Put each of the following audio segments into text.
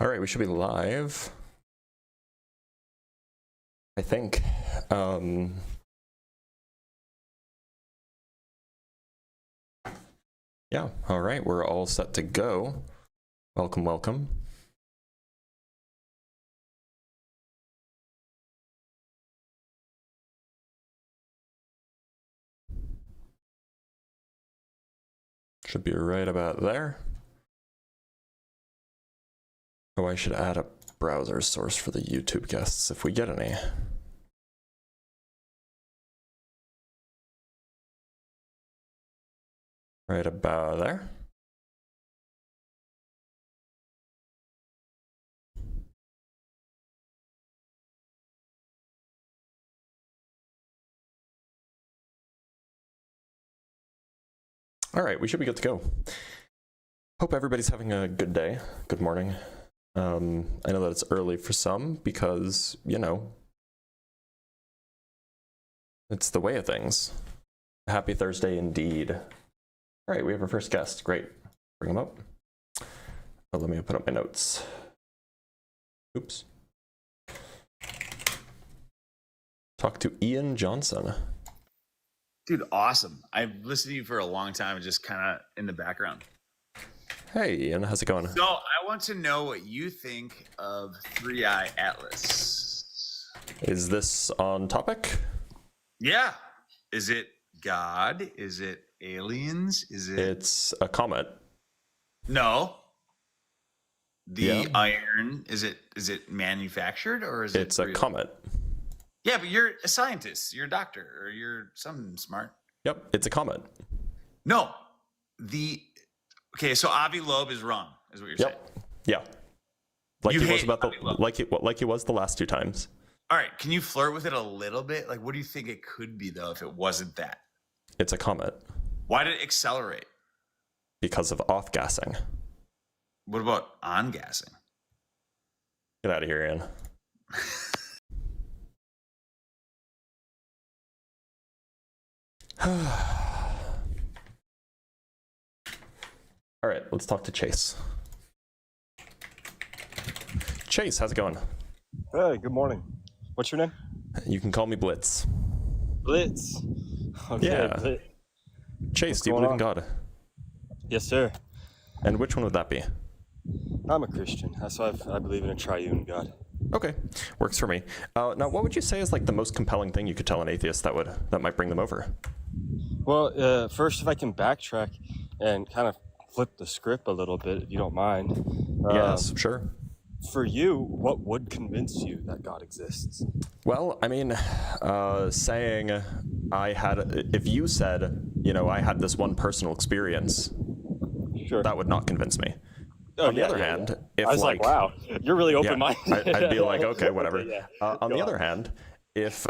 All right, we should be live. I think. Yeah, all right, we're all set to go. Welcome, welcome. Should be right about there. Oh, I should add a browser source for the YouTube guests if we get any. Right about there. All right, we should be good to go. Hope everybody's having a good day. Good morning. I know that it's early for some because, you know, it's the way of things. Happy Thursday indeed. All right, we have our first guest. Great. Bring him up. Oh, let me open up my notes. Oops. Talk to Ian Johnson. Dude, awesome. I've listened to you for a long time, just kind of in the background. Hey, Ian, how's it going? So I want to know what you think of 3i Atlas. Is this on topic? Yeah. Is it God? Is it aliens? Is it? It's a comet. No. The iron, is it manufactured or is it? It's a comet. Yeah, but you're a scientist. You're a doctor or you're something smart. Yep, it's a comet. No. Okay, so Avi Loeb is wrong, is what you're saying. Yeah. Like You he was hate about the Avi Loeb. like he was the last two times. All right, can you flirt with it a little bit? Like, what do you think it could be, though, if it wasn't that? It's a comet Why did it accelerate? because of off-gassing. What about on-gassing? Get out of here, Ian. All right, let's talk to Chase. Chase, how's it going? Hey, good morning. What's your name? You can call me Blitz. Blitz. Okay, Yeah. Blitz. Chase, do you going believe in on? God? Yes, sir. And which one would that be? I'm a Christian. That's why I believe in a triune God. Okay, works for me. Now, what would you say is like the most compelling thing you could tell an atheist that might bring them over? Well, first, if I can backtrack and kind of flip the script a little bit, if you don't mind. Yes, sure. For you, what would convince you that God exists? Well, I mean, saying if you said, you know, I had this one personal experience, Sure. that would not convince me. Oh, On the other hand, if I was like, wow, you're really open-minded. I'd be like, okay, whatever. Okay, yeah. On Go the on. other hand, if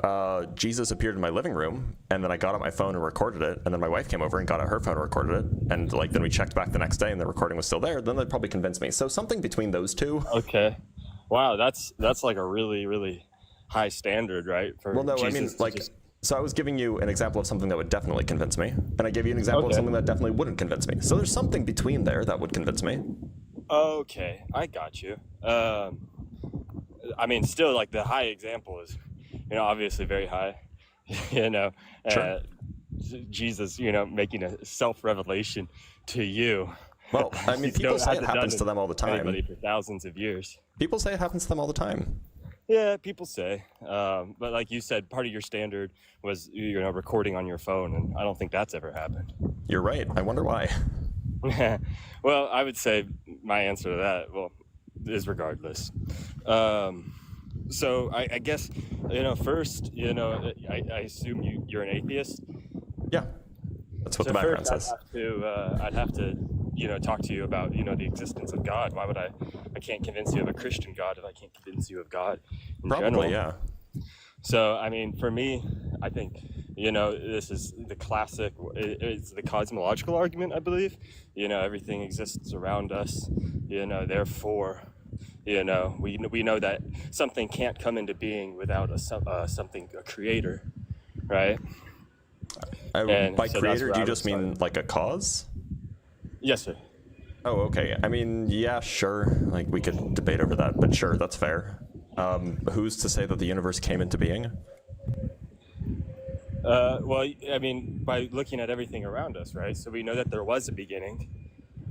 Jesus appeared in my living room and then I got out my phone and recorded it, and then my wife came over and got out her phone and recorded it, and like then we checked back the next day and the recording was still there, then that'd probably convince me. So something between those two. Okay. Wow, that's like a really, really high standard, right? For Well, no, I Jesus mean, to like, just- so I was giving you an example of something that would definitely convince me, and I gave you an example of Okay. something that definitely wouldn't convince me. So there's something between there that would convince me. Okay, I got you. I mean, still, like the high example is, you know, obviously very high. You know, Sure. Jesus, you know, making a self-revelation to you. Well, I mean, You people know, say it hasn't happens done to them all the time. Anybody for thousands of years. People say it happens to them all the time. Yeah, people say. But like you said, part of your standard was, you know, recording on your phone, and I don't think that's ever happened. You're right. I wonder why. Well, I would say my answer to that, well, is regardless. So I guess, you know, first, you know, I assume you're an atheist. Yeah, that's what So the background first, says. I'd have to, you know, talk to you about, you know, the existence of God. Why would I can't convince you of a Christian God if I can't convince you of God in Probably, general. yeah. So, I mean, for me, I think, you know, this is the classic, it's the cosmological argument, I believe. You know, everything exists around us, you know, therefore, you know, we know that something can't come into being without a creator, right? By And so that's creator, where do I you would just mean start. like a cause? Yes, sir. Oh, okay. I mean, yeah, sure. Like, we could debate over that, but sure, that's fair. Who's to say that the universe came into being? Well, I mean, by looking at everything around us, right? So we know that there was a beginning,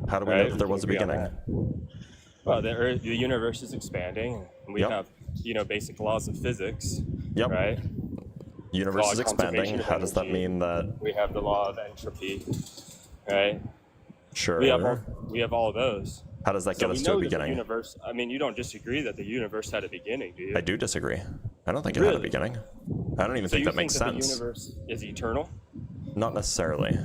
How do we know right? that We there can was a agree on beginning? that. Well, the universe is expanding. We Yep. have, basic laws of physics, Yep. right? Universe Law is of conservation expanding. of How does that energy. mean that? We have the law of entropy, right? Sure. We have all those. How does that So get we us to a know that the beginning? universe. I mean, you don't disagree that the universe had a beginning, do you? I do disagree. I don't think it had a Really? beginning. I don't even So think you that think makes that sense. the universe is eternal? Not necessarily.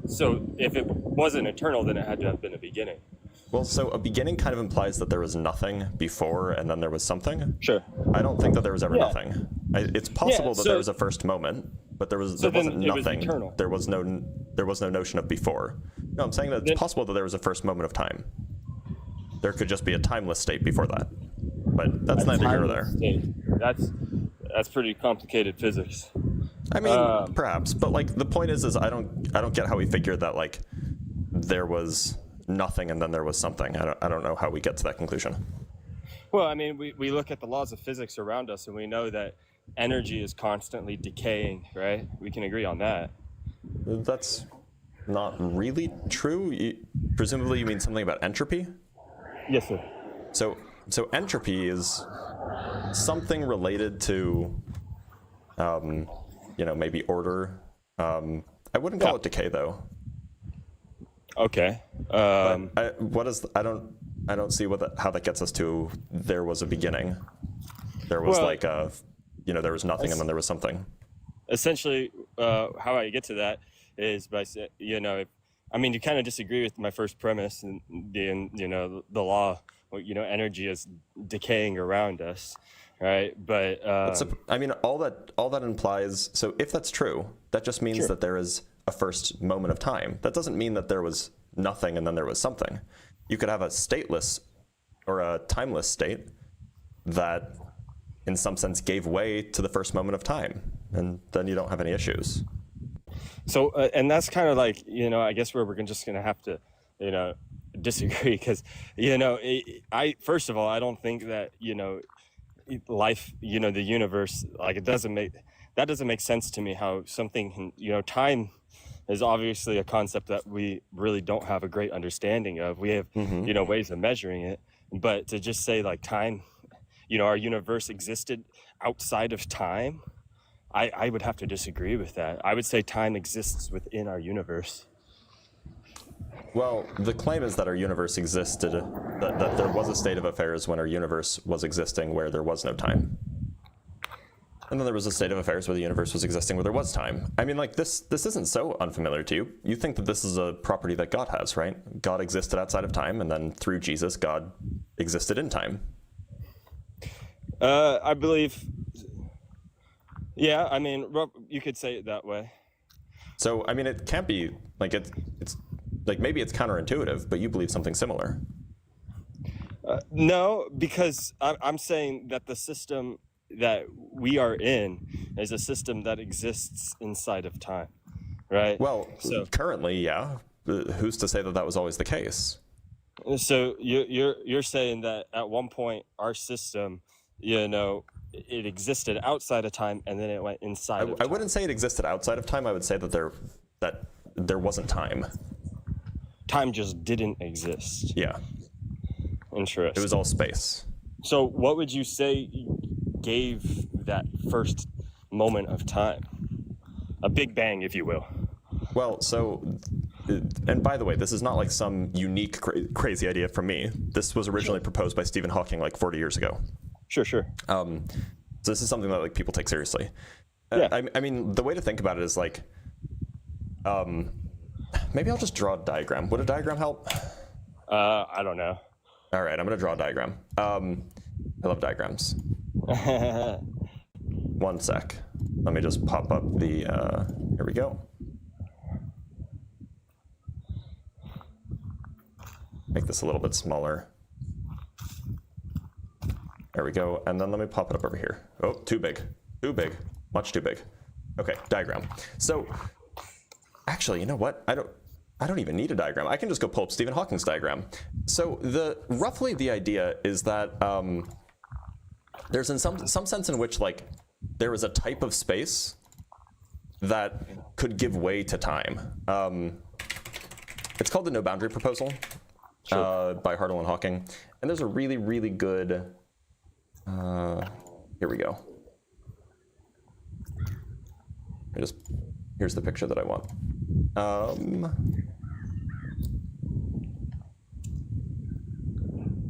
So if it wasn't eternal, then it had to have been a beginning. Well, so a beginning kind of implies that there was nothing before and then there was something. Sure. I don't think that there was ever Yeah. nothing. It's possible that so- there was a first moment, but there So then wasn't it was nothing. eternal. There was no notion of before. No, I'm saying that it's Then- possible that there was a first moment of time. There could just be a timeless state before that. But that's neither here nor there. State. That's pretty complicated physics. I mean, perhaps, but like the point is I don't get how we figured that like there was nothing and then there was something. I don't know how we get to that conclusion. Well, I mean, we look at the laws of physics around us, and we know that energy is constantly decaying, right? We can agree on that. That's not really true. Presumably, you mean something about entropy. Yes, sir. So entropy is something related to, maybe order. I wouldn't call it decay though. Okay. I don't see how that gets us to there was a beginning. There was Well, there was nothing and then there was something. Essentially, how I get to that is by saying, you kind of disagree with my first premise and being, the law, energy is decaying around us, right? But all that implies. So if that's true, that just means Sure. that there is a first moment of time. That doesn't mean that there was nothing and then there was something. You could have a stateless or a timeless state that, in some sense, gave way to the first moment of time, and then you don't have any issues. So, and that's kind of like, I guess where we're just going to have to, disagree because, first of all, I don't think that, life, the universe, like that doesn't make sense to me how something can, time is obviously a concept that we really don't have a great understanding of. We have, ways of measuring it, but to just say like time, our universe existed outside of time, I would have to disagree with that. I would say time exists within our universe. Well, the claim is that our universe existed, that there was a state of affairs when our universe was existing where there was no time. And then there was a state of affairs where the universe was existing where there was time. I mean, like, this isn't so unfamiliar to you. You think that this is a property that God has, right? God existed outside of time, and then through Jesus, God existed in time. I believe, yeah, I mean, you could say it that way. So, I mean, it can't be, like, it's like, maybe it's counterintuitive, but you believe something similar. No, because I'm saying that the system that we are in is a system that exists inside of time, right? Well, currently, yeah. Who's to say that that was always the case? So you're saying that at one point our system, it existed outside of time and then it went inside of time. I wouldn't say it existed outside of time. I would say that there wasn't time. Time just didn't exist. Yeah. Interesting. It was all space. So what would you say gave that first moment of time? A big bang, if you will. Well, and by the way, this is not like some unique crazy idea from me. This was originally proposed by Stephen Hawking like 40 years ago. Sure. So this is something that like people take seriously. Yeah. I mean, the way to think about it is like, maybe I'll just draw a diagram. Would a diagram help? I don't know. All right, I'm gonna draw a diagram. I love diagrams. One sec. Let me just pop up the, here we go. Make this a little bit smaller. There we go. And then let me pop it up over here. Oh, too big. Too big. Much too big. Okay, diagram. So, actually, you know what? I don't even need a diagram. I can just go pull up Stephen Hawking's diagram. So roughly the idea is that there's in some sense in which like there is a type of space that could give way to time. It's called the no boundary proposal by Hartle and Hawking, and there's a really, really good. Here we go. Here's the picture that I want. I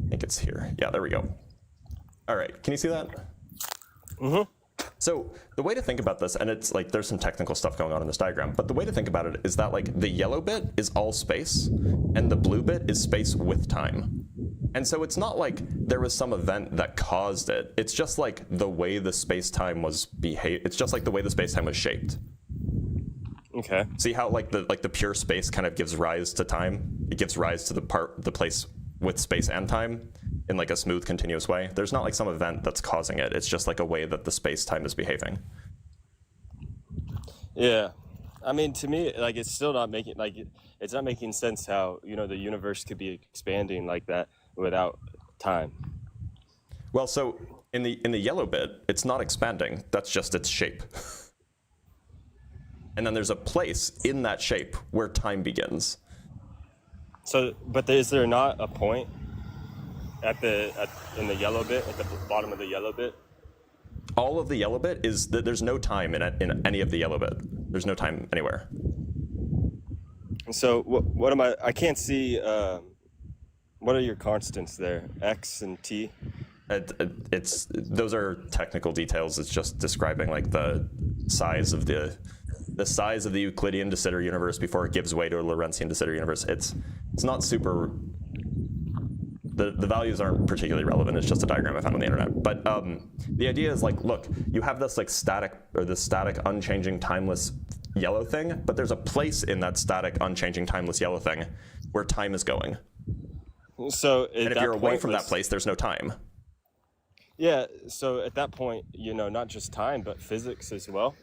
think it's here. Yeah, there we go. All right, can you see that? Mm-hmm. So the way to think about this, and it's like there's some technical stuff going on in this diagram, but the way to think about it is that like the yellow bit is all space, and the blue bit is space with time. And so it's not like there was some event that caused it. It's just like the way the space-time was It's just like the way the space-time was shaped. Okay. See how like the pure space kind of gives rise to time? It gives rise to the place with space and time in like a smooth, continuous way. There's not like some event that's causing it. It's just like a way that the space-time is behaving. Yeah. I mean, to me, like it's still not making it's not making sense how, you know, the universe could be expanding like that without time. Well, so in the yellow bit, it's not expanding. That's just its shape. And then there's a place in that shape where time begins. So, but is there not a point in the yellow bit, at the bottom of the yellow bit? All of the yellow bit is that there's no time in any of the yellow bit. There's no time anywhere. So what am I can't see, what are your constants there? X and T? Those are technical details. It's just describing like the size of the Euclidean de Sitter universe before it gives way to a Lorentzian de Sitter universe. It's not super. The values aren't particularly relevant. It's just a diagram I found on the internet. But the idea is like, look, you have this like static, unchanging, timeless yellow thing, but there's a place in that static, unchanging, timeless yellow thing where time is going. So and if you're away from that place, there's no time. Yeah. So at that point, you know, not just time, but physics as well.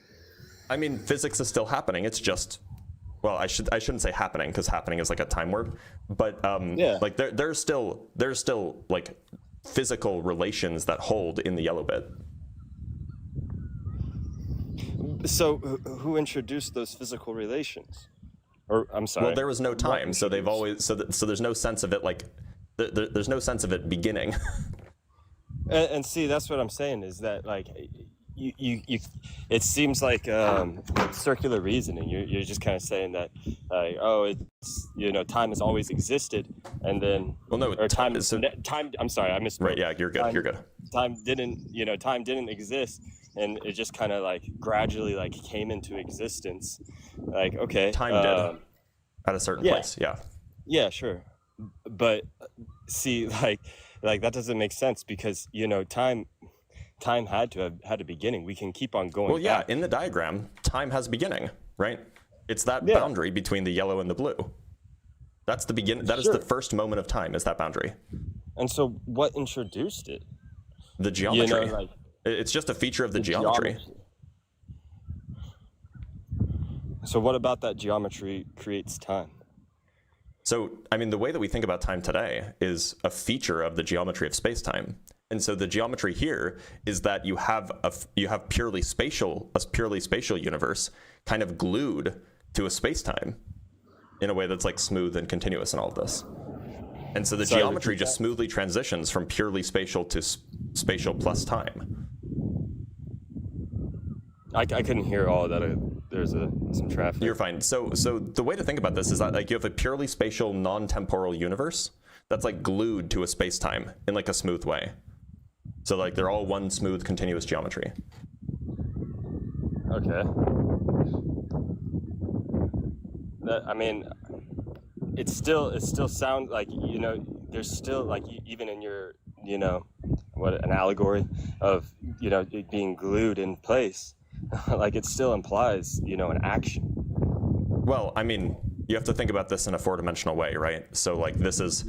I mean, physics is still happening. It's just, well, I shouldn't say happening because happening is like a time word, but yeah, like there's still like physical relations that hold in the yellow bit. So who introduced those physical relations? Or I'm sorry. Well, there was no time, so they've always so there's no sense of it like there's no sense of it beginning. and see, that's what I'm saying is that like. You it seems like circular reasoning. You're just kind of saying that like, oh, it's, you know, time has always existed, and then time I'm sorry, I missed. Right, yeah, you're good. You're good. Time didn't exist, and it just kind of like gradually like came into existence. Like, okay, time did at a certain place. Yeah, sure, but see, like that doesn't make sense because, you know, time had to have had a beginning. We can keep on going. Well, yeah, back. in the diagram, time has a beginning, right? It's that boundary between the yellow and the blue. That's the beginning. That is the first moment of time, is that boundary. And so what introduced it? The geometry. You know, like, it's just a feature of the geometry. So what about that geometry creates time? So, I mean, the way that we think about time today is a feature of the geometry of space-time. And so the geometry here is that you have a purely spatial universe kind of glued to a space-time in a way that's like smooth and continuous and all of this. And so the geometry just smoothly transitions from purely spatial to spatial plus time. I couldn't hear all of that. There's some traffic. You're fine. So the way to think about this is that like you have a purely spatial, non-temporal universe that's like glued to a space-time in like a smooth way. So like they're all one smooth, continuous geometry. Okay. I mean, it still sounds like, you know, there's still like, even in your, you know, an allegory of, you know, it being glued in place, like it still implies, you know, an action. Well, I mean, you have to think about this in a four-dimensional way, right? So like this is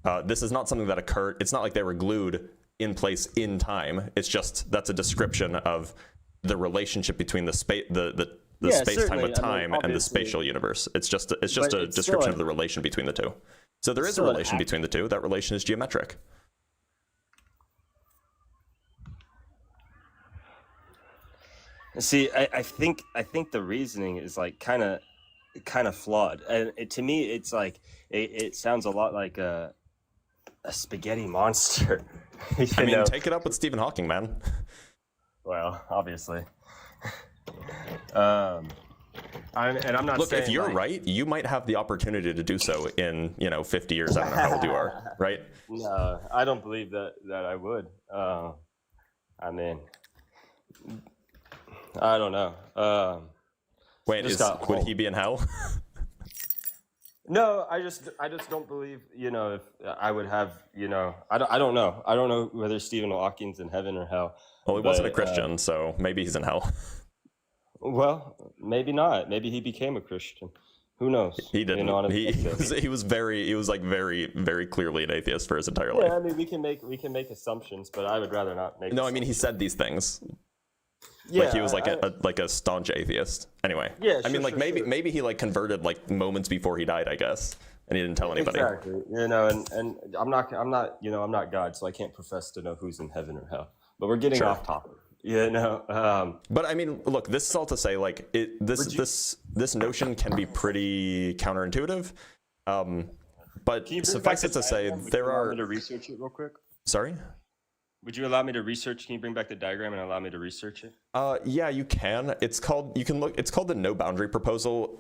not something that occurred. It's not like they were glued in place in time. It's just that's a description of the relationship between the the Yeah, space-time with certainly. I mean, time and the obviously, spatial universe. It's just a but it's still description an of the relation between the two. So there it's is a still an relation act. between the two. That relation is geometric. See, I think the reasoning is like kind of flawed, and to me, it's like it sounds a lot like a spaghetti monster. I you mean, know. take it up with Stephen Hawking, man. Well, obviously. Um, I'm not Look, saying if you're like, right, you might have the opportunity to do so in 50 years. I don't know how old you are, right? no, I don't believe that I would. I mean, I don't know. Wait, Just got would home. he be in hell? No, I just don't believe, if I would have, I don't know. I don't know whether Stephen Hawking's in heaven or hell. Well, he wasn't a But Christian, so maybe he's in hell. well, maybe not. Maybe he became a Christian. Who knows? He didn't. On his He deathbed. he was like very, very clearly an atheist for his entire life. Yeah, I mean, we can make assumptions, but I would rather not make. No, I mean he said these things. Yeah, Like he was like I- a staunch atheist. Anyway. Yeah, I mean, sure, like sure, sure. maybe he like converted like moments before he died, I guess, and he didn't tell anybody. Exactly. And I'm not God, so I can't profess to know who's in heaven or hell. But we're getting Sure. off topic. But I mean, look, this is all to say, like, this notion can be pretty counterintuitive. But Can you bring back suffice the it to say, diagram? Would there you allow are. me to research it real quick? Sorry. Would you allow me to research? Can you bring back the diagram and allow me to research it? Yeah, you can. It's called. You can look. It's called the no boundary proposal.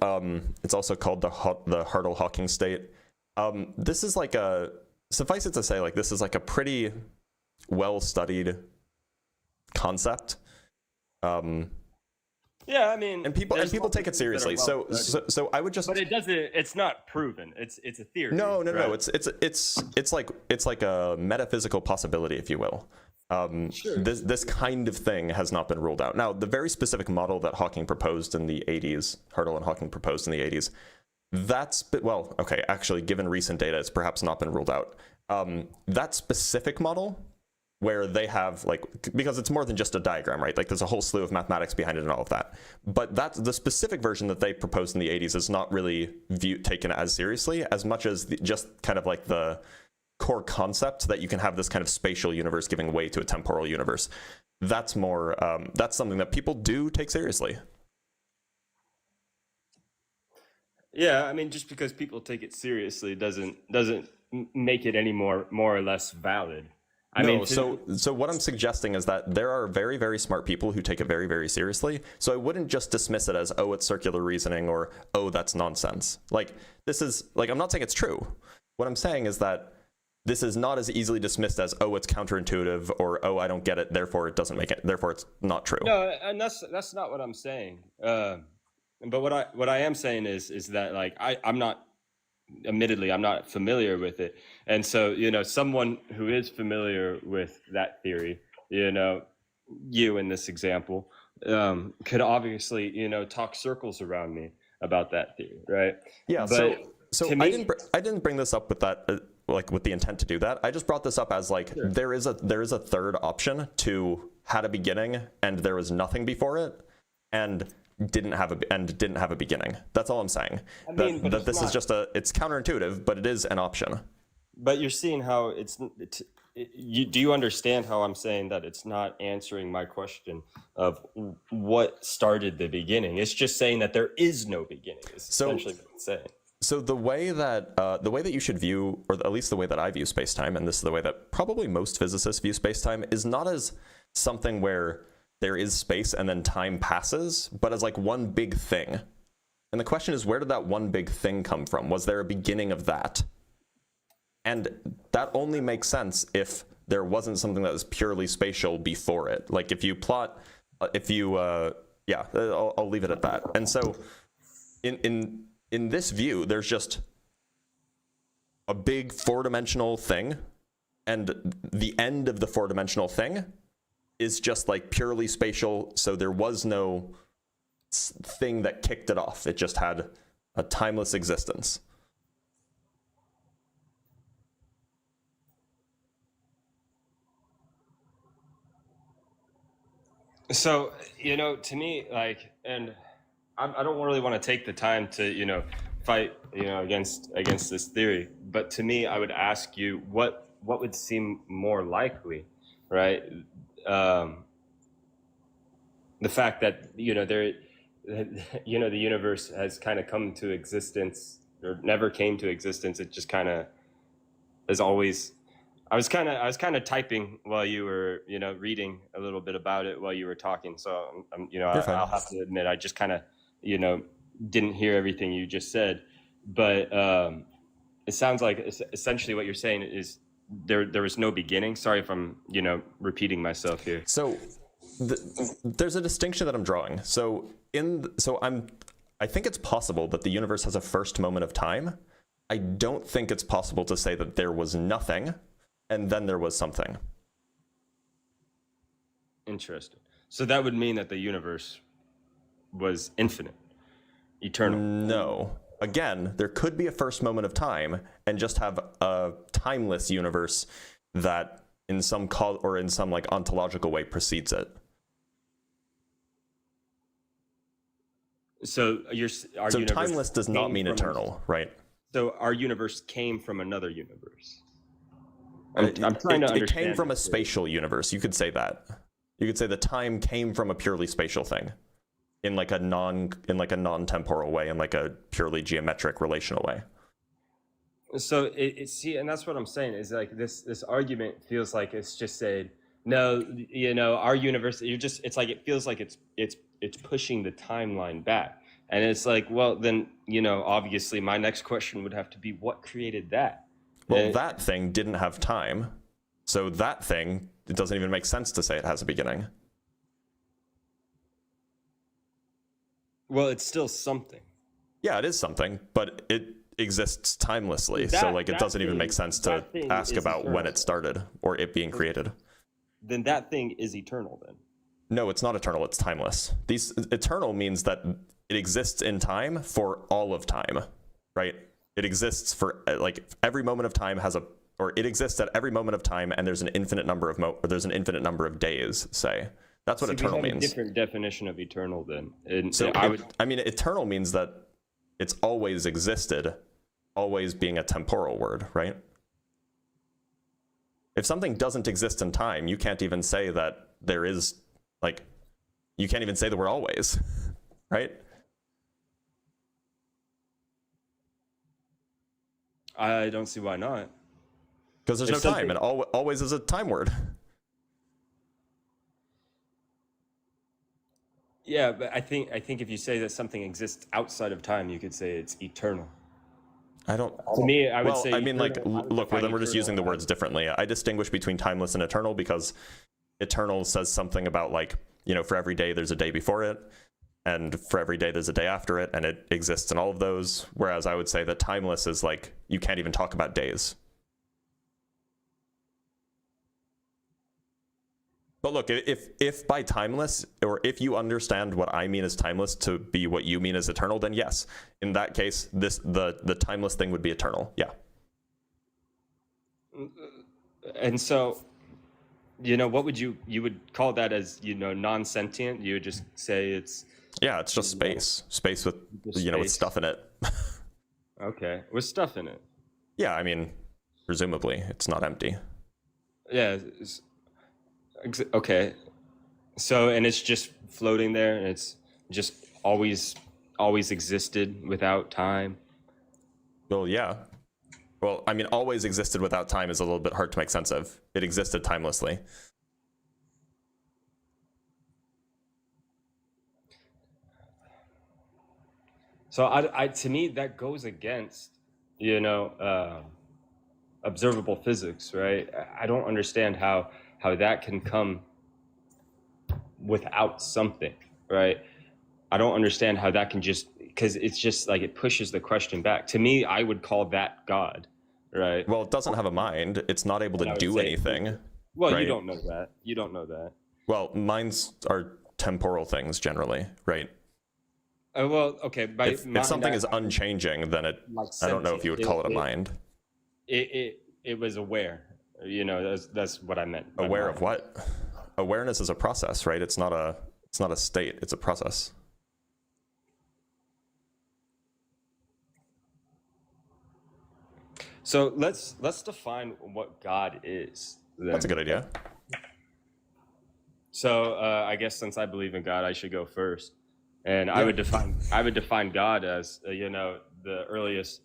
It's also called the Hartle-Hawking state. This is like a. Suffice it to say, like this is like a pretty well studied concept. Yeah, I mean, And people there's take it that are seriously. well So studied. so I would just. But it doesn't. It's not proven. It's a theory. No. right? It's like a metaphysical possibility, if you will. Sure. This kind of thing has not been ruled out. Now, the very specific model that Hawking proposed in the 80s, Hartle and Hawking proposed in the 80s, actually, given recent data, it's perhaps not been ruled out. That specific model, where they have because it's more than just a diagram, right? Like there's a whole slew of mathematics behind it and all of that. But that's the specific version that they proposed in the 80s is not really taken as seriously as much as just kind of like the core concept that you can have this kind of spatial universe giving way to a temporal universe. That's more, that's something that people do take seriously. Yeah, I mean, just because people take it seriously doesn't make it any more or less valid. I mean, so what I'm suggesting is that there are very, very smart people who take it very, very seriously. So I wouldn't just dismiss it as, oh, it's circular reasoning or, oh, that's nonsense. Like, this is, like, I'm not saying it's true. What I'm saying is that this is not as easily dismissed as, oh, it's counterintuitive or, oh, I don't get it, therefore it doesn't make it, therefore it's not true. No, and that's not what I'm saying. But what I am saying is that like I'm not. Admittedly, I'm not familiar with it, and so someone who is familiar with that theory, you in this example, could obviously talk circles around me about that theory, right? Yeah. But so to me, I didn't bring this up with that with the intent to do that. I just brought this up as like Sure. there is a third option to had a beginning and there was nothing before it, and didn't have a beginning. That's all I'm saying. I mean, but that it's this is not. just it's counterintuitive, but it is an option. But you're seeing how do you understand how I'm saying that it's not answering my question of what started the beginning? It's just saying that there is no beginning. Is essentially what it's saying. So the way that you should view, or at least the way that I view spacetime, and this is the way that probably most physicists view spacetime, is not as something where there is space and then time passes, but as like one big thing. And the question is, where did that one big thing come from? Was there a beginning of that? And that only makes sense if there wasn't something that was purely spatial before it. Like if you plot, I'll leave it at that. And so in this view, there's just a big four-dimensional thing, and the end of the four-dimensional thing is just like purely spatial, so there was no thing that kicked it off. It just had a timeless existence. So, to me, like, and I don't really want to take the time to, fight, against this theory. But to me, I would ask you what would seem more likely, right? The fact that, the universe has kind of come to existence or never came to existence. It just kind of is always. I was kind of typing while you were, reading a little bit about it while you were talking. So, You're fine. I'll have to admit, I just kind of, didn't hear everything you just said. But it sounds like essentially what you're saying is there was no beginning. Sorry if I'm, repeating myself here. So there's a distinction that I'm drawing. So I think it's possible that the universe has a first moment of time. I don't think it's possible to say that there was nothing and then there was something. Interesting. So that would mean that the universe was infinite, eternal. No. Again, there could be a first moment of time and just have a timeless universe that in some like ontological way precedes it. So our So universe timeless does not mean eternal, right? So our universe came from another universe. I'm trying to understand. It came from a spatial universe. You could say that. You could say the time came from a purely spatial thing, in like a non-temporal way, in like a purely geometric relational way. So see, and that's what I'm saying is like this argument feels like it's just saying no, our universe. It's like it feels like it's pushing the timeline back, and it's like, well, then obviously my next question would have to be what created that. Well, that thing didn't have time, so that thing, it doesn't even make sense to say it has a beginning. Well, it's still something. Yeah, it is something, but it exists timelessly, so like it doesn't even make sense to ask about when it started or it being created. Then that thing is eternal then. No, it's not eternal, it's timeless. Eternal means that it exists in time for all of time, right? It exists for like every moment of time it exists at every moment of time, and there's an infinite number of days, say. That's what eternal means. A different definition of eternal then. And so eternal means that it's always existed, always being a temporal word, right? If something doesn't exist in time, you can't even say that there is, like, you can't even say that we're always, right? I don't see why not. Because there's no time, and always is a time word. Yeah, but I think if you say that something exists outside of time, you could say it's eternal. To me, I would say. I mean, like, look, then we're just using the words differently. I distinguish between timeless and eternal because eternal says something about, like, for every day there's a day before it, and for every day there's a day after it, and it exists in all of those. Whereas I would say that timeless is like, you can't even talk about days. But look, if by timeless, or if you understand what I mean as timeless to be what you mean as eternal, then yes, in that case, the timeless thing would be eternal. Yeah. And so, what would you would call that as, non-sentient? You would just say it's. Yeah, it's just space with, with stuff in it. Okay, with stuff in it. Yeah, I mean, presumably it's not empty. Yeah. Okay, so and it's just floating there, and it's just always existed without time. Well, yeah. Well, I mean, always existed without time is a little bit hard to make sense of. It existed timelessly. So I to me that goes against observable physics, right? I don't understand how that can come without something, right? I don't understand how that can because it's just like it pushes the question back. To me, I would call that God, right? Well, it doesn't have a mind. It's not able to do anything. Well, right? You don't know that. Well, minds are temporal things generally, right? Well, okay. If something is unchanging, then I don't know if you would call it a mind. It was aware. That's what I meant. Aware of what? Awareness is a process, right? It's not a state. It's a process. So let's define what God is. Then. That's a good idea. So I guess since I believe in God, I should go first, and Yeah. I would define God as the earliest.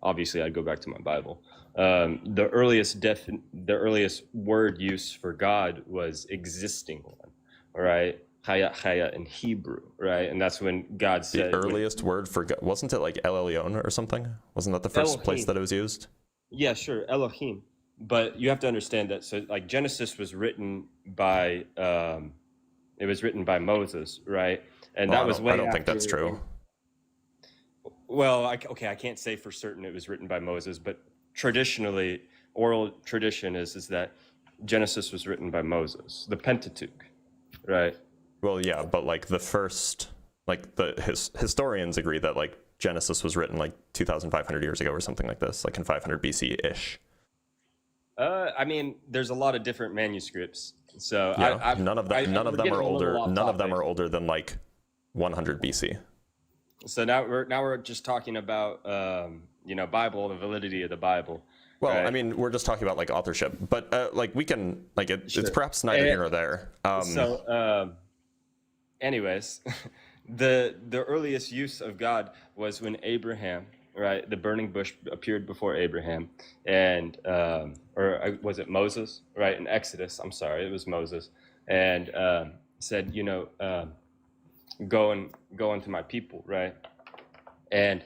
Obviously I'd go back to my Bible. The earliest word use for God was existing one, right? Chaya chaya in Hebrew, right? And that's when God said The earliest word for God, wasn't it like El Elyon or something? Wasn't that the first place Elohim. that it was used? Yeah, sure, Elohim. But you have to understand that. So, like Genesis was written by, it was written by Moses, right? And Well, that was way I don't think that's after- true. Well, I can't say for certain it was written by Moses, but traditionally, oral tradition is that Genesis was written by Moses, the Pentateuch, right? Well, yeah, but like the first, like historians agree that like Genesis was written like 2,500 years ago or something like this, like in 500 BC-ish. I mean, there's a lot of different manuscripts, so Yeah, none of them we're getting are a little older. off None of them topic. are older than like 100 BC. So now we're just talking about Bible, the validity of the Bible. Well, right? I mean, we're just talking about like authorship, but like we can like it's Sure. perhaps neither here nor there. Anyways, the earliest use of God was when Abraham, right? The burning bush appeared before Abraham, and or was it Moses? Right, in Exodus. I'm sorry, it was Moses, and said, go into my people, right? And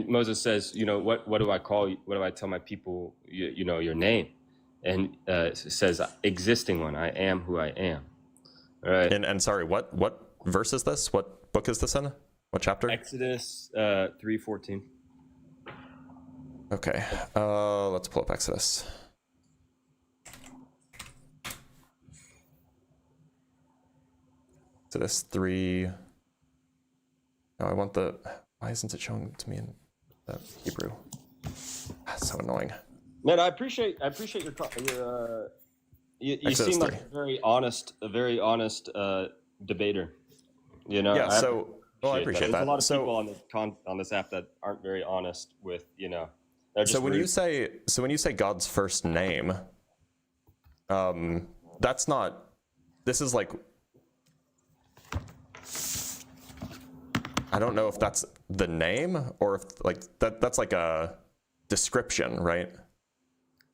Moses says, what do I call you? What do I tell my people? Your name, and it says, existing one. I am who I am. All right. And sorry, what verse is this? What book is this in? What chapter? Exodus 3:14. Okay, let's pull up Exodus. Exodus 3. No, I want the. Why isn't it showing to me in the Hebrew? That's so annoying. Man, I appreciate your you Exodus seem 3. like a very honest debater. Yeah. So, well, I appreciate There's that. a lot of So, people on this app that aren't very honest with They're just so when rude. you say God's first name, that's not. This is like. I don't know if that's the name or if like that's like a description, right?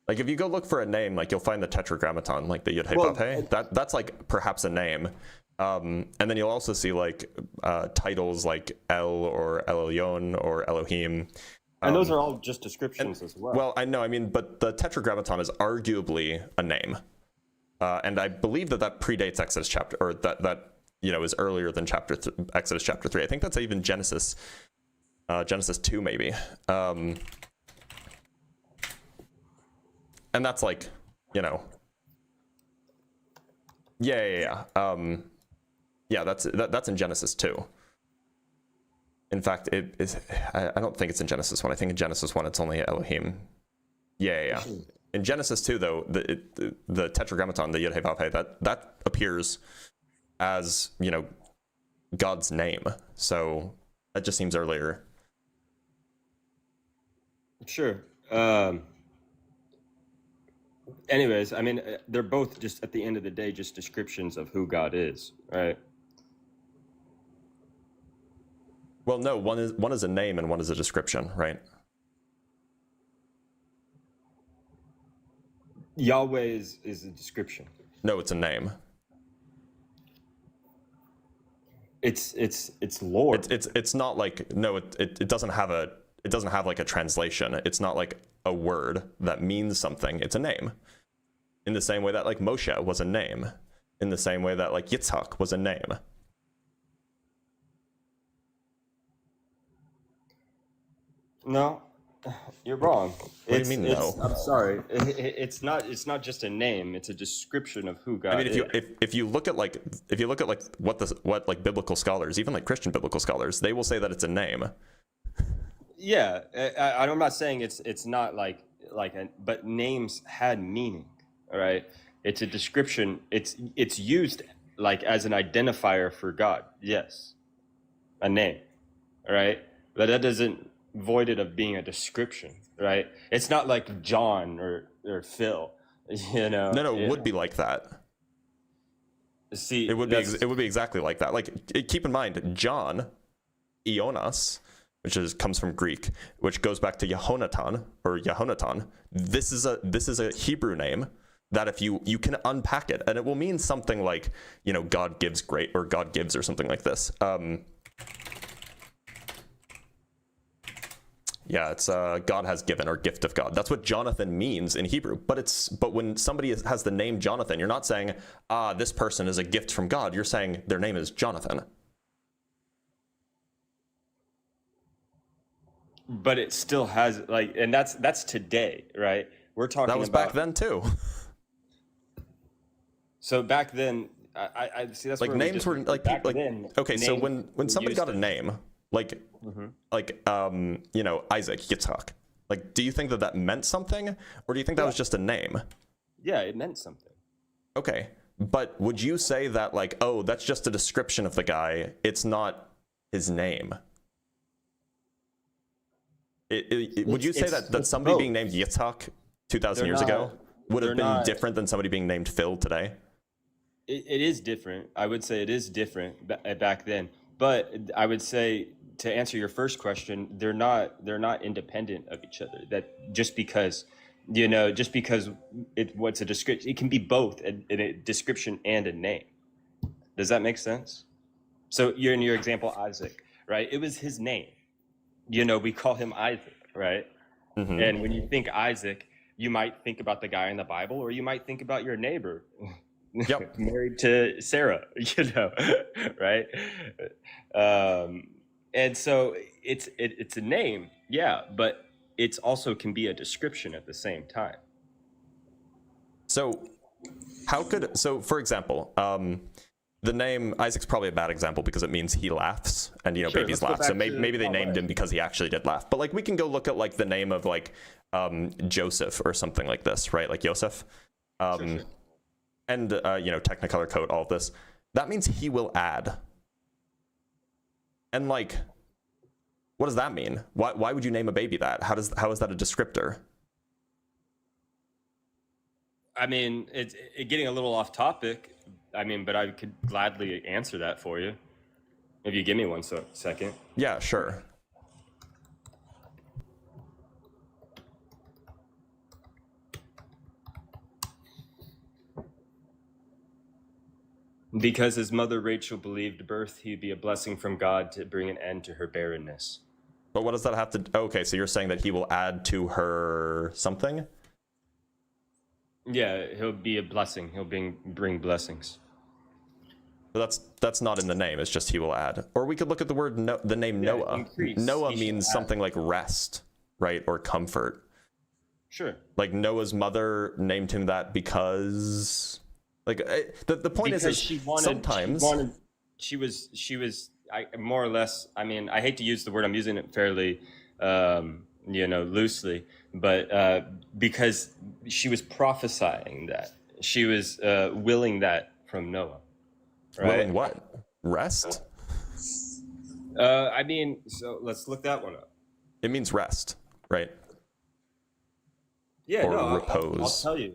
Like if you go look for a name, like you'll find the tetragrammaton, like the Yud Hey Vav Hey. That's like perhaps a name. And then you'll also see like titles like El or El Elyon or Elohim. and those are all just descriptions as well. Well, I know, I mean, but the tetragrammaton is arguably a name. And I believe that predates Exodus chapter, or that is earlier than Exodus chapter 3. I think that's even Genesis 2 maybe. And that's like, yeah. That's in Genesis 2. In fact, it is. I don't think it's in Genesis 1. I think in Genesis 1 it's only Elohim. Yeah. In Genesis 2, though, the tetragrammaton, the Yud Hey Vav Hey, that appears as God's name. So that just seems earlier. Sure. Anyways, I mean, they're both just at the end of the day just descriptions of who God is, right? Well, no, one is a name and one is a description, right? Yahweh is a description. No, it's a name. It's Lord. It's not like, no, it doesn't have like a translation. It's not like a word that means something. It's a name. In the same way that like Moshe was a name. In the same way that like Yitzhak was a name. No, you're wrong. What do you mean, no? I'm sorry. It's not just a name. It's a description of who God I mean, is. if you look at like what like biblical scholars, even like Christian biblical scholars, they will say that it's a name. Yeah, I'm not saying it's not but names had meaning. All right, it's a description. It's used like as an identifier for God. Yes, a name. All right, but that doesn't voided of being a description, right? It's not like John or Phil, you know. No, it would be like that. See, It would be exactly like that. Like, keep in mind, John, Ionas, which comes from Greek, which goes back to Yehonatan. This is a Hebrew name that if you can unpack it, and it will mean something like, you know, God gives great, or God gives, or something like this. Yeah, it's God has given, or gift of God. That's what Jonathan means in Hebrew. But when somebody has the name Jonathan, you're not saying, this person is a gift from God. You're saying their name is Jonathan. But it still has, like, and that's today, right? We're talking That was about back then too. So back then, I see that's Like where we names were like back people. then, Okay, so names when were somebody used got a to- name, like you know, Isaac Yitzhak, like, do you think that meant something, or do you think that was just a name? Yeah, it meant something. Okay, but would you say that, like, oh, that's just a description of the guy, it's not his name? Would you say that it's somebody both. being named Yitzhak 2,000 They're years ago would have they're been not- different than somebody being named Phil today? It is different. I would say it is different back then. But I would say, to answer your first question, they're not independent of each other. That just because what's a description, it can be both a description and a name. Does that make sense? So you're in your example, Isaac, right? It was his name. You know, we call him Isaac, right? Mm-hmm. And when you think Isaac, you might think about the guy in the Bible, or you might think about your neighbor. Yep. Married to Sarah, you know, right? And so it's a name, yeah, but it's also can be a description at the same time. So for example, the name Isaac's probably a bad example because it means he laughs, and, you know, Sure, babies let's go laugh. So back to maybe they named right. him because he actually did laugh. But, like, we can go look at, like, the name of, like, Joseph or something like this, right? Like Yosef. Sure. And, you know, Technicolor coat, all of this. That means he will add. And, like, what does that mean? Why would you name a baby that? How is that a descriptor? I mean, it's getting a little off topic. I mean, but I could gladly answer that for you if you give me one second. Yeah, sure. Because his mother Rachel believed birth, he'd be a blessing from God to bring an end to her barrenness. But what does that have to... Okay, so you're saying that he will add to her something? Yeah, he'll be a blessing. He'll bring blessings. But that's not in the name. It's just he will add. Or we could look at the word the name Noah. Increase. Noah He should means add. something like rest, right, or comfort. Sure. Like Noah's mother named him that because, like, the point Because is sometimes she was more or less. I mean, I hate to use the word. I'm using it fairly, loosely, but because she was prophesying that, she was willing that from Noah. Right? willing what? Rest? I mean, so let's look that one up. It means rest, right? Yeah, Or no, repose. I'll tell you.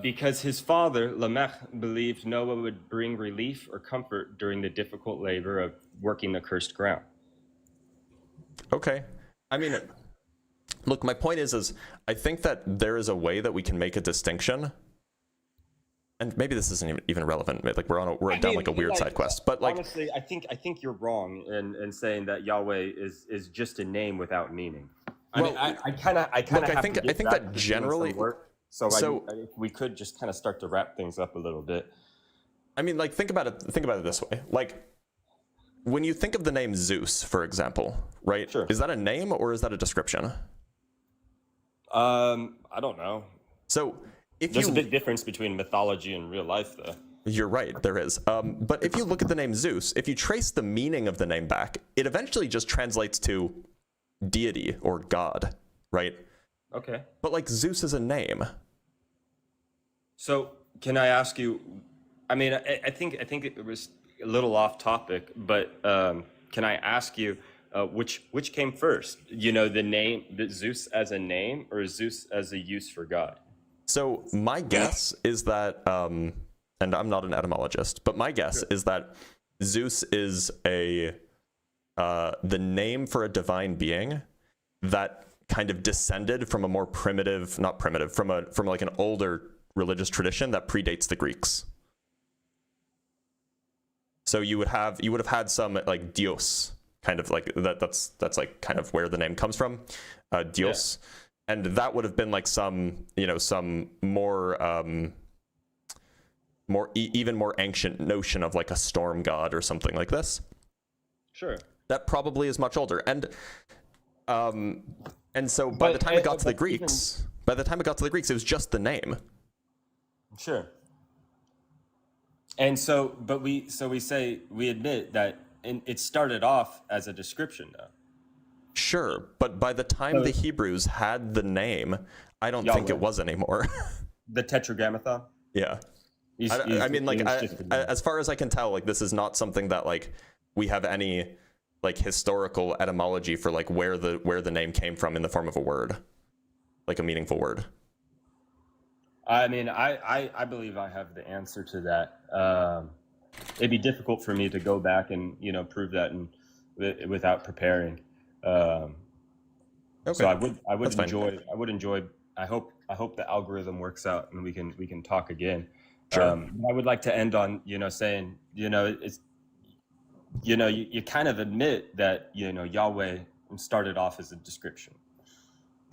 Because his father, Lamech, believed Noah would bring relief or comfort during the difficult labor of working the cursed ground. Okay. I mean, look, my point is I think that there is a way that we can make a distinction. And maybe this isn't even relevant. Like we're down like a weird side quest. But, like, honestly, I think you're wrong in saying that Yahweh is just a name without meaning. Well, I kind of look, I think that generally. So So- we could just kind of start to wrap things up a little bit. I mean, like, think about it this way. Like, when you think of the name Zeus, for example, right? Sure. Is that a name or is that a description? I don't know. So if There's you, a big difference between mythology and real life, though. you're right, there is. But if you look at the name Zeus, if you trace the meaning of the name back, it eventually just translates to deity or god, right? Okay. But, like, Zeus is a name. So can I ask you? I mean, I think it was a little off topic, but can I ask you, which came first? You know, the Zeus as a name, or Zeus as a use for God? So my guess is that, and I'm not an etymologist, but my guess is that Zeus is the name for a divine being that kind of descended from a more primitive, not primitive, from like an older religious tradition that predates the Greeks. So you would have had some like Dios, kind of like that's like kind of where the name comes from, Dios, and that would have been like some more even more ancient notion of like a storm god or something like this. Sure. That probably is much older, and so by the time it got to the Greeks, it was just the name. Sure. And so, but we admit that it started off as a description, though. Sure, but by the time the Hebrews had the name, I don't think it was anymore. The Tetragrammaton? Yeah. I mean, like, as far as I can tell, like, this is not something that, like, we have any, like, historical etymology for, like, where the name came from in the form of a word, like a meaningful word. I mean, I believe I have the answer to that. It'd be difficult for me to go back and, you know, prove that without preparing. Okay. So I would enjoy. I hope the algorithm works out and we can talk again. Sure. I would like to end on, you know, saying, you know, it's, you know, you kind of admit that, you know, Yahweh started off as a description,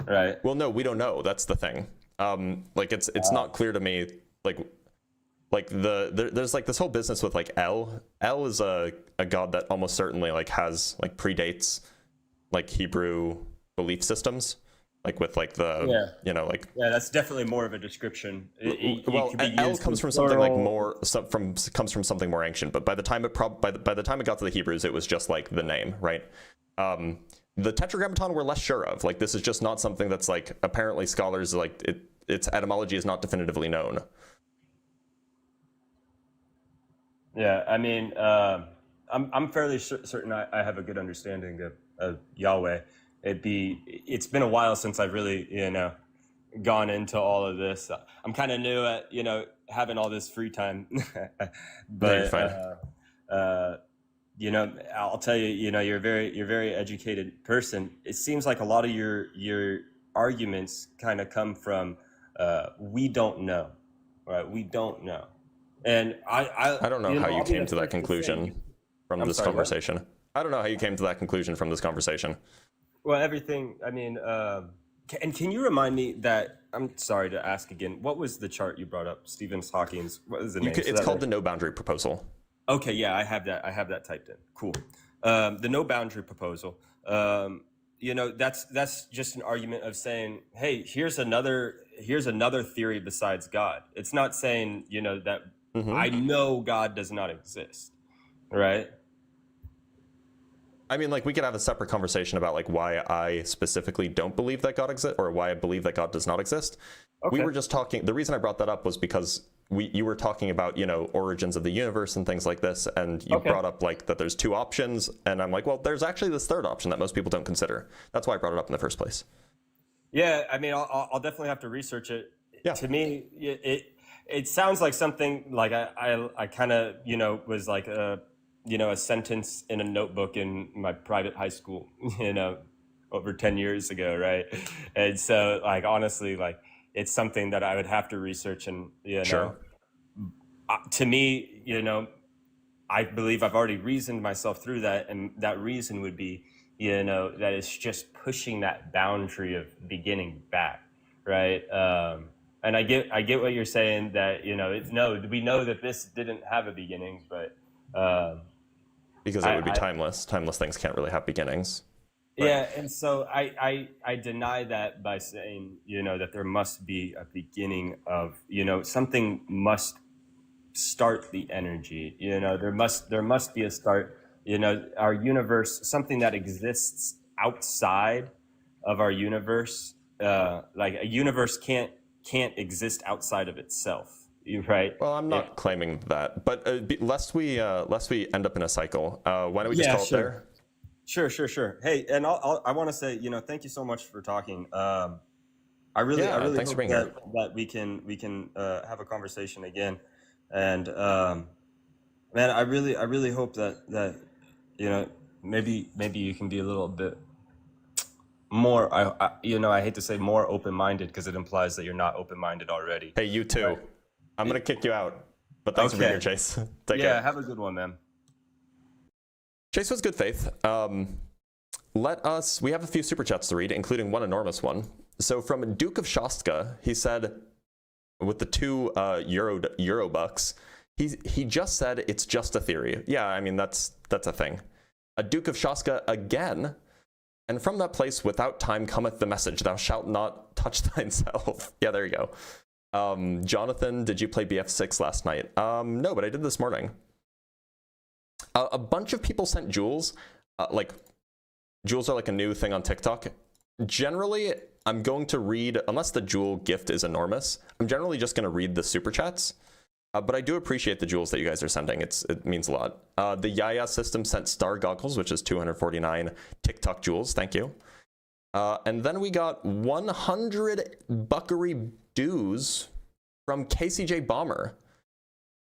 right? Well, no, we don't know. That's the thing. Like it's not clear to me, like there's like this whole business with like El is a god that almost certainly like has like predates like Hebrew belief systems, like with like the you know, like that's definitely more of a description. El comes from something like more comes from something more ancient, but by the time it got to the Hebrews, it was just like the name, right? The Tetragrammaton we're less sure of. Like, this is just not something that's like, apparently scholars like its etymology is not definitively known. Yeah, I mean, I'm fairly certain I have a good understanding of Yahweh. It's been a while since I've really, you know, gone into all of this. I'm kind of new at, you know, having all this free time, but you know, I'll tell you, you know, you're a very educated person. It seems like a lot of your arguments kind of come from we don't know, right? We don't know, and I don't know how you came to that conclusion from this conversation. I don't know how you came to that conclusion from this conversation. Well, everything. I mean, and can you remind me that? I'm sorry to ask again. What was the chart you brought up, Stephen Hawking's? What is the name? It's called the no boundary proposal. Okay, yeah, I have that typed in. Cool. The no boundary proposal. You know, that's just an argument of saying, hey, here's another theory besides God. It's not saying, you know, that I know God does not exist, right? I mean, like, we could have a separate conversation about like why I specifically don't believe that God exists, or why I believe that God does not exist. Okay. We were just talking. The reason I brought that up was because you were talking about, you know, origins of the universe and things like this, and you brought up like that there's two options, and I'm like, well, there's actually this third option that most people don't consider. That's why I brought it up in the first place. Yeah, I mean, I'll definitely have to research it. Yeah. To me, it sounds like something like I kind of, you know, was like a sentence in a notebook in my private high school, you know, over 10 years ago, right? And so, like, honestly, like, it's something that I would have to research, and, you know, sure. To me, you know, I believe I've already reasoned myself through that, and that reason would be, you know, that it's just pushing that boundary of beginning back, right? And I get what you're saying, that, you know, we know that this didn't have a beginning, but because it would be timeless. Timeless things can't really have beginnings. But. Yeah, and so I deny that by saying, you know, that there must be a beginning of, you know, something must start the energy. You know, there must be a start. You know, our universe, something that exists outside of our universe, like a universe can't exist outside of itself. Right. Well, I'm not claiming that, but lest we end up in a cycle, why don't we just call it there? Sure. Hey, and I want to say, thank you so much for talking. I really thanks for hope being here. that we can have a conversation again, and man, I really hope that maybe you can be a little bit more. I hate to say more open-minded because it implies that you're not open-minded already. Hey, you too. Right. I'm gonna kick you out. But thanks for being here, Chase. Take care. Have a good one, man. Chase was good faith. We have a few super chats to read, including one enormous one. So from Duke of Shostka, he said, with the 2 euro bucks, he just said it's just a theory. Yeah, I mean that's a thing. A Duke of Shostka again, and from that place without time cometh the message, thou shalt not touch thyself. Yeah, there you go. Jonathan, did you play BF6 last night? No, but I did this morning. A bunch of people sent jewels. Jewels are like a new thing on TikTok. Generally, I'm going to read, unless the jewel gift is enormous, I'm generally just going to read the super chats. But I do appreciate the jewels that you guys are sending. It means a lot. The Yaya system sent star goggles, which is 249 TikTok jewels. Thank you. And then we got 100 buckery dues from KCJ Bomber.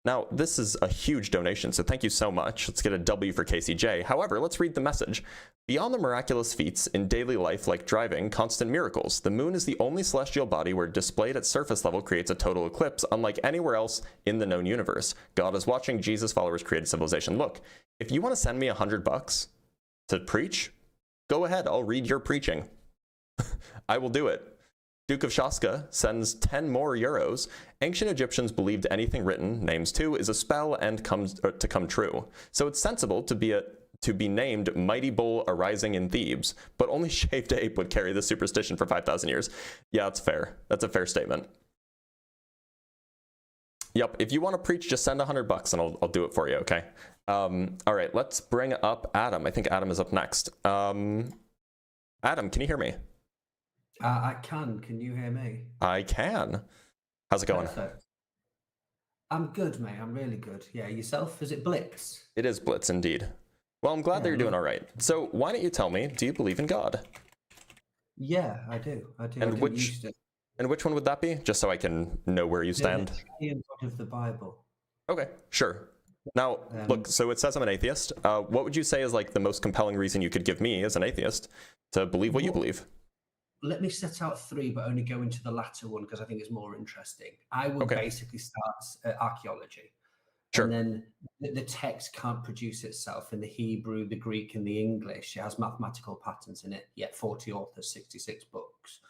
Now, this is a huge donation, so thank you so much. Let's get a W for KCJ. However, let's read the message. Beyond the miraculous feats in daily life like driving, constant miracles, the moon is the only celestial body where displayed at surface level creates a total eclipse, unlike anywhere else in the known universe. God is watching, Jesus followers created civilization. Look, if you want to send me $100 to preach, go ahead, I'll read your preaching. I will do it. Duke of Shostka sends 10 more euros. Ancient Egyptians believed anything written, names too, is a spell and to come true. So it's sensible to be named Mighty Bull Arising in Thebes, but only Shaved Ape would carry this superstition for 5,000 years. Yeah, that's fair. That's a fair statement. Yep, if you want to preach, just send $100 and I'll do it for you, okay? All right, let's bring up Adam. I think Adam is up next. Adam, can you hear me? I can. Can you hear me? I can. How's it going? Perfect. I'm good, mate. I'm really good. Yeah, yourself? Is it Blitz? It is Blitz, indeed. Well, I'm glad that you're doing all right. So why don't you tell me, do you believe in God? Yeah, I do. And which one would that be? Just so I can know where you stand. The God of the Bible. Okay, sure. Now, look, so it says I'm an atheist. What would you say is like the most compelling reason you could give me as an atheist to believe what you believe? Let me set out 3, but only go into the latter one because I think it's more interesting. I would basically start archaeology. Sure. And then the text can't produce itself in the Hebrew, the Greek, and the English. It has mathematical patterns in it, yet 40 authors, 66 books.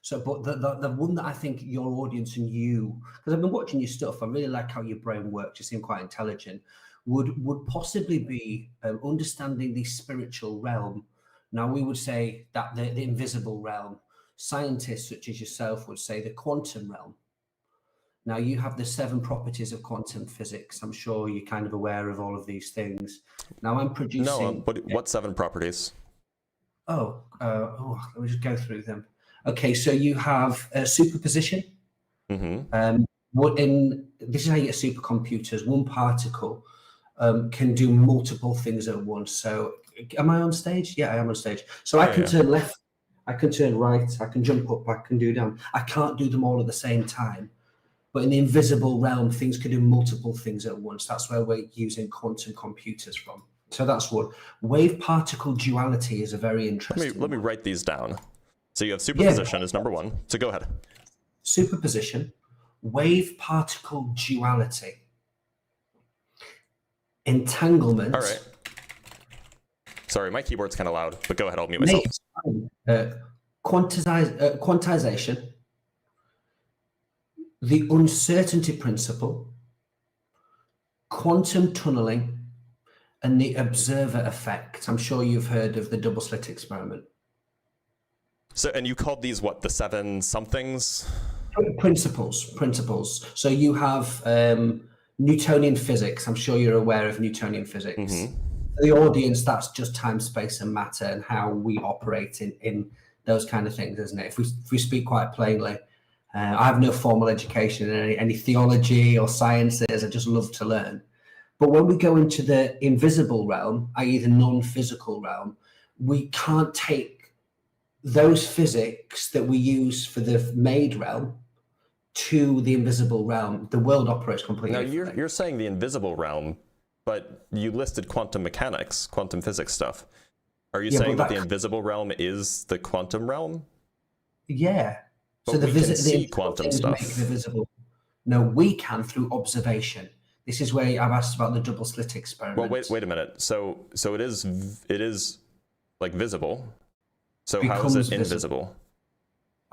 So, but the one that I think your audience and you, because I've been watching your stuff, I really like how your brain works. You seem quite intelligent. Would possibly be understanding the spiritual realm. Now, we would say that the invisible realm. Scientists such as yourself would say the quantum realm. Now, you have the 7 properties of quantum physics. I'm sure you're kind of aware of all of these things. Now, I'm producing... No, but what 7 properties? Let me just go through them. Okay, so you have superposition. Mm-hmm. This is how you get supercomputers. One particle can do multiple things at once. So, am I on stage? Yeah, I am on stage. So I can turn left, I can turn right, I can jump up, I can do down. I can't do them all at the same time. But in the invisible realm, things can do multiple things at once. That's where we're using quantum computers from. So that's one. Wave-particle duality is a very interesting Let me write these down. So you have superposition is number 1. So go ahead. Superposition, wave-particle duality, entanglement. All right. Sorry, my keyboard's kind of loud, but go ahead, I'll mute myself. Quantization, the uncertainty principle, quantum tunneling, and the observer effect. I'm sure you've heard of the double slit experiment. So, and you called these what, the 7 somethings? Principles. So you have Newtonian physics. I'm sure you're aware of Newtonian physics. Mm-hmm. For the audience, that's just time, space, and matter, and how we operate in those kind of things, isn't it? If we speak quite plainly, I have no formal education in any theology or sciences. I just love to learn. But when we go into the invisible realm, i.e. the non-physical realm, we can't take those physics that we use for the made realm to the invisible realm. The world operates completely Now differently. you're saying the invisible realm, but you listed quantum mechanics, quantum physics stuff. Are you saying that the invisible realm is the quantum realm? Yeah. But So the we can the see invisible quantum things stuff. make the visible. No, we can through observation. This is where I've asked about the double slit experiment. Well, wait a minute. So it is like visible. So how is it invisible?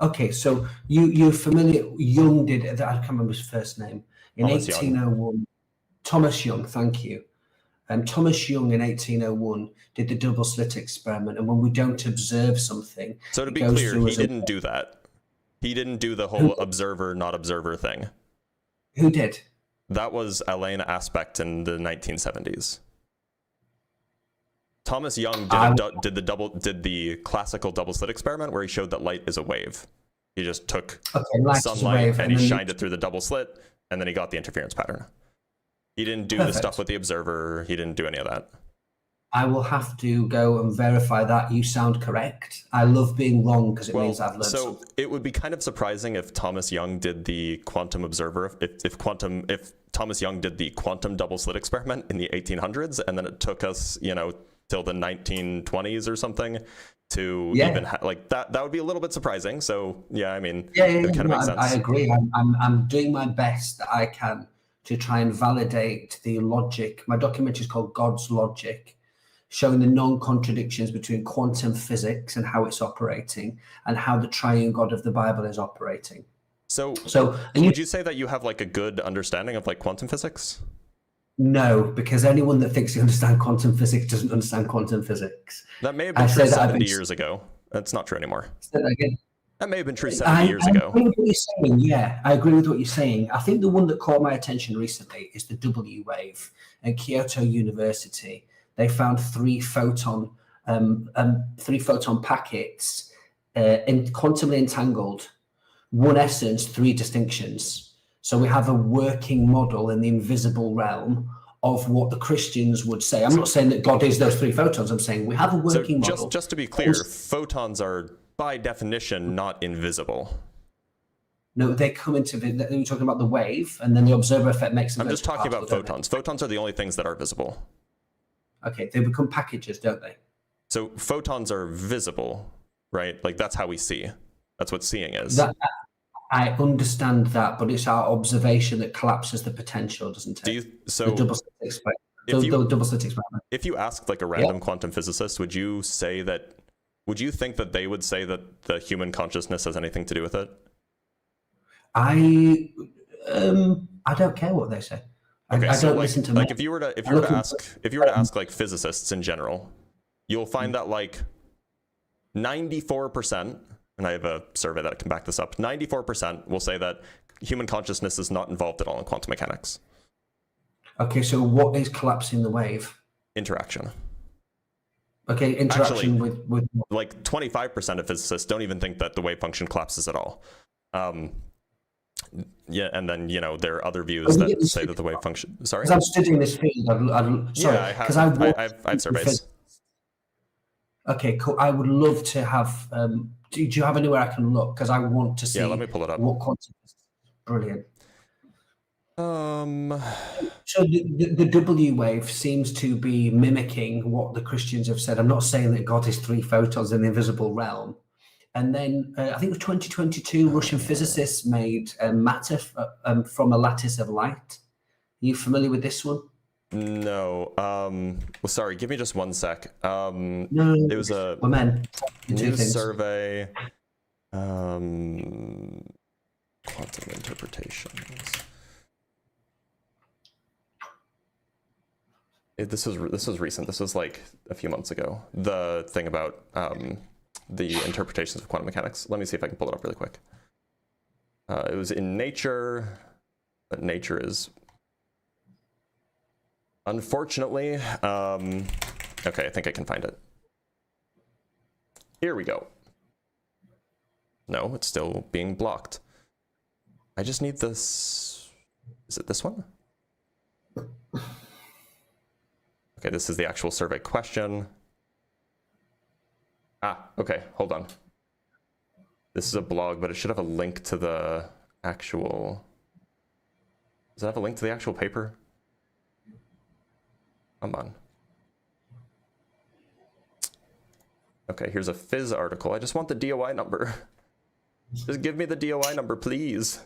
Okay, so you're familiar. Young did. I can't remember his first name. In Thomas Young. 1801, Thomas Young. Thank you. And Thomas Young in 1801 did the double slit experiment. And when we don't observe something, so to be clear, he didn't do that. He didn't do the whole observer not observer thing. Who did? That was Alain Aspect in the 1970s. Thomas Young did the classical double slit experiment where he showed that light is a wave. He just took sunlight and he shined it through the double slit, and then he got the interference pattern. He didn't do the stuff with the observer. He didn't do any of that. I will have to go and verify that. You sound correct. I love being wrong because it means I've learned something. It would be kind of surprising if Thomas Young did the quantum observer, if Thomas Young did the quantum double slit experiment in the 1800s, and then it took us, till the 1920s or something to even like that. That would be a little bit surprising. So yeah, I mean, it kind of makes sense. I agree. I'm doing my best that I can to try and validate the logic. My documentary is called God's Logic, showing the non-contradictions between quantum physics and how it's operating, and how the triune God of the Bible is operating. So would you say that you have like a good understanding of like quantum physics? No, because anyone that thinks they understand quantum physics doesn't understand quantum physics. That may have been true 70 years ago. That's not true anymore. Say that again. That may have been true 70 years ago. I agree with what you're saying. Yeah, I agree with what you're saying. I think the one that caught my attention recently is the W wave at Kyoto University. They found three photon packets quantumly entangled, one essence, three distinctions. So we have a working model in the invisible realm of what the Christians would say. I'm not saying that God is those three photons. I'm saying we have a working model. Just to be clear, photons are by definition not invisible. No, they come into you're talking about the wave, and then the observer effect makes them. I'm just talking about photons. Photons are the only things that are visible. Okay, they become packages, don't they? So photons are visible, right? Like that's how we see. That's what seeing is. I understand that, but it's our observation that collapses the potential, doesn't it? The double slit experiment. If you asked like a random quantum physicist, would you think that they would say that the human consciousness has anything to do with it? I don't care what they say. Okay, I don't listen to like if you were to ask like physicists in general, you'll find that like 94%, and I have a survey that can back this up, 94% will say that human consciousness is not involved at all in quantum mechanics. Okay, so what is collapsing the wave? Interaction. Okay, interaction with like 25% of physicists don't even think that the wave function collapses at all. Yeah, and then there are other views that say that the wave function. Sorry, because I'm studying this field. I have surveys. Okay, cool. I would love to have. Do you have anywhere I can look? Because I want to see. Yeah, let me pull it up. What quantum is brilliant. So the W wave seems to be mimicking what the Christians have said. I'm not saying that God is three photons in the invisible realm. And then I think it was 2022, Russian physicists made matter from a lattice of light. Are you familiar with this one? No. Well, sorry, give me just one sec. No, it was a news survey. Quantum interpretations. This was recent. This was like a few months ago. The thing about the interpretations of quantum mechanics. Let me see if I can pull it up really quick. It was in Nature, but Nature is unfortunately okay, I think I can find it. Here we go. No, it's still being blocked. I just need this. Is it this one? Okay, this is the actual survey question. Okay, hold on. This is a blog, but it should have a link to the actual... Does it have a link to the actual paper? Come on. Okay, here's a Phys article. I just want the DOI number. Just give me the DOI number, please.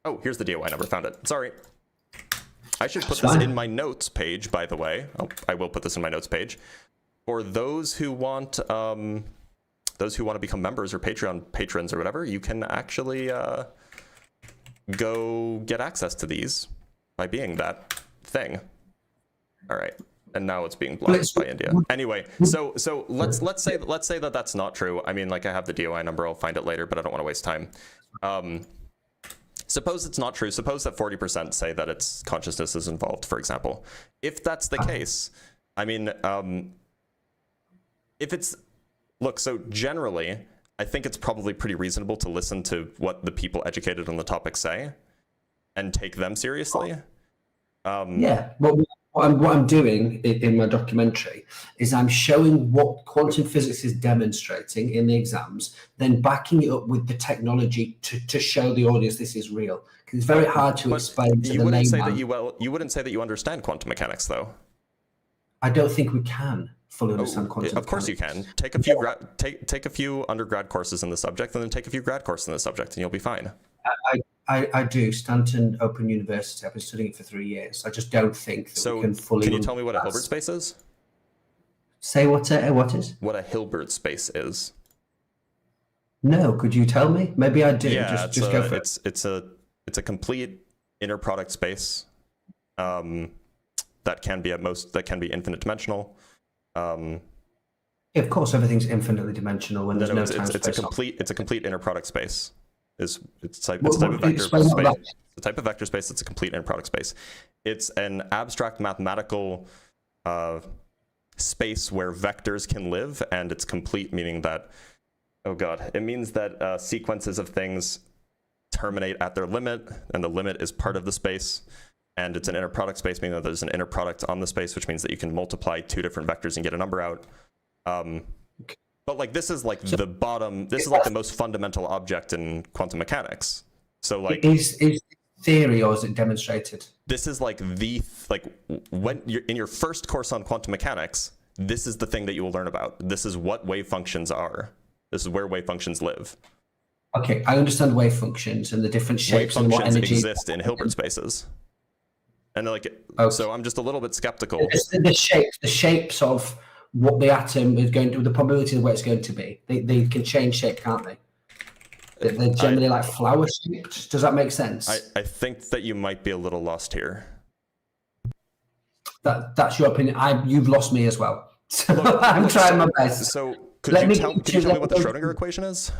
Oh, here's the DOI number. Found it. Sorry. I should put this in my notes page, by the way. Oh, I will put this in my notes page. For those who want to become members or Patreon patrons or whatever, you can actually go get access to these by being that thing. All right. And now it's being blocked by India. Anyway, so let's say that that's not true. I mean, like, I have the DOI number. I'll find it later, but I don't want to waste time. Suppose it's not true. Suppose that 40% say that it's consciousness is involved, for example. If that's the case, I mean, if it's... Look, so generally, I think it's probably pretty reasonable to listen to what the people educated on the topic say and take them seriously. Yeah, but what I'm doing in my documentary is I'm showing what quantum physics is demonstrating in the exams, then backing it up with the technology to show the audience this is real. Because it's very hard to explain to the layman. You wouldn't say that you understand quantum mechanics, though. I don't think we can fully understand quantum mechanics. Of course you can. Take a few undergrad courses in the subject, and then take a few grad courses in the subject, and you'll be fine. I do. Stanton Open University. I've been studying it for 3 years. I just don't think that we can fully... Can you tell me what a Hilbert space is? Say what is? What a Hilbert space is. No, could you tell me? Maybe I do. Yeah, just go for it. It's a complete inner product space that can be infinite dimensional. Of course, everything's infinitely dimensional when there's no time space. It's a complete inner product space. It's a type of vector space. The type of vector space that's a complete inner product space. It's an abstract mathematical space where vectors can live, and it's complete, meaning that, it means that sequences of things terminate at their limit, and the limit is part of the space. And it's an inner product space, meaning that there's an inner product on the space, which means that you can multiply two different vectors and get a number out. But like, this is like the bottom. This is like the most fundamental object in quantum mechanics. So like, is theory or is it demonstrated? This is like when you're in your first course on quantum mechanics, this is the thing that you will learn about. This is what wave functions are. This is where wave functions live. Okay, I understand wave functions and the different shapes and what energy exist in Hilbert spaces. And like, so I'm just a little bit skeptical. The shapes of what the atom is going to, the probability of where it's going to be. They can change shape, can't they? They're generally like flower shaped. Does that make sense? I think that you might be a little lost here. That's your opinion. You've lost me as well. So I'm trying my best. So could you tell me what the Schrodinger equation is?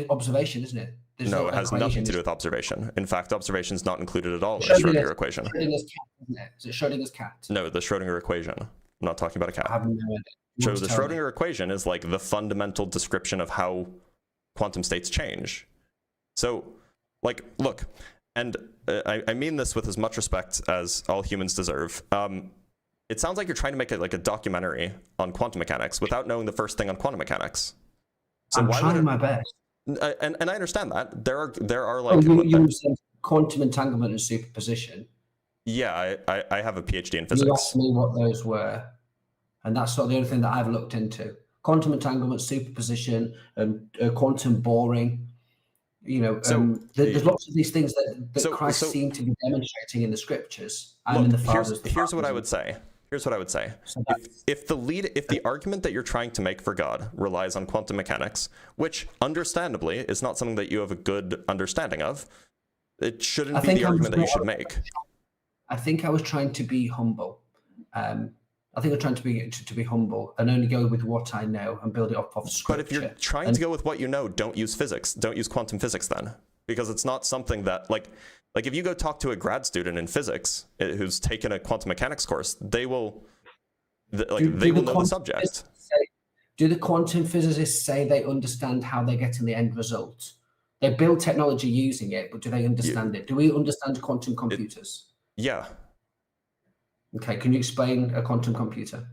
Observation, isn't it? No, it has nothing to do with observation. In fact, observation is not included at all in the Schrodinger equation. Schrodinger's cat, isn't it? Is it Schrodinger's cat? No, the Schrodinger equation. I'm not talking about a cat. I have no idea. So the Schrodinger equation is like the fundamental description of how quantum states change. So, like, look, and I mean this with as much respect as all humans deserve. It sounds like you're trying to make it like a documentary on quantum mechanics without knowing the first thing on quantum mechanics. So I'm trying my best. And I understand that there are like you understand quantum entanglement and superposition. Yeah, I have a PhD in physics. You asked me what those were, and that's sort of the only thing that I've looked into: quantum entanglement, superposition, and quantum boring. You know, there's lots of these things that Christ seemed to be demonstrating in the scriptures and in the fathers. Here's what I would say. Here's what I would say. If the argument that you're trying to make for God relies on quantum mechanics, which understandably is not something that you have a good understanding of, it shouldn't be the argument that you should make. I think I was trying to be humble. I think I'm trying to be humble and only go with what I know and build it up off scripture. But if you're trying to go with what you know, don't use physics. Don't use quantum physics then, because it's not something that like if you go talk to a grad student in physics who's taken a quantum mechanics course, they will know the subject. Do the quantum physicists say they understand how they're getting the end result? They build technology using it, but do they understand it? Do we understand quantum computers? Yeah. Okay, can you explain a quantum computer?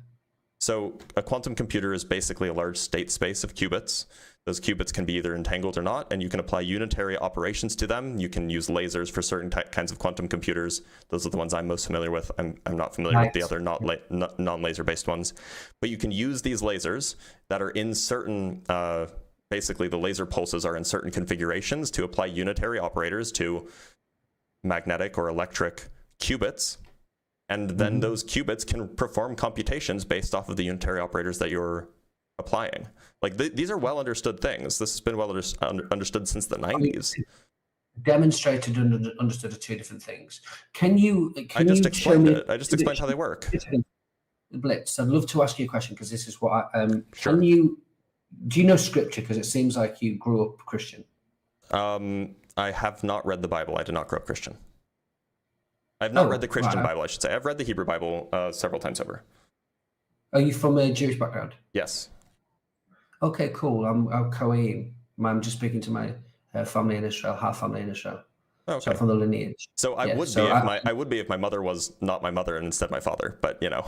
So a quantum computer is basically a large state space of qubits. Those qubits can be either entangled or not, and you can apply unitary operations to them. You can use lasers for certain kinds of quantum computers. Those are the ones I'm most familiar with. I'm not familiar with the other non-laser based ones. But you can use these lasers that are in certain, basically the laser pulses are in certain configurations to apply unitary operators to magnetic or electric qubits. And then those qubits can perform computations based off of the unitary operators that you're applying. Like these are well understood things. This has been well understood since the 90s. Demonstrated and understood are two different things. I just explained how they work. Blitz, I'd love to ask you a question because this is what Sure. do you know scripture? Because it seems like you grew up Christian. I have not read the Bible. I did not grow up Christian. I've not read the Christian Bible, I should say. I've read the Hebrew Bible several times over. Are you from a Jewish background? Yes. Okay, cool. I'm Kohen. I'm just speaking to my family in Israel, half family in Israel. Okay. So I'm from the lineage. So I would be if my mother was not my mother and instead my father. But you know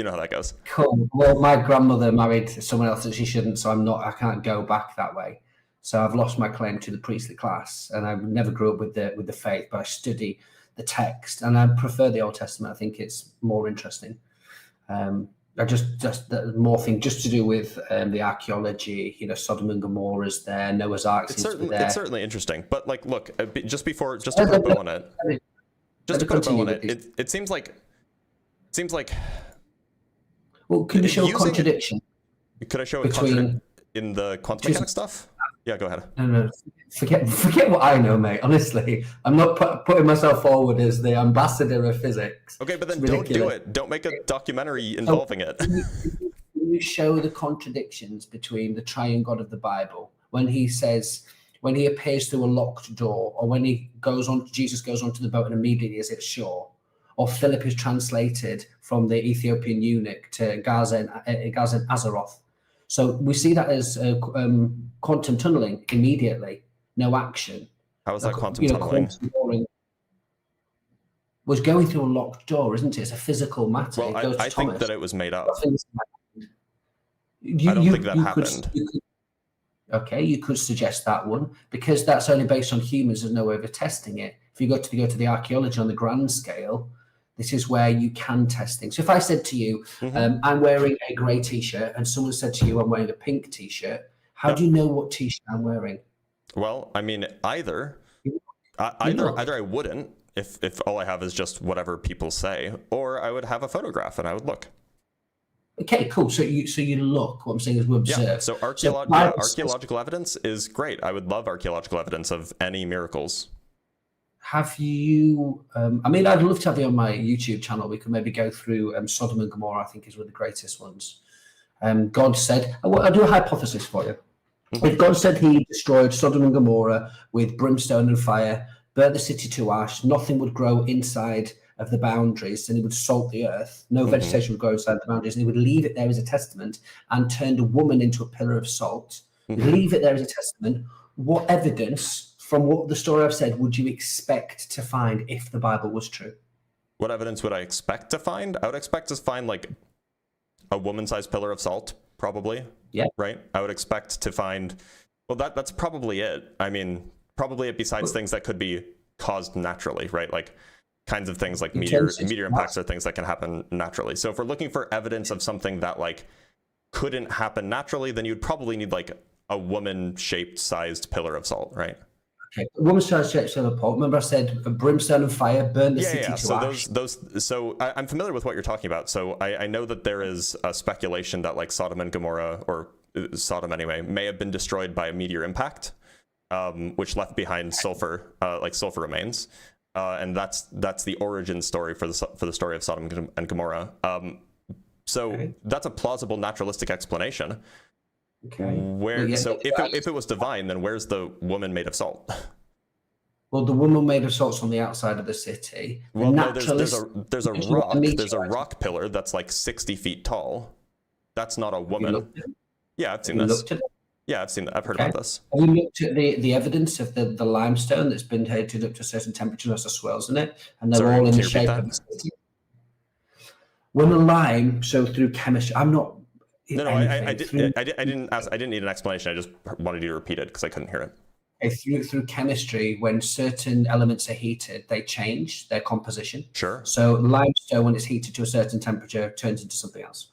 how that goes. Cool. Well, my grandmother married someone else that she shouldn't, so I can't go back that way. So I've lost my claim to the priestly class, and I never grew up with the faith, but I study the text, and I prefer the Old Testament. I think it's more interesting. I just the more thing just to do with the archaeology. Sodom and Gomorrah's there, Noah's Ark seems to be there. It's certainly interesting, but like, look, just to put a bow on it, it seems like. Well, can you show a contradiction? Could I show a contradiction in the quantum mechanics stuff? Yeah, go ahead. No. Forget what I know, mate. Honestly, I'm not putting myself forward as the ambassador of physics. Okay, but then don't do it. Don't make a documentary involving it. You show the contradictions between the triune God of the Bible when he appears through a locked door, or when Jesus goes onto the boat and immediately is at shore, or Philip is translated from the Ethiopian eunuch to Gaza and Azaroth. So we see that as quantum tunneling immediately, no action. How is that quantum tunneling? Was going through a locked door, isn't it? It's a physical matter. Well, I think that it was made up. I don't think that happened. You could suggest that one, because that's only based on humans. There's no way of testing it. If you go to the archaeology on the grand scale, this is where you can test things. So if I said to you, I'm wearing a grey T-shirt, and someone said to you, I'm wearing a pink T-shirt, how do you know what T-shirt I'm wearing? Well, I mean, either I wouldn't, if all I have is just whatever people say, or I would have a photograph and I would look. Okay, cool. So you look. What I'm saying is we observe. Yeah. So archaeological evidence is great. I would love archaeological evidence of any miracles. Have you? I'd love to have you on my YouTube channel. We could maybe go through Sodom and Gomorrah. I think is one of the greatest ones. God said, I'll do a hypothesis for you. If God said he destroyed Sodom and Gomorrah with brimstone and fire, burnt the city to ash, nothing would grow inside of the boundaries, and he would salt the earth. No vegetation would grow inside the boundaries, and he would leave it there as a testament, and turned a woman into a pillar of salt. Leave it there as a testament. What evidence from what the story I've said would you expect to find if the Bible was true? What evidence would I expect to find? I would expect to find like a woman-sized pillar of salt, probably. Yeah. Right? I would expect to find, well, that's probably it. I mean, probably it besides things that could be caused naturally, right? Like kinds of things like meteor impacts are things that can happen naturally. So if we're looking for evidence of something that like couldn't happen naturally, then you'd probably need like a woman-shaped sized pillar of salt, right? Okay. Woman-sized shaped pillar of salt. Remember I said brimstone and fire burn the city to so ash. So I'm familiar with what you're talking about. So I know that there is a speculation that like Sodom and Gomorrah, or Sodom anyway, may have been destroyed by a meteor impact, which left behind sulfur remains. And that's the origin story for the story of Sodom and Gomorrah. That's a plausible naturalistic explanation. Okay. If it was divine, then where's the woman made of salt? Well, the woman made of salt's on the outside of the city. Well, no, there's a rock pillar that's like 60 feet tall. That's not a woman. Yeah, I've seen this. Yeah, I've seen that. I've heard about this. Have you looked at the evidence of the limestone that's been heated up to a certain temperature, has the swirls in it, and they're all in the shape of the city? When a lime, so through chemistry, I'm not. No, I didn't need an explanation. I just wanted you to repeat it because I couldn't hear it. Through chemistry, when certain elements are heated, they change their composition. Sure. So limestone, when it's heated to a certain temperature, turns into something else.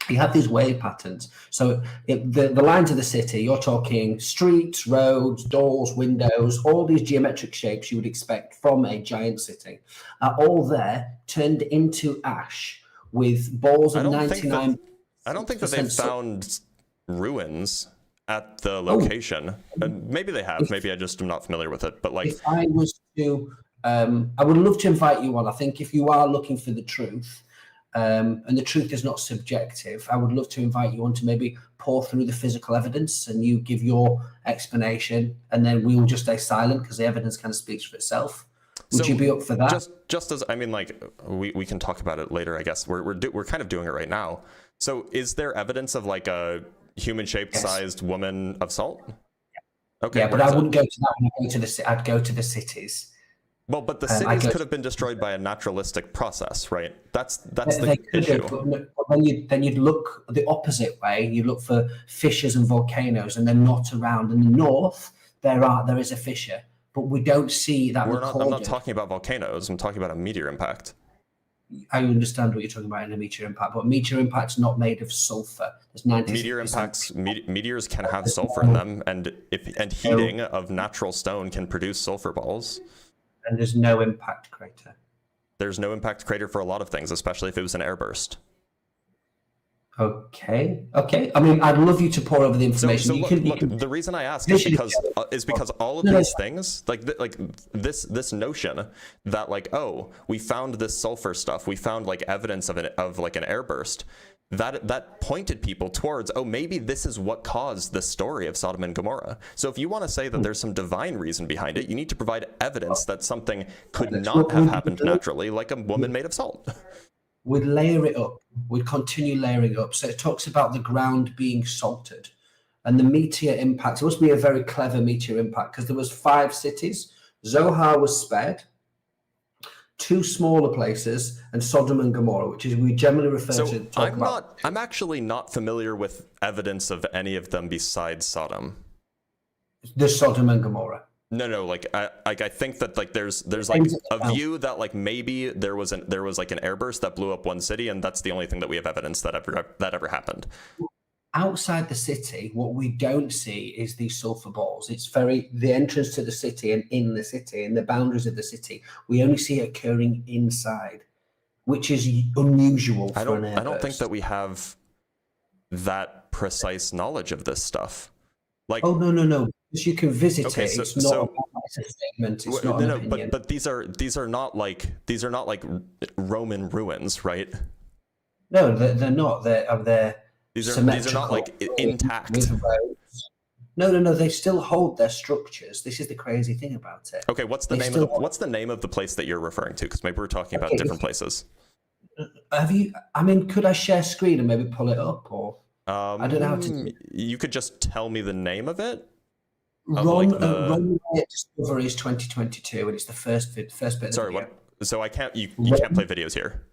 You have these wave patterns. So the lines of the city, you're talking streets, roads, doors, windows, all these geometric shapes you would expect from a giant city are all there, turned into ash with balls of 99. I don't think that they've found ruins at the location. Maybe they have. Maybe I just am not familiar with it. But like, if I was to, I would love to invite you on. I think if you are looking for the truth, and the truth is not subjective, I would love to invite you on to maybe pour through the physical evidence and you give your explanation, and then we will just stay silent because the evidence kind of speaks for itself. Would you be up for that? Just as, I mean, like, we can talk about it later, I guess. We're kind of doing it right now. So is there evidence of like a human-shaped sized woman of salt? Okay. Yeah, but I wouldn't go to that. I'd go to the cities. Well, but the cities could have been destroyed by a naturalistic process, right? That's the issue. But then you'd look the opposite way. You look for fissures and volcanoes, and they're not around. In the north, there is a fissure, but we don't see that recorded. I'm not talking about volcanoes. I'm talking about a meteor impact. I understand what you're talking about in a meteor impact, but a meteor impact's not made of sulfur. There's 96%. Meteor impacts. Meteors can have sulfur in them, and heating of natural stone can produce sulfur balls. And there's no impact crater. There's no impact crater for a lot of things, especially if it was an airburst. Okay. I mean, I'd love you to pour over the information. So look, the reason I ask is because all of these things, like this notion that like, oh, we found this sulfur stuff, we found like evidence of like an airburst, that pointed people towards, oh, maybe this is what caused the story of Sodom and Gomorrah. So if you want to say that there's some divine reason behind it, you need to provide evidence that something could not have happened naturally, like a woman made of salt. We'd layer it up. We'd continue layering it up. So it talks about the ground being salted and the meteor impact. It must be a very clever meteor impact because there was 5 cities. Zohar was spared, 2 smaller places, and Sodom and Gomorrah, which is we generally refer to. I'm actually not familiar with evidence of any of them besides Sodom. There's Sodom and Gomorrah. No, like I think that like there's like a view that like maybe there was like an airburst that blew up one city, and that's the only thing that we have evidence that ever happened. Outside the city, what we don't see is these sulfur balls. It's the entrance to the city and in the city and the boundaries of the city. We only see it occurring inside, which is unusual for an airburst. I don't think that we have that precise knowledge of this stuff. Like, oh no. Because you can visit it. It's it's a statement. It's not an opinion. But these are not like Roman ruins, right? No, they're not. These are not like intact. No. They still hold their structures. This is the crazy thing about it. Okay, what's the name of the place that you're referring to? Because maybe we're talking about different places. Could I share screen and maybe pull it up, or I don't know how to. You could just tell me the name of it. Ron Discoveries 2022, and it's the first bit. Sorry, what? So I can't. You can't play videos here.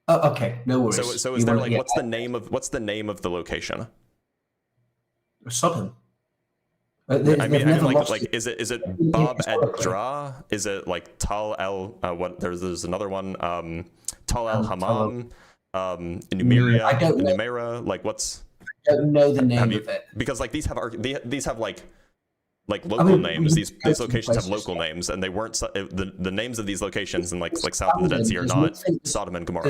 Oh, okay, no worries. So is there like what's the name of the location? Sodom. I mean, like is it Bab Edra? Is it like Tal El? What? There's another one. Tal El Hammam. Numera. Like what's? I don't know the name of it because like these have like local names. These locations have local names, and they weren't the names of these locations in like south of the Dead Sea are not Sodom and Gomorrah.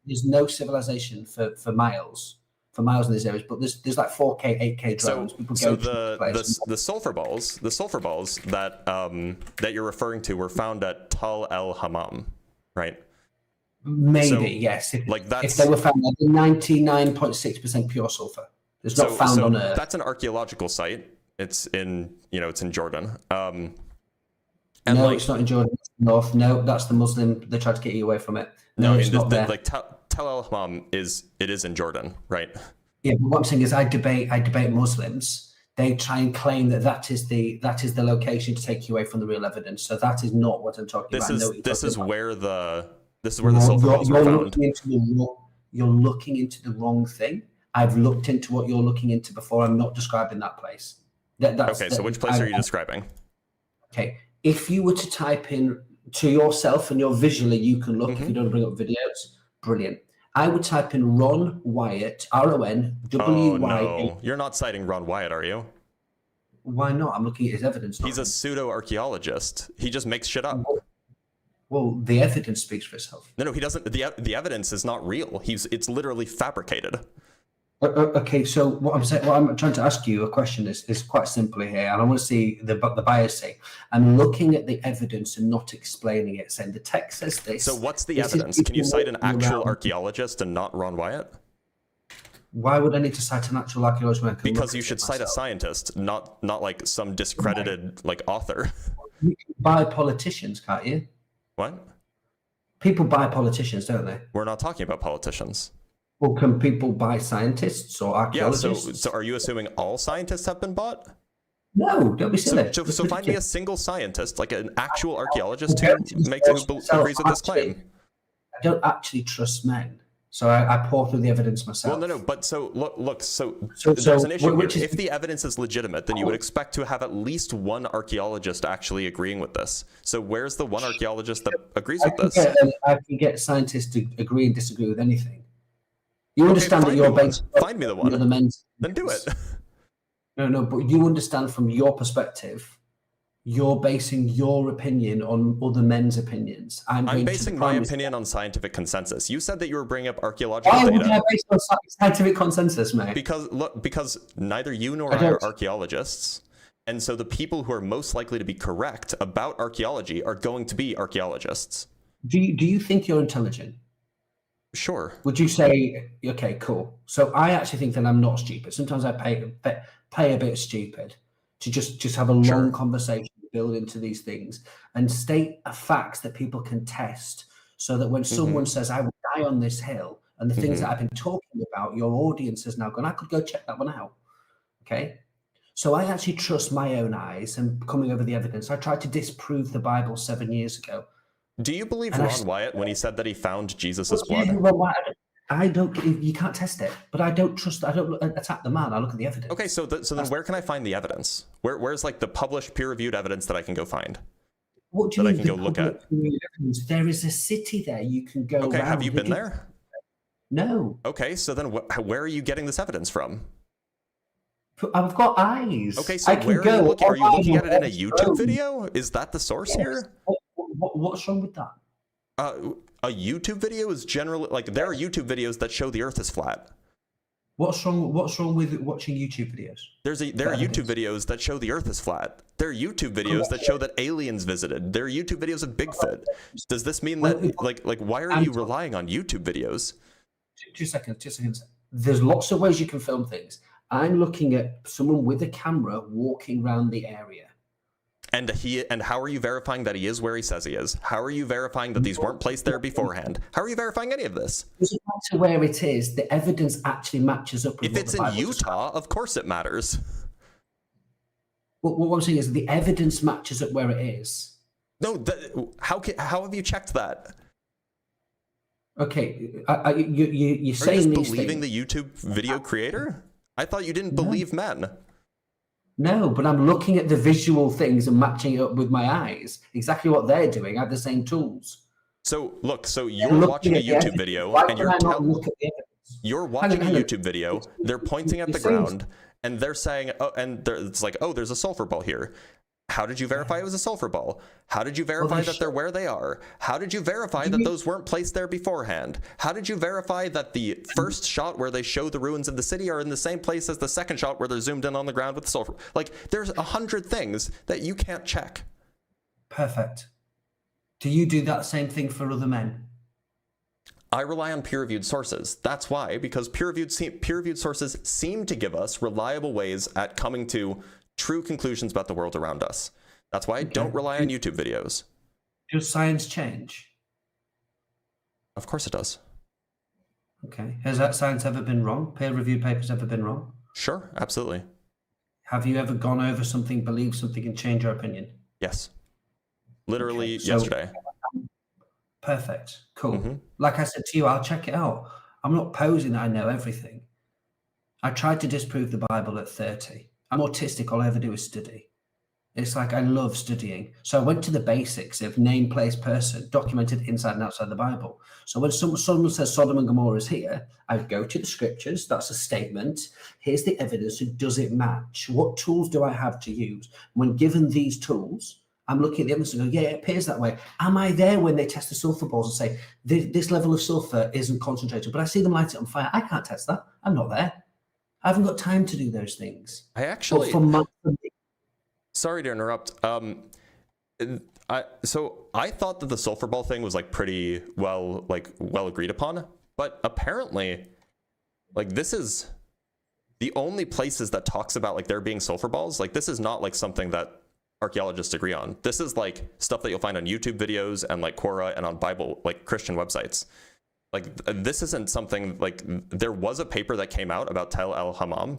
There's no civilization for miles in these areas, but there's like 4K, 8K drones. So the sulfur balls that you're referring to were found at Tal El Hammam, right? Maybe yes. If they were found at 99.6% pure sulfur, it's not found on Earth. That's an archaeological site. It's in Jordan. It's not in Jordan. It's north. No, that's the Muslim. They tried to get you away from it. No, it's not there. Like Tel El Hammam is in Jordan, right? Yeah, but what I'm saying is, I debate Muslims. They try and claim that is the location to take you away from the real evidence. So that is not what I'm talking about. This is where the This is where the sulfur balls were found. You're looking into the wrong thing. I've looked into what you're looking into before. I'm not describing that place. Okay, so which place are you describing? Okay, if you were to type in to yourself and you're visually, you can look. If you don't bring up videos, brilliant. I would type in Ron Wyatt, RONWYAT. Oh, no. You're not citing Ron Wyatt, are you? Why not? I'm looking at his evidence. He's a pseudo-archaeologist. He just makes shit up. Well, the evidence speaks for itself. No, he doesn't. The evidence is not real. It's literally fabricated. Okay, so what I'm trying to ask you a question is quite simply here, and I want to see the bias say. I'm looking at the evidence and not explaining it, saying the text says this. So what's the evidence? Can you cite an actual archaeologist and not Ron Wyatt? Why would I need to cite an actual archaeologist? When I can because you should cite a scientist, not like some discredited like author. You can buy politicians, can't you? What? People buy politicians, don't they? We're not talking about politicians. Well, can people buy scientists or archaeologists? Yeah, so are you assuming all scientists have been bought? No, don't be silly. So find me a single scientist, like an actual archaeologist who agrees with this claim. I don't actually trust men, so I pour through the evidence myself. Well, no, but so look, so there's an issue here. If the evidence is legitimate, then you would expect to have at least one archaeologist actually agreeing with this. So where's the one archaeologist that agrees with this? I can get scientists to agree and disagree with anything. You understand that you're based. Find me the one. Then do it. No, but you understand from your perspective, you're basing your opinion on other men's opinions. I'm basing my opinion on scientific consensus. You said that you were bringing up archaeological data. Why would I base on scientific consensus, mate? Because neither you nor I are archaeologists, and so the people who are most likely to be correct about archaeology are going to be archaeologists. Do you think you're intelligent? Sure. Would you say, okay, cool. So I actually think that I'm not stupid. Sometimes I play a bit stupid to just have a long conversation, build into these things and state facts that people can test so that when someone says, I will die on this hill, and the things that I've been talking about, your audience has now gone, I could go check that one out. Okay. So I actually trust my own eyes and coming over the evidence. I tried to disprove the Bible 7 years ago. Do you believe Ron Wyatt when he said that he found Jesus' blood? I don't. You can't test it, but I don't trust. I don't attack the man. I look at the evidence. Okay, so then where can I find the evidence? Where's like the published, peer-reviewed evidence that I can go find? What do you mean? I can go look at? There is a city there you can go. Okay, have you been there? No. Okay, so then where are you getting this evidence from? I've got eyes. Okay, so where are you looking? Are you looking at it in a YouTube video? Is that the source here? What's wrong with that? A YouTube video is generally like there are YouTube videos that show the Earth is flat. What's wrong with watching YouTube videos? There are YouTube videos that show the Earth is flat. There are YouTube videos that show that aliens visited. There are YouTube videos of Bigfoot. Does this mean that like why are you relying on YouTube videos? 2 seconds. There's lots of ways you can film things. I'm looking at someone with a camera walking around the area. And how are you verifying that he is where he says he is? How are you verifying that these weren't placed there beforehand? How are you verifying any of this? It doesn't matter where it is. The evidence actually matches up with if it's in Utah, of course it matters. What I'm saying is the evidence matches up where it is. No, how have you checked that? Okay, you're saying these things. Are you just believing the YouTube video creator? I thought you didn't believe men. No, but I'm looking at the visual things and matching it up with my eyes. Exactly what they're doing. I have the same tools. So look, you're watching a YouTube video and you're watching a YouTube video. They're pointing at the ground and they're saying, it's like, oh, there's a sulfur ball here. How did you verify it was a sulfur ball? How did you verify that they're where they are? How did you verify that those weren't placed there beforehand? How did you verify that the first shot where they show the ruins of the city are in the same place as the second shot where they're zoomed in on the ground with the sulfur? Like, there's 100 things that you can't check. Perfect. Do you do that same thing for other men? I rely on peer-reviewed sources. That's why, because peer-reviewed sources seem to give us reliable ways at coming to true conclusions about the world around us. That's why I don't rely on YouTube videos. Does science change? Of course it does. Okay. Has that science ever been wrong? Peer-reviewed papers ever been wrong? Sure, absolutely. Have you ever gone over something, believed something, and changed your opinion? Yes. Literally yesterday. Perfect. Cool. Mm-hmm. Like I said to you, I'll check it out. I'm not posing that I know everything. I tried to disprove the Bible at 30. I'm autistic. All I ever do is study. It's like I love studying. So I went to the basics of name, place, person, documented inside and outside the Bible. So when someone says Sodom and Gomorrah is here, I go to the scriptures. That's a statement. Here's the evidence. Does it match? What tools do I have to use? When given these tools, I'm looking at the evidence and go, yeah, it appears that way. Am I there when they test the sulfur balls and say, this level of sulfur isn't concentrated, but I see them light it on fire? I can't test that. I'm not there. I haven't got time to do those things. I actually... Sorry to interrupt. So I thought that the sulfur ball thing was like pretty well agreed upon, but apparently, like, this is the only places that talks about like there being sulfur balls. Like, this is not like something that archaeologists agree on. This is like stuff that you'll find on YouTube videos and like Quora and on Bible, like Christian websites. Like, this isn't something like, there was a paper that came out about Tel El Hammam,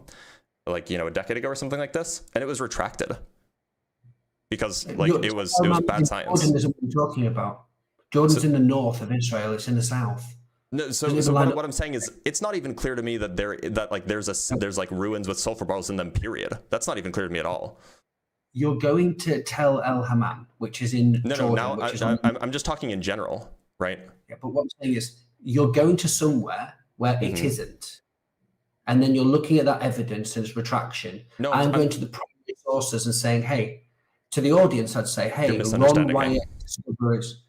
like, you know, a decade ago or something like this, and it was retracted. Because like it was bad science. Jordan isn't what you're talking about. Jordan's in the north of Israel. It's in the south. No, so what I'm saying is, it's not even clear to me that there's like ruins with sulfur balls in them. Period. That's not even clear to me at all. You're going to Tel El Hammam, which is in Jordan. No. I'm just talking in general, right? Yeah, but what I'm saying is, you're going to somewhere where it isn't, and then you're looking at that evidence and its retraction. No, I'm going to the primary sources and saying, hey. To the audience, I'd say, hey, Ron Wyatt discoveries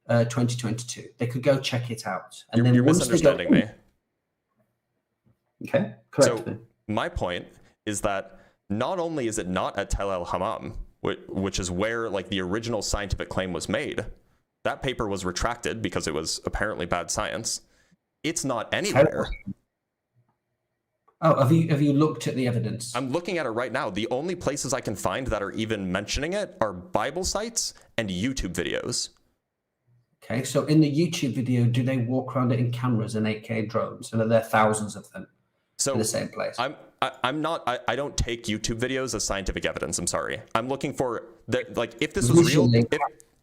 2022. They could go check it out. And you're misunderstanding me. Okay, correct. So my point is that not only is it not at Tel El Hammam, which is where like the original scientific claim was made, that paper was retracted because it was apparently bad science. It's not anywhere. Oh, have you looked at the evidence? I'm looking at it right now. The only places I can find that are even mentioning it are Bible sites and YouTube videos. Okay, so in the YouTube video, do they walk around it in cameras and 8K drones? And are there thousands of them in the same place? I don't take YouTube videos as scientific evidence. I'm sorry. I'm looking for like, if this was real,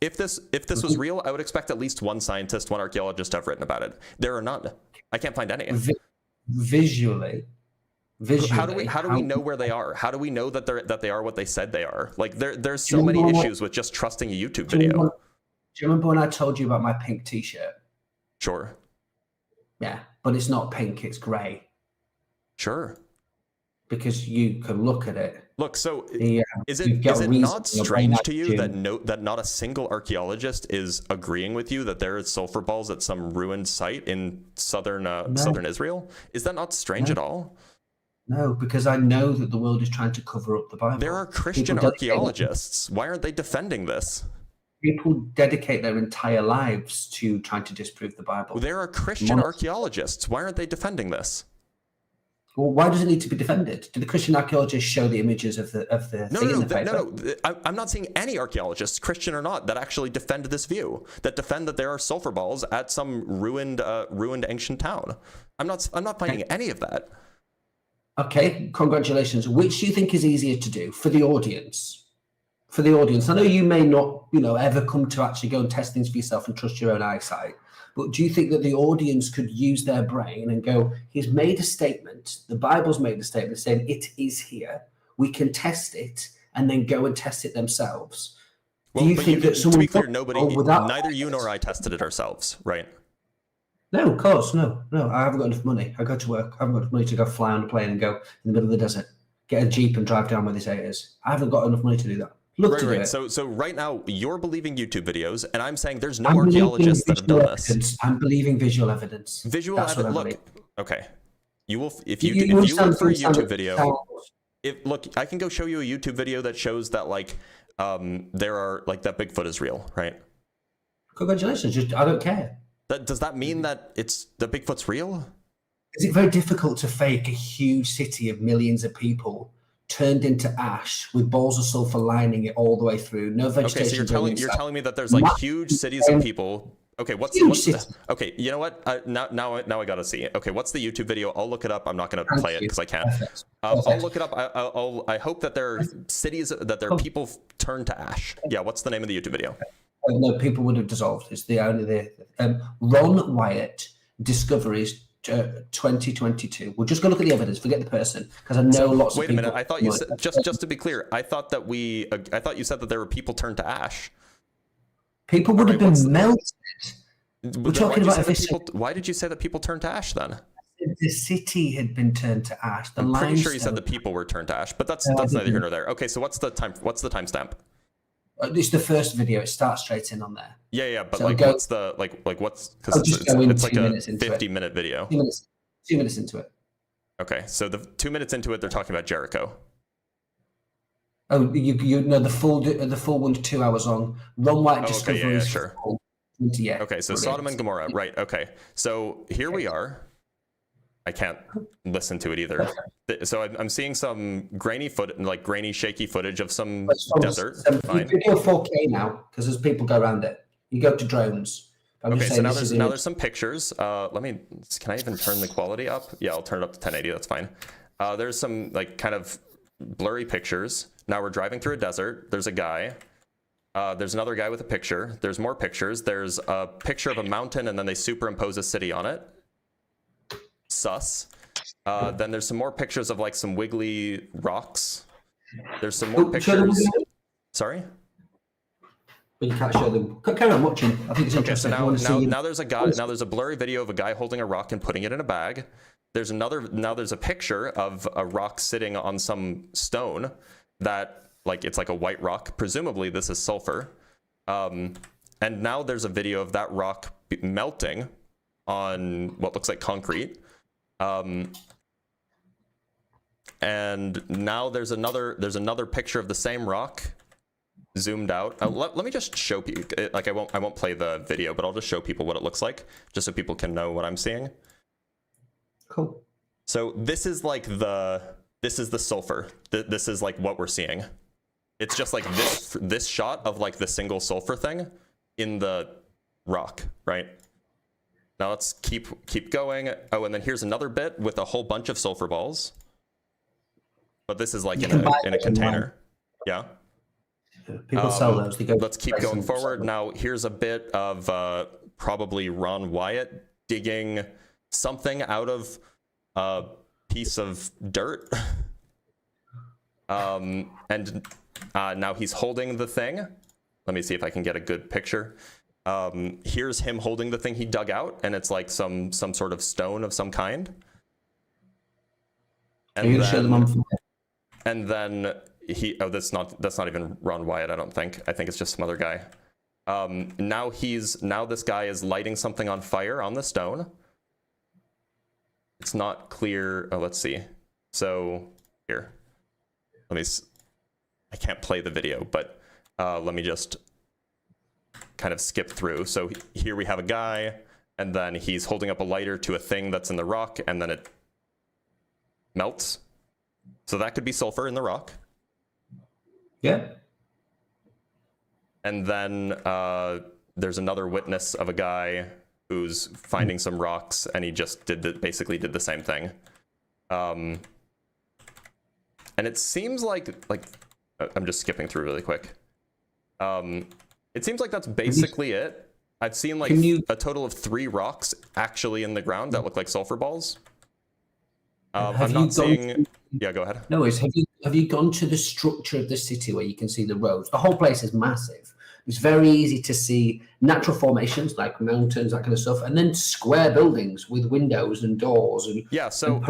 if this was real, I would expect at least one scientist, one archaeologist to have written about it. There are none. I can't find any. Visually, how do we know where they are? How do we know that they are what they said they are? Like, there's so many issues with just trusting a YouTube video. Do you remember when I told you about my pink t-shirt? Sure. Yeah, but it's not pink, it's grey. Sure. Because you can look at it. Look, so is it not strange to you that not a single archaeologist is agreeing with you that there is sulfur balls at some ruined site in southern Israel? Is that not strange at all? No, because I know that the world is trying to cover up the Bible. There are Christian archaeologists. Why aren't they defending this? People dedicate their entire lives to trying to disprove the Bible. There are Christian archaeologists. Why aren't they defending this? Well, why does it need to be defended? Do the Christian archaeologists show the images of the No. I'm not seeing any archaeologists, Christian or not, that actually defend this view, that defend that there are sulfur balls at some ruined ancient town. I'm not finding any of that. Okay, congratulations. Which do you think is easier to do for the audience? For the audience, I know you may not, ever come to actually go and test things for yourself and trust your own eyesight. But do you think that the audience could use their brain and go, he's made a statement, the Bible's made a statement saying it is here, we can test it, and then go and test it themselves? Well, do you think that someone... To be clear, neither you nor I tested it ourselves, right? No, of course, no. I haven't got enough money. I go to work. I haven't got enough money to go fly on a plane and go in the middle of the desert, get a Jeep and drive down where this is. I haven't got enough money to do that. Right. So right now you're believing YouTube videos, and I'm saying there's no archaeologists that have done this. I'm believing visual evidence. Visual evidence. Look, okay. You will if you look for a YouTube video. I can go show you a YouTube video that shows that there are that Bigfoot is real, right? Congratulations. I don't care. Does that mean that the Bigfoot's real? Is it very difficult to fake a huge city of millions of people turned into ash with balls of sulfur lining it all the way through? No vegetation. Okay, so you're telling me that there's huge cities of people. Okay, what's okay? You know what? Now I gotta see it. Okay, what's the YouTube video? I'll look it up. I'm not gonna play it because I can't. I'll look it up. I hope that there are cities that there are people turned to ash. Yeah, what's the name of the YouTube video? No, people would have dissolved. It's the only Ron Wyatt Discoveries 2022. We're just going to look at the evidence. Forget the person, because I know lots of people. Wait a minute. I thought you said, just to be clear, I thought you said that there were people turned to ash. People would have been melted. We're talking about why did you say that people turned to ash then? The city had been turned to ash. I'm pretty sure you said the people were turned to ash, but that's neither here nor there. Okay, so what's the timestamp? It's the first video. It starts straight in on there. Yeah, but so what's the what's because it's like a 50-minute video. 2 minutes into it. Okay, so the 2 minutes into it, they're talking about Jericho. Oh, you know the full one's 2 hours long. Ron White Discoveries. Okay, yeah, sure. Yeah. Okay, so Sodom and Gomorrah, right? Okay, so here we are. I can't listen to it either. So I'm seeing some grainy shaky footage of some desert. Fine. You do 4K now because as people go around it, you go to drones. Okay, so now there's some pictures. Can I even turn the quality up? Yeah, I'll turn it up to 1080. That's fine. There's some kind of blurry pictures. Now we're driving through a desert. There's a guy. There's another guy with a picture. There's more pictures. There's a picture of a mountain, and then they superimpose a city on it. Sus. Then there's some more pictures of some wiggly rocks. There's some more pictures. Sorry? But you can't show them. Carry on watching. I think it's interesting. Okay, so now there's a guy. Now there's a blurry video of a guy holding a rock and putting it in a bag. There's a picture of a rock sitting on some stone that it's like a white rock. Presumably this is sulfur. And now there's a video of that rock melting on what looks like concrete. And now there's another picture of the same rock zoomed out. Let me just show people. I won't play the video, but I'll just show people what it looks like, just so people can know what I'm seeing. Cool. So this is the sulfur. This is what we're seeing. It's just this shot of the single sulfur thing in the rock, right? Now let's keep going. Oh, and then here's another bit with a whole bunch of sulfur balls. But this is in a container. Yeah. People sell those. Let's keep going forward. Now here's a bit of probably Ron Wyatt digging something out of a piece of dirt. And now he's holding the thing. Let me see if I can get a good picture. Here's him holding the thing he dug out, and it's some sort of stone of some kind. And then that's not even Ron Wyatt, I don't think. I think it's just some other guy. Now this guy is lighting something on fire on the stone. It's not clear. Oh, let's see. So here, I can't play the video, but let me just kind of skip through. So here we have a guy, and then he's holding up a lighter to a thing that's in the rock, and then it melts. So that could be sulfur in the rock. Yeah. And then there's another witness of a guy who's finding some rocks, and he just basically did the same thing. And it seems like I'm just skipping through really quick. It seems like that's basically it. I've seen a total of 3 rocks actually in the ground that look like sulfur balls. I'm not seeing. Yeah, go ahead. No worries. Have you gone to the structure of the city where you can see the roads? The whole place is massive. It's very easy to see natural formations like mountains, that kind of stuff, and then square buildings with windows and doors and So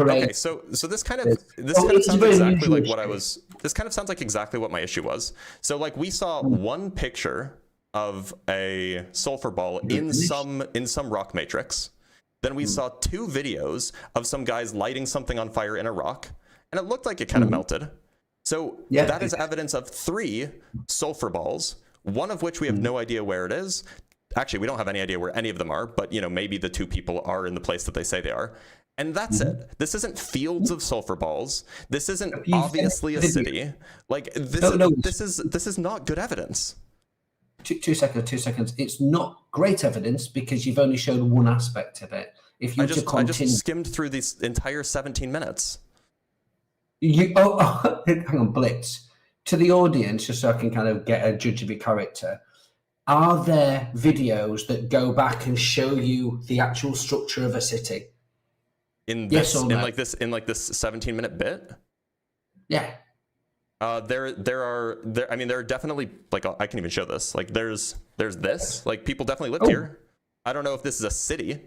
this kind of sounds exactly like what I was. This kind of sounds like exactly what my issue was. So we saw one picture of a sulfur ball in some rock matrix. Then we saw 2 videos of some guys lighting something on fire in a rock, and it looked like it kind of melted. So that is evidence of 3 sulfur balls, one of which we have no idea where it is. Actually, we don't have any idea where any of them are, but maybe the 2 people are in the place that they say they are. And that's it. This isn't fields of sulfur balls. This isn't obviously a city. This is not good evidence. 2 seconds. It's not great evidence because you've only shown one aspect of it. If you I just skimmed through these entire 17 minutes. Hang on, Blitz. To the audience, just so I can kind of get a judge of your character. Are there videos that go back and show you the actual structure of a city? In Yes this, or no? in like this 17-minute bit. Yeah. There are definitely, like, I can even show this. Like, there's this. Like, people definitely lived here. I don't know if this is a city.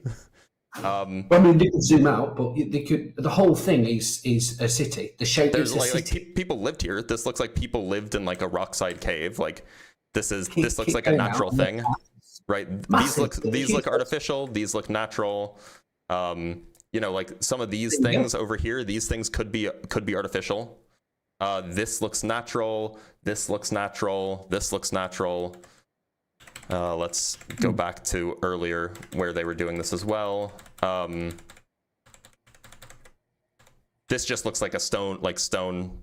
Well, I mean, they could zoom out, but they could. The whole thing is a city. The shape There's is a like city. people lived here. This looks like people lived in like a rockside cave. Like, this looks like a going natural out. thing, right? Massive. These look artificial. These look natural. You know, like some of these things over here, these things could be artificial. This looks natural. This looks natural. This looks natural. Let's go back to earlier where they were doing this as well. This just looks like a stone,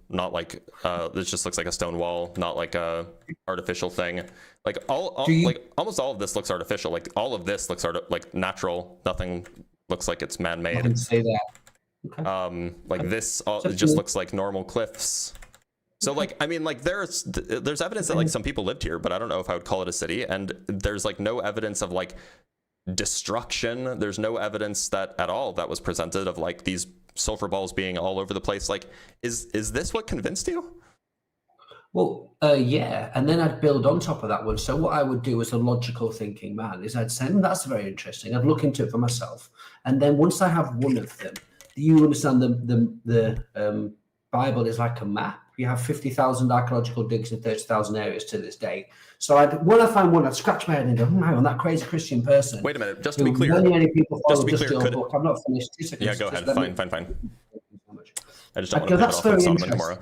not like, this just looks like a stone wall, not like a artificial thing. Like like almost all of this looks artificial. Like all of this looks like natural. Nothing looks like it's man-made. I can say that. Okay. Like this it just looks like normal cliffs. So like, I mean, like there's evidence that like some people lived here, but I don't know if I would call it a city. And there's like no evidence of like destruction. There's no evidence that at all that was presented of like these sulfur balls being all over the place. Like, is this what convinced you? Well, yeah, and then I'd build on top of that one. So what I would do as a logical thinking man is I'd say, that's very interesting. I'd look into it for myself, and then once I have one of them, you understand the Bible is like a map. You have 50,000 archaeological digs in 30,000 areas to this day. So when I find one, I'd scratch my head and go, hang on, that crazy Christian person. Wait a minute, just to be clear. Many people follow just to be clear, book. I'm not finished. Yeah, go ahead. Fine. I just don't want to go, pick that's it off very of Sodom and interesting. Gomorrah.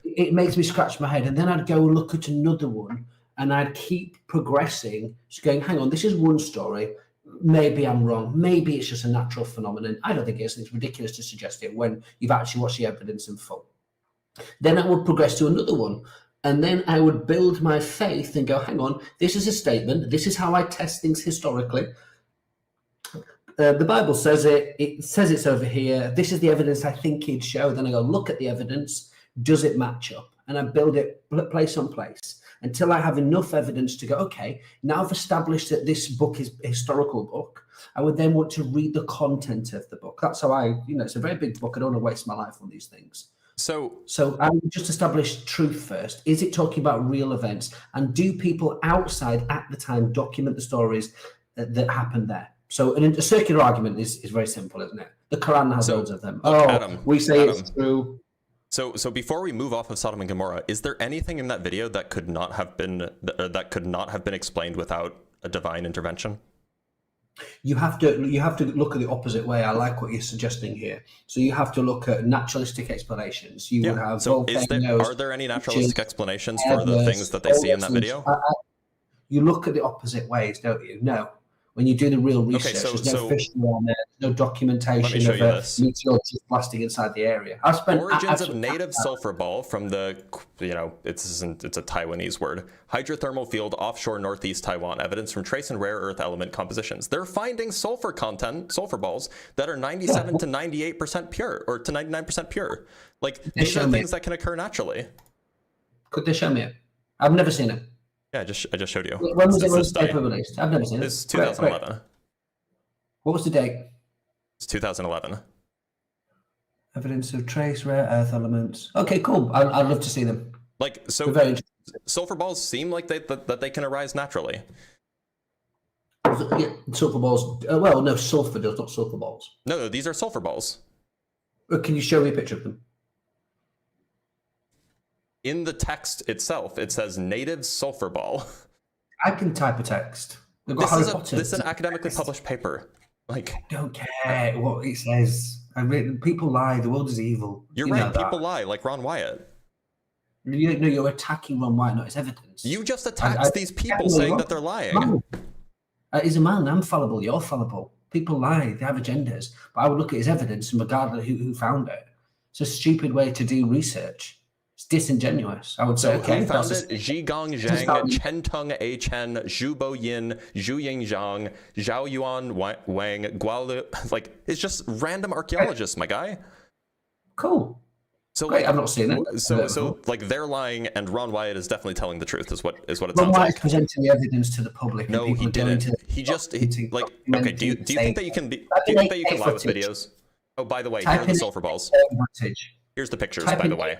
It makes me scratch my head, and then I'd go look at another one, and I'd keep progressing, just going, hang on, this is one story. Maybe I'm wrong. Maybe it's just a natural phenomenon. I don't think it is. It's ridiculous to suggest it when you've actually watched the evidence in full. Then I would progress to another one, and then I would build my faith and go, hang on, this is a statement. This is how I test things historically. The Bible says it. It says it's over here. This is the evidence I think he'd show. Then I go, look at the evidence. Does it match up? And I build it place on place until I have enough evidence to go, okay, now I've established that this book is a historical book. I would then want to read the content of the book. That's how it's a very big book. I don't want to waste my life on these things. So I would just establish truth first. Is it talking about real events? And do people outside at the time document the stories that happened there? So a circular argument is very simple, isn't it? The Quran has loads of them. Adam, we say it's true. So before we move off of Sodom and Gomorrah, is there anything in that video that could not have been explained without a divine intervention? You have to look at the opposite way. I like what you're suggesting here. So you have to look at naturalistic explanations. You would have are there any naturalistic explanations for the things that they see in that video? You look at the opposite ways, don't you? No. When you do the real research, there's no fish around there, there's no documentation of a meteor just blasting inside the area. Origins of native sulfur ball from the, it's a Taiwanese word, hydrothermal field offshore northeast Taiwan. Evidence from trace and rare earth element compositions. They're finding sulfur balls that are 97 to 98% pure, or to 99% pure. Like, these are things that can occur naturally. Could they show me it? I've never seen it. Yeah, I just showed you. When was the paper released? I've never seen it. It's 2011. Great. What was the date? It's 2011. Evidence of trace rare earth elements. Okay, cool. I'd love to see them. Like, so sulfur balls seem like that they can arise naturally. Yeah, sulfur balls. Well, no, sulfur does, not sulfur balls. No, these are sulfur balls. Can you show me a picture of them? In the text itself, it says native sulfur ball. I can type a text. This is an academically published paper. Like, I don't care what it says. People lie. The world is evil. You're right. People lie, like Ron Wyatt. You're attacking Ron Wyatt, not his evidence. You just attacked these people saying that they're lying. He's a man. I'm fallible. You're fallible. People lie. They have agendas. But I would look at his evidence and regardless who found it. It's a stupid way to do research. It's disingenuous. I would say, okay. Who found it? Zhigong Zhang, Chentung A Chen, Zhu Bo Yin, Zhu Ying Zhang, Zhao Yuan Wang, Gualu. Like, it's just random archaeologists, my guy. Cool. So Great, like, I've not seen it. So like they're lying, and Ron Wyatt is definitely telling the truth. Is what it Ron sounds Wyatt like. is presenting the evidence to the public. No, and people he are going didn't. to He just like document okay. Do you and think that you can be? Do you think that you can lie with videos? Oh, by the way, here are the sulfur balls. Here's the pictures, by the way.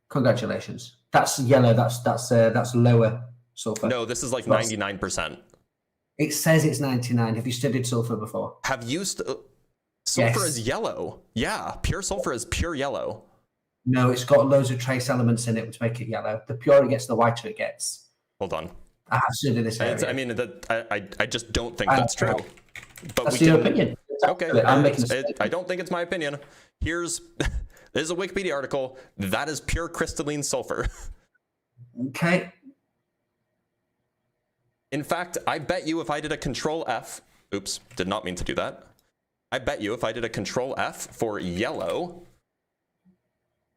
Congratulations. That's yellow. That's lower sulfur. No, this is like 99%. It says it's 99. Have you studied sulfur before? Have you? Sulfur Yes. is yellow. Yeah, pure sulfur is pure yellow. No, it's got loads of trace elements in it which make it yellow. The purer it gets, the whiter it gets. Hold on. I have studied this area. I mean, I just don't think that's true. But That's we your can, opinion. Okay, I'm making a I don't think it's my opinion. Here's this is a Wikipedia article. That is pure crystalline sulfur. Okay. In fact, I bet you if I did a Control F, oops, did not mean to do that. I bet you if I did a Control F for yellow,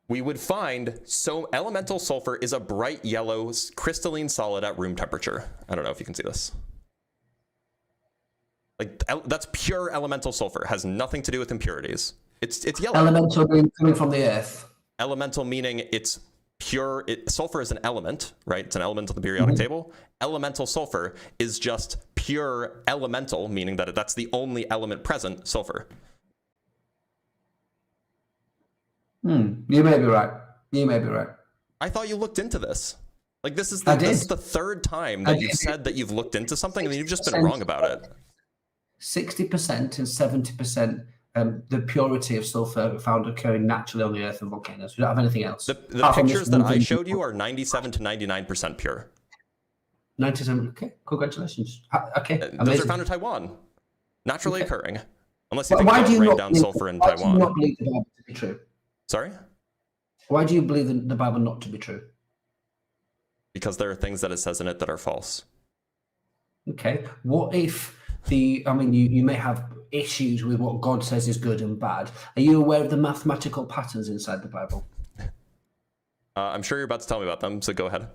we would find elemental sulfur is a bright yellow crystalline solid at room temperature. I don't know if you can see this. Like that's pure elemental sulfur. Has nothing to do with impurities. It's yellow. Elemental being coming from the earth. Elemental meaning it's pure. Sulfur is an element, right? It's an element on the periodic table. Elemental sulfur is just pure elemental, meaning that that's the only element present, sulfur. You may be right. You may be right. I thought you looked into this. Like this is the third time that you've said that you've looked into something and you've just been wrong about it. 60% and 70% the purity of sulfur found occurring naturally on the earth and volcanoes. We don't have anything else. The pictures that I showed you are 97 to 99% pure. 97. Okay, congratulations. Okay, those are found in Taiwan, naturally occurring. Unless you But think why they do you rain not down believe- sulfur in why do you Taiwan. not believe the Bible to be true? Sorry? Why do you believe the Bible not to be true? Because there are things that it says in it that are false. Okay. What if you may have issues with what God says is good and bad. Are you aware of the mathematical patterns inside the Bible? I'm sure you're about to tell me about them, so go ahead.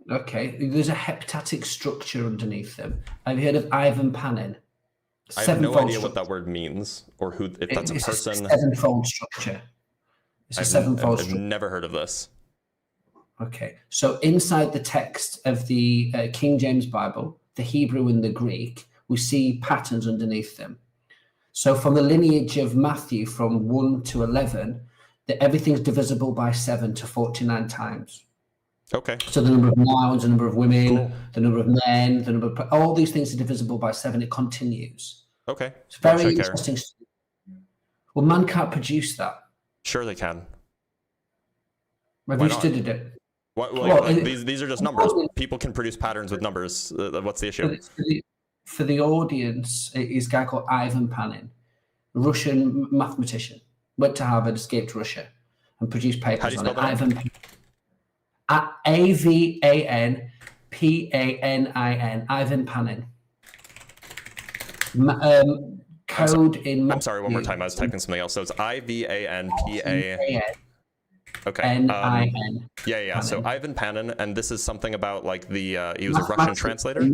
Okay. There's a heptatic structure underneath them. Have you heard of Ivan Panin? I have no idea what that word means or if that's a person. It's a sevenfold structure. It's a sevenfold I've structure. never heard of this. Okay. So inside the text of the King James Bible, the Hebrew and the Greek, we see patterns underneath them. So from the lineage of Matthew from 1 to 11, everything's divisible by 7 to 49 times. Okay. So the number of nouns, the number of women, the number of men, the number of all these things are divisible by 7. It continues. Okay. It's very interesting. Well, man can't produce that. Sure they can. Have you studied it? These are just numbers. People can produce patterns with numbers. What's the issue? For the audience, is a guy called Ivan Panin, a Russian mathematician. Went to Harvard, escaped Russia, and produced papers How do you on spell it. that? Ivan Avanpanin. Ivan Panin. Code in. I'm sorry, one more time. I was typing something else. So it's IVANPA. Okay. N-I-N. Yeah. So Ivan Panin, and this is something about like he was a Russian translator.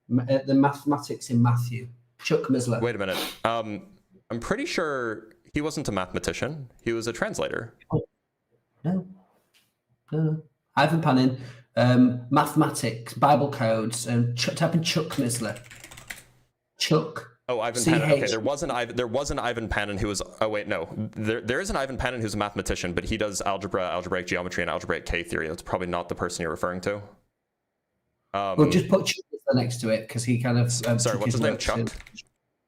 The mathematics in Matthew. Chuck Misler. Wait a minute. I'm pretty sure he wasn't a mathematician. He was a translator. No. Ivan Panin, mathematics, Bible codes, and type in Chuck Misler. Chuck. Oh, Ivan Panin. Okay, there was an Ivan Panin who was. Oh wait, no. There is an Ivan Panin who's a mathematician, but he does algebraic geometry, and algebraic K theory. That's probably not the person you're referring to. Well, just put Chuck Misler next to it because he kind of. Sorry, what's his name? Chuck.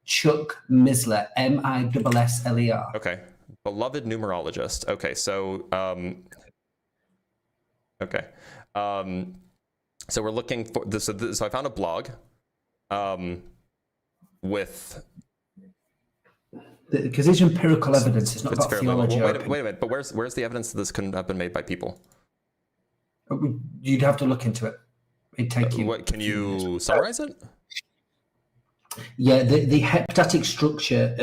Chuck Misler, Missler. Okay, beloved numerologist. Okay, so okay, so we're looking for this. So I found a blog. With because it's empirical evidence, it's not about fairly theology. Wait a minute, but where's the evidence that this couldn't have been made by people? You'd have to look into it. It'd take you. What can you summarize it? Yeah, the heptatic structure.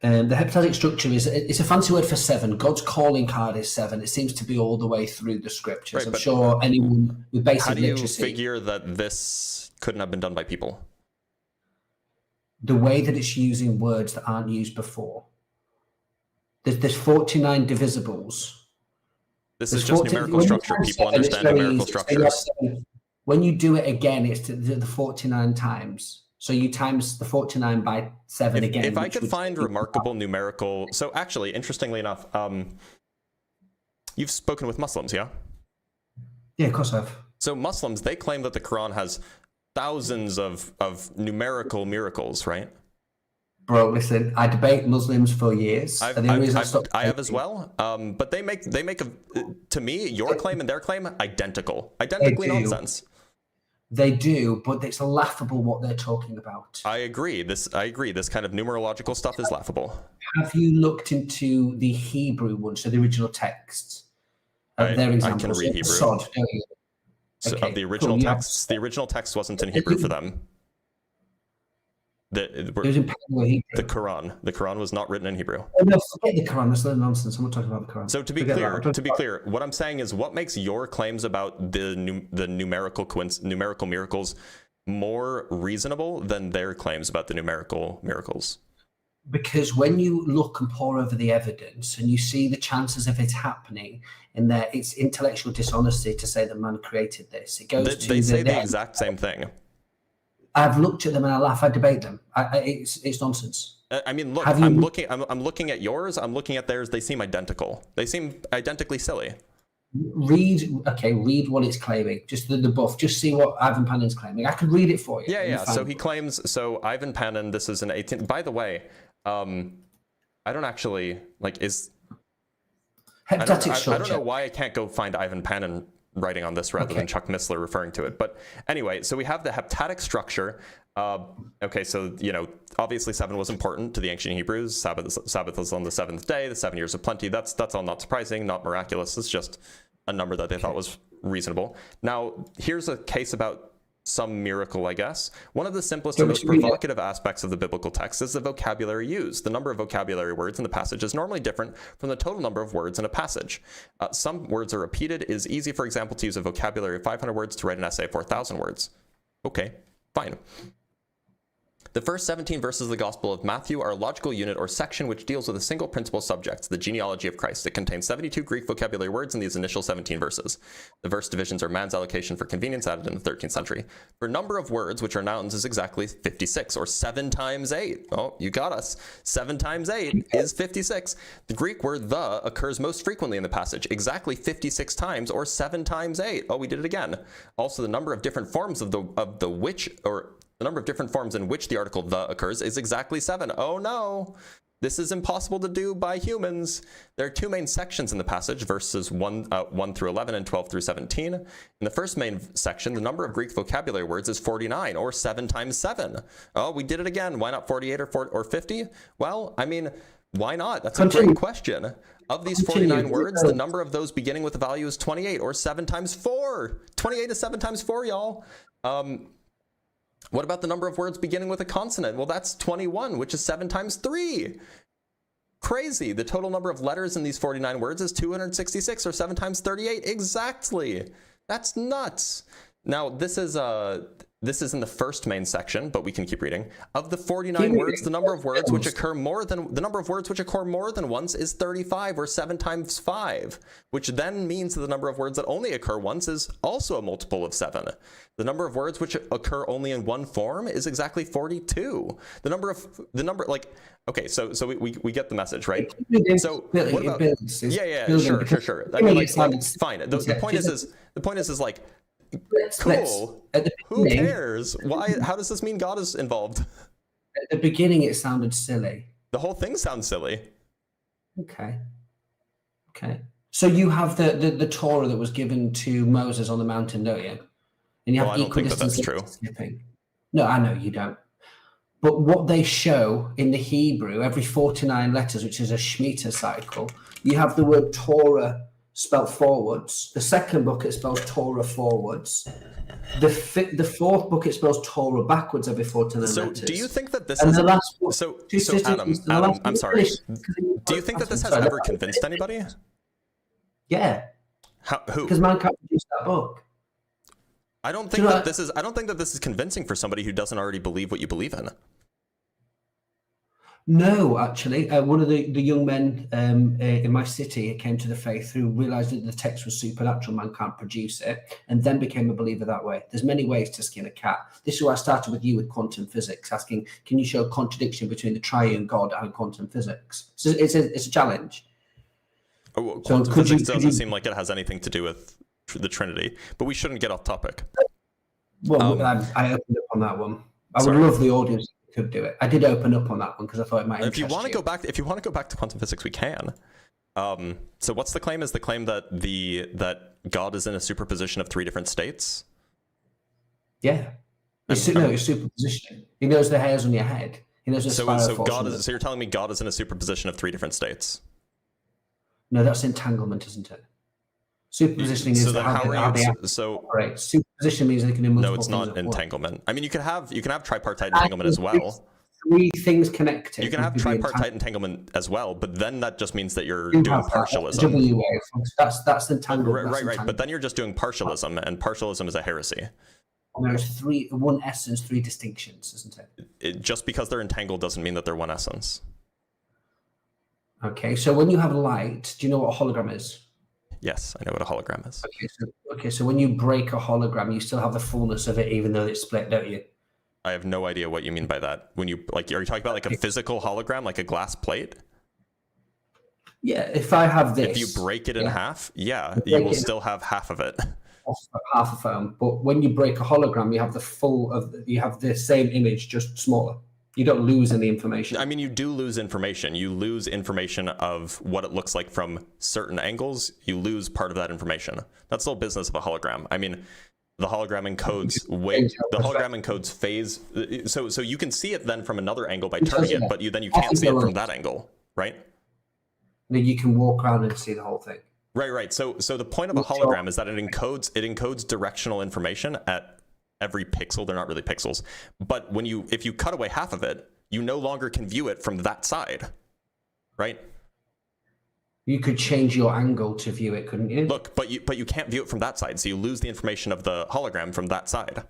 The heptatic structure it's a fancy word for 7. God's calling card is 7. It seems to be all the way through the scriptures. Right, I'm sure anyone with basic literacy. How do you figure that this couldn't have been done by people? The way that it's using words that aren't used before. There's 49 divisibles. This is just numerical structure. People understand numerical structures. When you do it again, it's the 49 times. So you times the 49 by 7 again. If I could find remarkable numerical... So actually, interestingly enough, you've spoken with Muslims, yeah? Yeah, of course I have. So Muslims, they claim that the Quran has thousands of numerical miracles, right? Bro, listen, I debate Muslims for years. I have as well. But they make to me, your claim and their claim identically nonsense. They do, but it's laughable what they're talking about. I agree. This kind of numerological stuff is laughable. Have you looked into the Hebrew one, so the original text of their examples? I can read Hebrew. Sod, don't you? So of the original texts, the original text wasn't in Hebrew for them. It was in Hebrew. The Quran was not written in Hebrew. Oh, no, forget the Quran. That's nonsense. I'm not talking about the Quran. So to be clear, what I'm saying is, what makes your claims about the numerical miracles more reasonable than their claims about the numerical miracles? Because when you look and pore over the evidence and you see the chances of it happening, and that it's intellectual dishonesty to say that man created this. It goes to they say the exact same thing. I've looked at them and I laugh. I debate them. It's nonsense. I mean, look, I'm looking at yours. I'm looking at theirs. They seem identical. They seem identically silly. Read what it's claiming. Just the buff. Just see what Ivan Panin's claiming. I could read it for you. Yeah. So he claims. So Ivan Panin. This is an 18. By the way, I don't actually is. I don't know why I can't go find Ivan Panin writing on this rather than Chuck Missler referring to it. But anyway, so we have the heptadic structure. Okay, so, obviously 7 was important to the ancient Hebrews. Sabbath was on the 7th day, the 7 years of plenty. That's all not surprising, not miraculous. It's just a number that they thought was reasonable. Now, here's a case about some miracle, I guess. One of the simplest and most provocative aspects of the biblical text is the vocabulary used. The number of vocabulary words in the passage is normally different from the total number of words in a passage. Some words are repeated. It is easy, for example, to use a vocabulary of 500 words to write an essay of 4,000 words. Okay, fine. The first 17 verses of the Gospel of Matthew are a logical unit or section which deals with a single principal subject, the genealogy of Christ. It contains 72 Greek vocabulary words in these initial 17 verses. The verse divisions are man's allocation for convenience added in the 13th century. For number of words, which are nouns, is exactly 56, or 7 times 8. Oh, you got us. 7 times 8 is 56. The Greek word the occurs most frequently in the passage, exactly 56 times, or 7 times 8. Oh, we did it again. Also, the number of different forms of the which, or the number of different forms in which the article the occurs is exactly 7. Oh no, this is impossible to do by humans. There are 2 main sections in the passage, verses 1 through 11 and 12 through 17. In the first main section, the number of Greek vocabulary words is 49, or 7 times 7. Oh, we did it again. Why not 48 or 50? Well, I mean, why not? That's a great question. Of these 49 words, the number of those beginning with the value is 28, or 7 times 4. 28 is 7 times 4, y'all. What about the number of words beginning with a consonant? Well, that's 21, which is 7 times 3. Crazy. The total number of letters in these 49 words is 266, or 7 times 38. Exactly. That's nuts. Now, this is in the first main section, but we can keep reading. Of the 49 words, the number of words which occur more than once is 35, or 7 times 5, which then means that the number of words that only occur once is also a multiple of 7. The number of words which occur only in one form is exactly 42. Okay, so we get the message, right? So what about, sure. I mean, fine. The point is like, cool. Who cares? Why? How does this mean God is involved? At the beginning, it sounded silly. The whole thing sounds silly. Okay. So you have the Torah that was given to Moses on the mountain, don't you? And you have I don't think that's true. Skipping. No, I know you don't. But what they show in the Hebrew, every 49 letters, which is a Shemitah cycle, you have the word Torah spelled forwards. The second book, it spells Torah forwards. The fourth book, it spells Torah backwards every 49 letters. So do you think that this and is... The last book, so Adam, I'm sorry. Do you think that this has ever convinced anybody? Yeah. Who? Because man can't produce that book. I don't think that this is convincing for somebody who doesn't already believe what you believe in. No, actually, one of the young men in my city came to the faith who realised that the text was supernatural, man can't produce it, and then became a believer that way. There's many ways to skin a cat. This is why I started with you with quantum physics, asking, can you show a contradiction between the triune God and quantum physics? So it's a challenge. Oh, well, quantum physics doesn't seem like it has anything to do with the Trinity, but we shouldn't get off topic. Well, I opened up on that one. I would love the audience could do it. I did open up on that one because I thought it might interest you. If you want to go back to quantum physics, we can. So what's the claim? Is the claim that God is in a superposition of 3 different states? Yeah. It's superposition. He knows the hairs on your head. He knows the so you're telling me God is in a superposition of 3 different states? No, that's entanglement, isn't it? Superpositioning is operate. Superposition means they can do multiple. No, it's not entanglement. I mean, you can have tripartite entanglement as well. 3 things connected. You can have tripartite entanglement as well, but then that just means that you're doing partialism. W wave. That's entanglement. Right. But then you're just doing partialism, and partialism is a heresy. There's 1 essence, 3 distinctions, isn't it? Just because they're entangled doesn't mean that they're 1 essence. Okay, so when you have light, do you know what a hologram is? Yes, I know what a hologram is. Okay, so when you break a hologram, you still have the fullness of it, even though it's split, don't you? I have no idea what you mean by that. When you are you talking about like a physical hologram, like a glass plate? Yeah, if I have this, if you break it in half, you will still have half of it. Half a phone, but when you break a hologram, you have the same image, just smaller. You don't lose any information. I mean, you do lose information. You lose information of what it looks like from certain angles. You lose part of that information. That's the whole business of a hologram. I mean, the hologram encodes phase. So you can see it then from another angle by turning it, but you can't see it from that angle, right? Then you can walk around and see the whole thing. Right. So the point of a hologram is that it encodes directional information at every pixel. They're not really pixels, but if you cut away half of it, you no longer can view it from that side, right? You could change your angle to view it, couldn't you? Look, but you can't view it from that side, so you lose the information of the hologram from that side,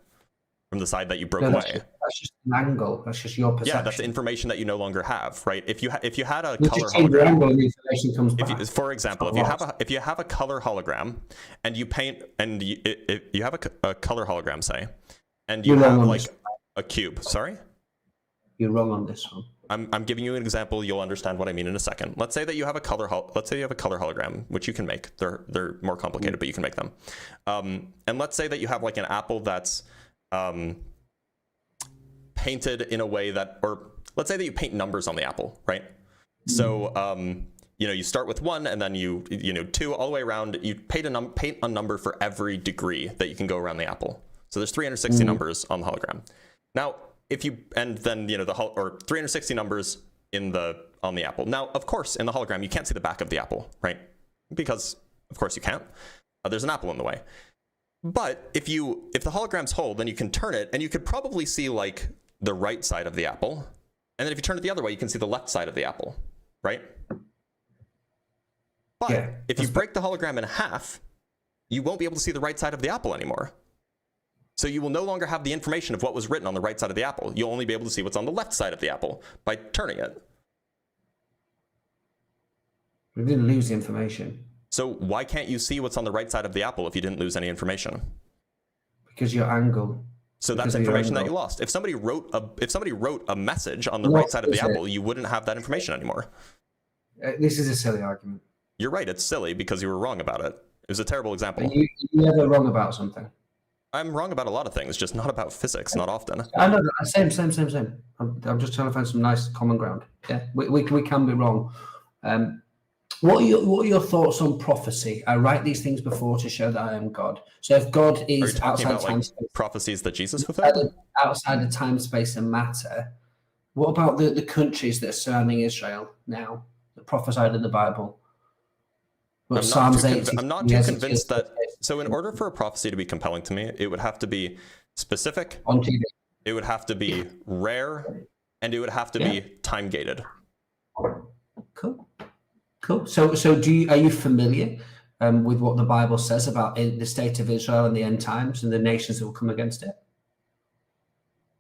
from the side that you broke away. That's just an angle. That's just your perception. Yeah, that's information that you no longer have, right? If you had a you color hologram, angle, the information comes back. For example, if you have a color hologram and you paint and you have a color hologram, say, and you have like a cube. Sorry, you're wrong on this one. I'm giving you an example. You'll understand what I mean in a second. Let's say that you have a color hologram, which you can make. They're more complicated, but you can make them. And let's say that you have like an apple that's painted in a way that, or let's say that you paint numbers on the apple, right? So you start with 1, and then you 2 all the way around. You paint a number for every degree that you can go around the apple. So there's 360 numbers on the hologram. Now, and then 360 numbers on the apple. Now, of course, in the hologram, you can't see the back of the apple, right? Because of course you can't. There's an apple in the way. But if the hologram's whole, then you can turn it, and you could probably see like the right side of the apple. And then if you turn it the other way, you can see the left side of the apple, right? But if you break the hologram in half, you won't be able to see the right side of the apple anymore. So you will no longer have the information of what was written on the right side of the apple. You'll only be able to see what's on the left side of the apple by turning it. We didn't lose the information. So why can't you see what's on the right side of the apple if you didn't lose any information? Because your angle. So that's information that you lost. If somebody wrote a message on the right side of the apple, you wouldn't have that information anymore. This is a silly argument. You're right. It's silly because you were wrong about it. It was a terrible example. You're never wrong about something. I'm wrong about a lot of things, just not about physics, not often. I know that. Same. I'm just trying to find some nice common ground. Yeah, we can be wrong. What are your thoughts on prophecy? I write these things before to show that I am God. So if God is outside time, space, prophecies that Jesus fulfilled? Outside of time, space, and matter, what about the countries that are surrounding Israel now, that prophesied in the Bible? I'm not too convinced that. So in order for a prophecy to be compelling to me, it would have to be specific, on TV. It would have to be rare, and it would have to be time gated. Cool. So are you familiar with what the Bible says about the state of Israel and the end times and the nations that will come against it?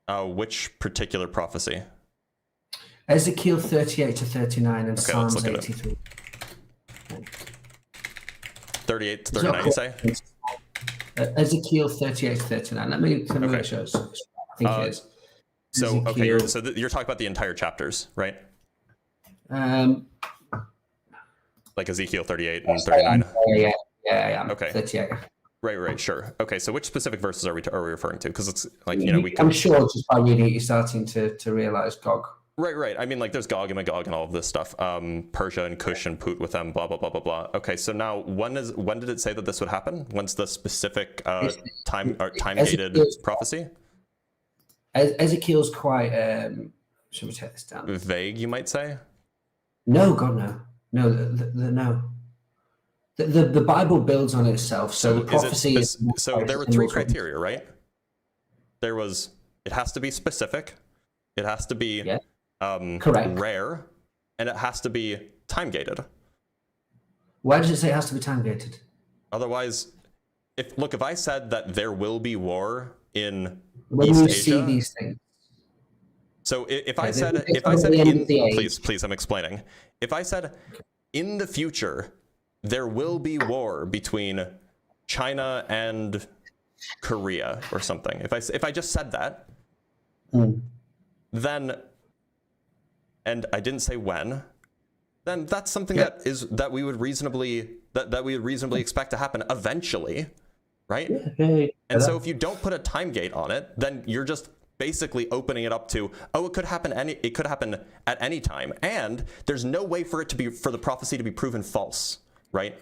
Which particular prophecy? Ezekiel 38 to 39 and Okay, let's Psalms look at it. 83. 38 to 39, you say? Ezekiel 38 to 39. Let me make sure. I think it is. So, okay, Ezekiel- you're talking about the entire chapters, right? Like Ezekiel 38 and 39? Yeah. Okay. 38. Right, sure. Okay, so which specific verses are we referring to? Because it's like, I'm sure just by reading it, you're starting to realize Gog. Right. I mean, like, there's Gog and Magog and all of this stuff. Persia and Cush and Put with them, blah, blah, blah, blah, blah. Okay, so now when did it say that this would happen? When's the specific time-dated prophecy? Ezekiel's quite, should we take this down? Vague, you might say? No, God, no. No. The Bible builds on itself, so the prophecy is... So there were three criteria, right? It has to be specific, it has to be correct, rare, and it has to be time-gated. Why does it say it has to be time-gated? Otherwise, if I said that there will be war in when East you Asia, see these things. So if I said please, I'm explaining. If I said in the future there will be war between China and Korea or something, if I just said that, then, and I didn't say when, then that's something that we would reasonably expect to happen eventually, right? And so if you don't put a time gate on it, then you're just basically opening it up to, it could happen at any time, and there's no way for the prophecy to be proven false, right?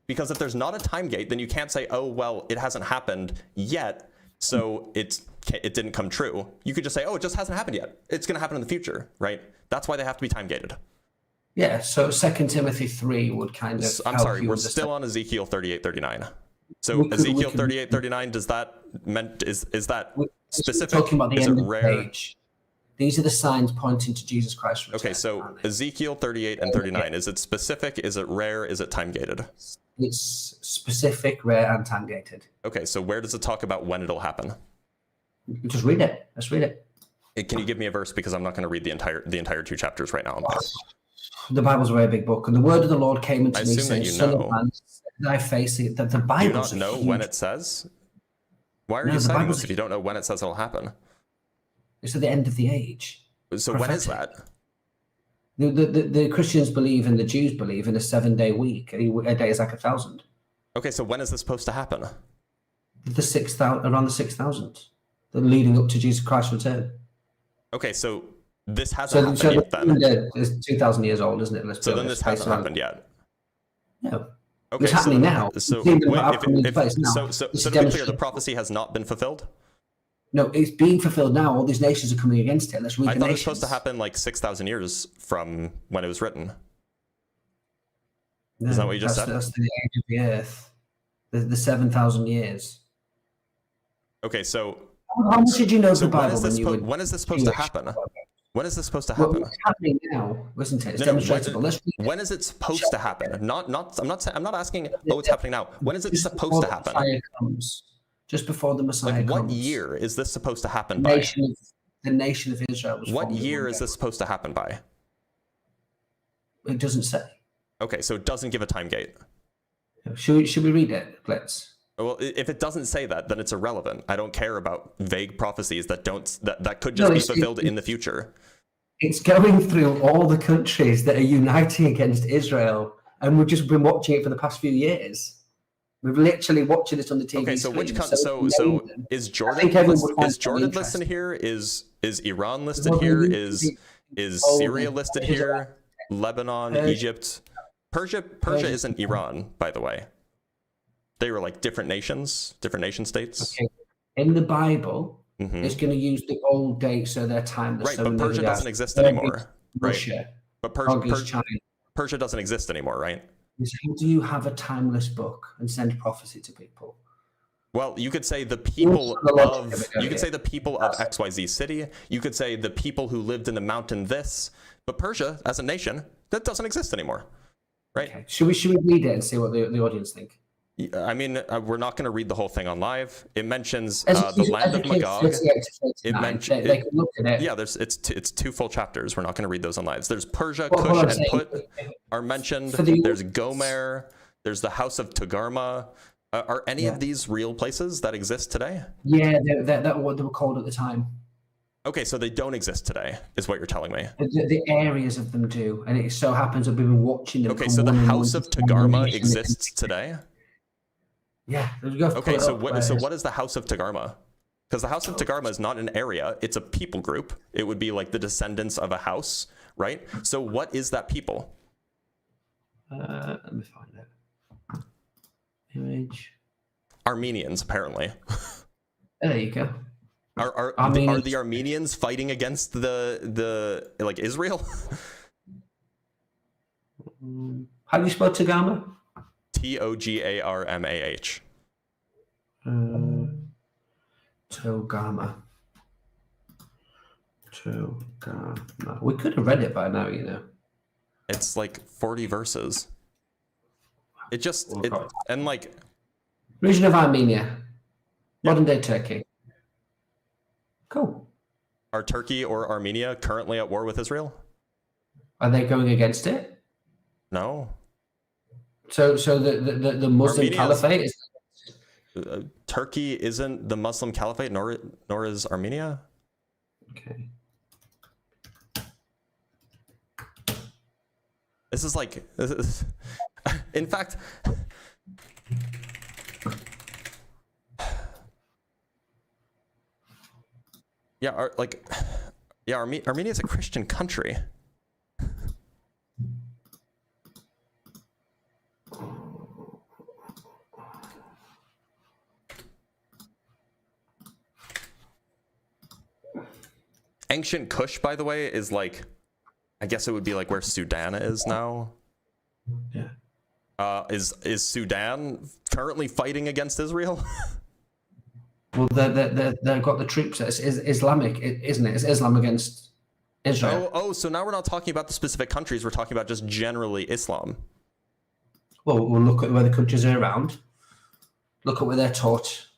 Because if there's not a time gate, then you can't say, oh well, it hasn't happened yet, so it didn't come true. You could just say, oh, it just hasn't happened yet, it's going to happen in the future, right? That's why they have to be time gated. Yeah, so 2 Timothy 3 would kind of I'm sorry, we're still on Ezekiel 38:39. So Ezekiel 38:39, is that specific? Talking about the is end it of rare? the age. These are the signs pointing to Jesus Christ. Okay, so Ezekiel 38 and 39, is it specific? Is it rare? Is it time gated? It's specific, rare, and time gated. Okay, so where does it talk about when it'll happen? Just read it. Let's read it. Can you give me a verse, because I'm not going to read the entire 2 chapters right now. The Bible's a very big book, and the word of the Lord came unto me, saying, Son of man, set thy face. That the Bible. Do you not know when it says? Why are you citing this if you don't know when it says it'll happen? It's at the end of the age. So when is that? The Christians believe and the Jews believe in a 7-day week. A day is like 1,000. Okay, so when is this supposed to happen? The 6,000, around the 6,000, leading up to Jesus Christ's return. Okay, so this hasn't happened yet then. It's 2,000 years old, isn't it? So then this hasn't happened yet. No. Okay, it's happening now. So to be clear, The the prophecy has not been fulfilled? No, it's being fulfilled now. All these nations are coming against it. Let's read I the thought it nations. was supposed to happen like 6,000 years from when it was written. No, is that what you just said? That's the age of the earth. The 7,000 years. Okay, so how much did you know the Bible when is this supposed to happen? When is this supposed to happen? Well, it's happening now, isn't it? It's demonstrable. When is it supposed to happen? I'm not asking. Oh, it's happening now. When is it supposed to happen? Messiah comes, just before the Messiah comes. What year is this supposed to happen by? The nation of Israel was. What year is this supposed to happen by? It doesn't say. Okay, so it doesn't give a time gate. Should we read it, Blitz? Well, if it doesn't say that, then it's irrelevant. I don't care about vague prophecies that could just be fulfilled in the future. It's going through all the countries that are uniting against Israel, and we've just been watching it for the past few years. We've literally watching this on the TV. Okay, so screen. so is Jordan listed here? Is Iran listed here? Is Syria listed here? Lebanon, Egypt, Persia isn't Iran, by the way. They were like different nation states. Okay. In the Bible, it's going to use the old dates, so they're timeless. Right, but Persia doesn't exist anymore. Russia, right. But China. Persia doesn't exist anymore, right? How do you have a timeless book and send prophecy to people? Well, you could say the people of XYZ city. You could say the people who lived in the mountain this. But Persia, as a nation, that doesn't exist anymore, right? Okay. Should we read it and see what the audience think? I mean, we're not going to read the whole thing on live. It mentions As the land of Magog. 38 to 39, It mentions they can look at it. yeah. It's 2 full chapters. We're not going to read those on lives. There's Persia, Well, Cush, I'm and saying, Put are mentioned. for the- There's Gomer. There's the house of Togarmah. Are any of these real places that exist today? Yeah, they're what they were called at the time. Okay, so they don't exist today, is what you're telling me. The areas of them do, and it so happens that we've been watching them. Okay, come so the one and house one of to one Togarmah nation. exists today. Yeah, there we go. Okay, so Pull it up, what is the house of Togarmah? Because the house of Togarmah is not an area; it's a people group. It would be like the descendants of a house, right? So what is that people? Let me find it. Image. Armenians, apparently. There you go. Are the Armenians fighting against the like Israel? How do you spell Togarmah? Togarmah. Togarmah. We could have read it by now, you know. It's like 40 verses. And like Region of Armenia, modern day Turkey. Cool. are Turkey or Armenia currently at war with Israel? Are they going against it? No. So the Muslim Armenia's- Caliphate is. Turkey isn't the Muslim Caliphate, nor is Armenia. Okay. This is in fact, Armenia is a Christian country. Ancient Kush, by the way, is like, I guess it would be like where Sudan is now. Yeah. Is Sudan currently fighting against Israel? Well, they've got the troops. It's Islamic, isn't it? It's Islam against Israel. Oh, so now we're not talking about the specific countries. We're talking about just generally Islam. Well, we'll look at where the countries are around. Look at where they're taught.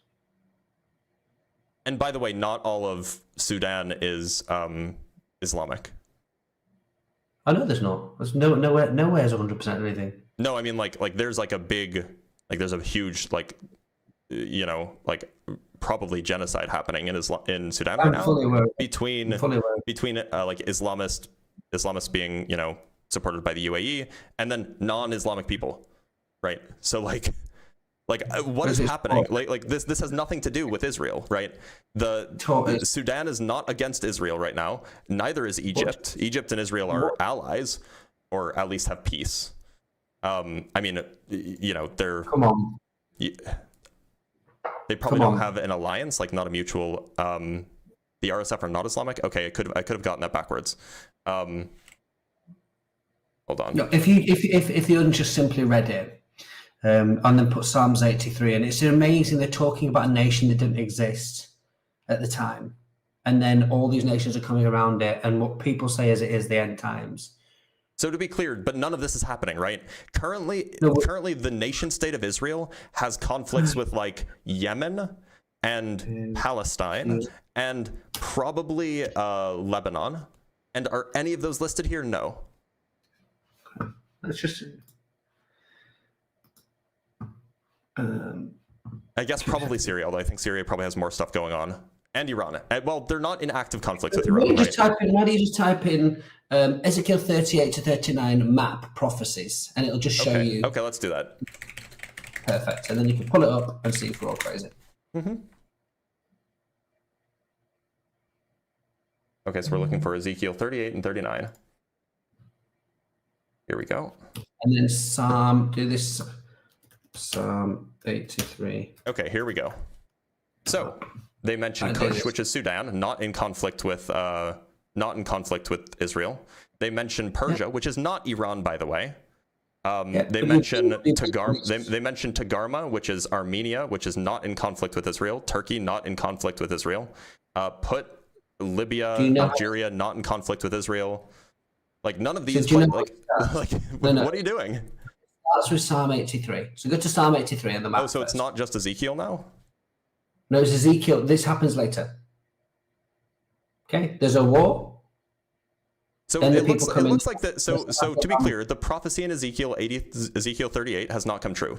And by the way, not all of Sudan is Islamic. I know there's not. There's nowhere is 100% anything. No, I mean like there's like a big, like there's a huge like, you know, like probably genocide happening in Sudan right now fully aware. between like Islamists being, you know, supported by the UAE and then non-Islamic people, right? So like what is happening? Like this has nothing to do with Israel, right? Sudan is not against Israel right now. Neither is Egypt. Egypt and Israel are allies, or at least have peace. I mean, you know, they're Come on. They probably don't have an alliance, like not a mutual. The RSF are not Islamic. Okay, I could have gotten that backwards. Hold on. No, if you hadn't just simply read it, and then put Psalms 83, and it's amazing they're talking about a nation that didn't exist at the time, and then all these nations are coming around it, and what people say is it is the end times. So to be clear, but none of this is happening, right? Currently, the nation state of Israel has conflicts with like Yemen and Palestine and probably Lebanon. And are any of those listed here? No. Let's just. I guess probably Syria, although I think Syria probably has more stuff going on. And Iran. Well, they're not in active conflict with Iran. Why do you just type in Ezekiel 38 to 39 map prophecies, and it'll just show you. Okay, let's do that. Perfect. And then you can pull it up and see if we're all crazy. Mm-hmm. Okay, so we're looking for Ezekiel 38 and 39. Here we go. And then Psalm 83. Okay, here we go. So they mentioned Cush, which is Sudan, not in conflict with Israel. They mentioned Persia, which is not Iran, by the way. They mention Togarmah, which is Armenia, which is not in conflict with Israel. Turkey, not in conflict with Israel. Put Libya, Algeria, not in conflict with Israel. Like none of these. What are you doing? starts with Psalm 83. So go to Psalm 83 on the map. Oh, so first. it's not just Ezekiel now? No, it's Ezekiel. This happens later. Okay, there's a war. So Then the it people come in. looks like that. So to be clear, the prophecy in Ezekiel 38 has not come true.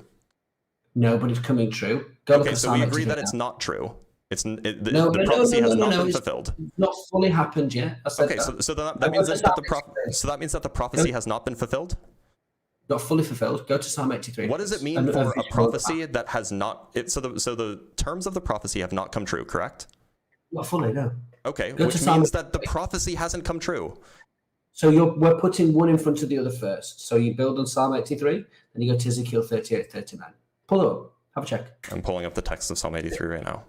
No, but it's coming true. Go look Okay, at so Psalm we agree 83 that it's now. not true. No, prophecy has not been it's fulfilled. not fully happened yet. I said Okay, that. so that means that the prophecy has not been fulfilled. Not fully fulfilled. Go to Psalm 83. What does it mean for a prophecy that has not? So the terms of the prophecy have not come true, correct? Not fully, no. Okay, Go to which Psalm means that the prophecy hasn't come true. So we're putting one in front of the other first. So you build on Psalm 83, then you go to Ezekiel 38, 39. Pull it up. Have a check. I'm pulling up the text of Psalm 83 right now.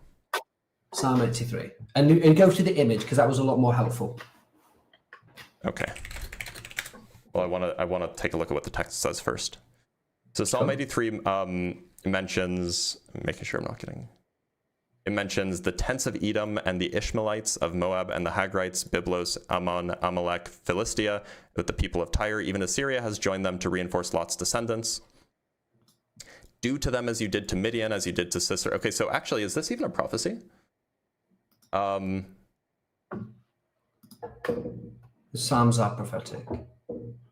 Psalm 83. And go to the image because that was a lot more helpful. Okay. Well, I want to take a look at what the text says first. So Psalm 83 mentions, making sure I'm not getting. It mentions the tents of Edom and the Ishmaelites of Moab and the Hagrites, Byblos, Ammon, Amalek, Philistia, with the people of Tyre. Even Assyria has joined them to reinforce Lot's descendants. Do to them as you did to Midian, as you did to Sisera. Okay, so actually, is this even a prophecy? The Psalms are prophetic.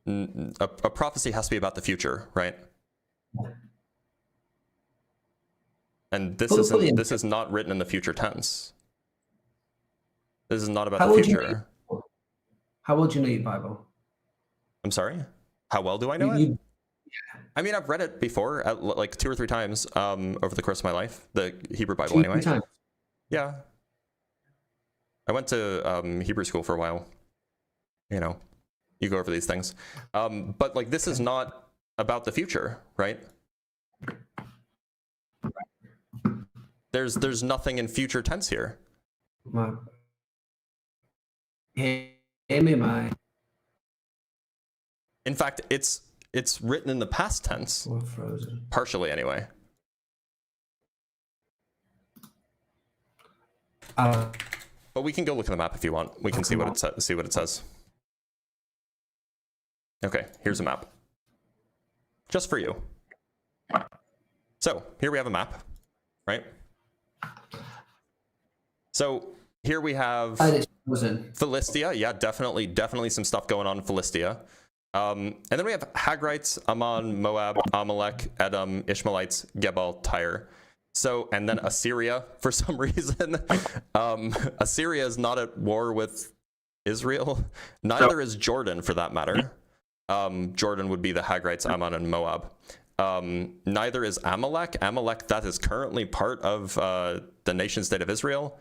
A prophecy has to be about the future, right? And this is not written in the future tense. This is not about the future. How well do you know your Bible? I'm sorry? How well do I know it? I mean, I've read it before, like 2 or 3 times over the course of my life. The Hebrew Bible, anyway. Yeah. I went to Hebrew school for a while. You know, you go over these things. But like, this is not about the future, right? There's nothing in future tense here. Hear me, my. In fact, it's written in the past tense. We're frozen. Partially, anyway. But we can go look at the map if you want. We can see what it says. Okay, here's a map. Just for you. So here we have a map, right? So here we have Philistia. Yeah, definitely some stuff going on in Philistia. And then we have Hagrites, Ammon, Moab, Amalek, Edom, Ishmaelites, Gebal, Tyre. So, and then Assyria, for some reason. Assyria is not at war with Israel. Neither is Jordan, for that matter. Jordan would be the Hagrites, Ammon, and Moab. Neither is Amalek. Amalek, that is currently part of the nation state of Israel.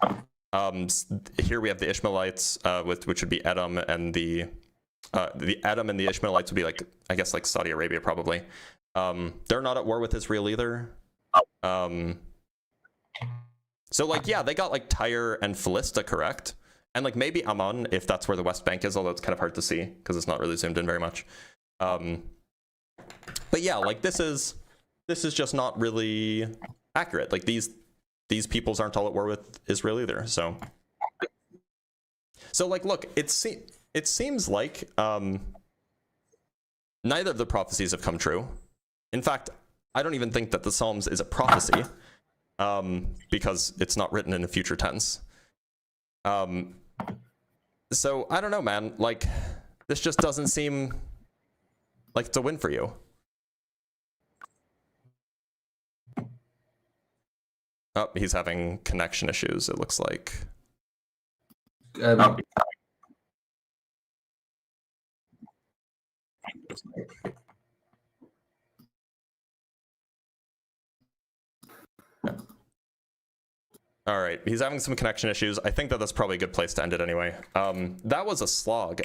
Here we have the Ishmaelites, which would be Edom, and the Edom and the Ishmaelites would be like, I guess, like Saudi Arabia, probably. They're not at war with Israel either. So like, yeah, they got like Tyre and Philistia correct. And like maybe Ammon, if that's where the West Bank is, although it's kind of hard to see because it's not really zoomed in very much. But yeah, like this is just not really accurate. Like these peoples aren't all at war with Israel either. So like, look, it seems like neither of the prophecies have come true. In fact, I don't even think that the Psalms is a prophecy because it's not written in a future tense. So I don't know, man. Like, this just doesn't seem like it's a win for you. Oh, he's having connection issues, it looks like. All right, he's having some connection issues. I think that's probably a good place to end it anyway. That was a slog.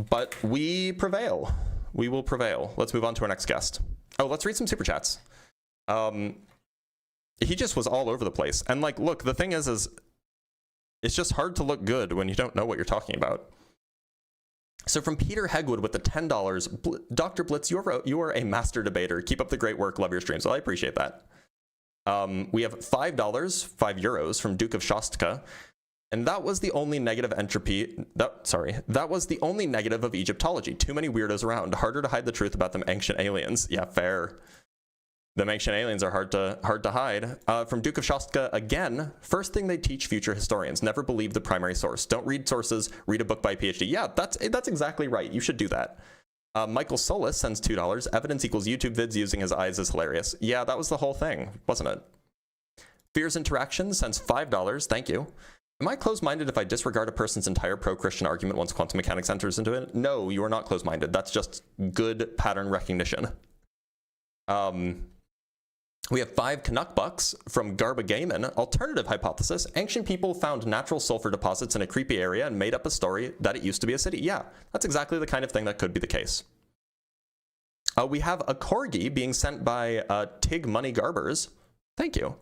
But we prevail. We will prevail. Let's move on to our next guest. Oh, let's read some super chats. He just was all over the place. And like, look, the thing is it's just hard to look good when you don't know what you're talking about. So from Peter Hegwood with the $10, Dr. Blitz, you are a master debater. Keep up the great work. Love your streams. Well, I appreciate that. We have $5, €5 from Duke of Shostka. And that was the only negative that was the only negative of Egyptology. Too many weirdos around. Harder to hide the truth about them ancient aliens. Yeah, fair. The ancient aliens are hard to hide. From Duke of Shostka again, first thing they teach future historians, never believe the primary source. Don't read sources, read a book by a PhD. Yeah, that's exactly right. You should do that. Michael Solis sends $2. Evidence equals YouTube vids using his eyes is hilarious. Yeah, that was the whole thing, wasn't it? Fears Interactions sends $5. Thank you. Am I closed-minded if I disregard a person's entire pro-Christian argument once quantum mechanics enters into it? No, you are not closed-minded. That's just good pattern recognition. We have 5 Canuck bucks from Garba Gaiman. Alternative hypothesis. Ancient people found natural sulfur deposits in a creepy area and made up a story that it used to be a city. Yeah, that's exactly the kind of thing that could be the case. We have a corgi being sent by Tig Money Garbers. Thank you.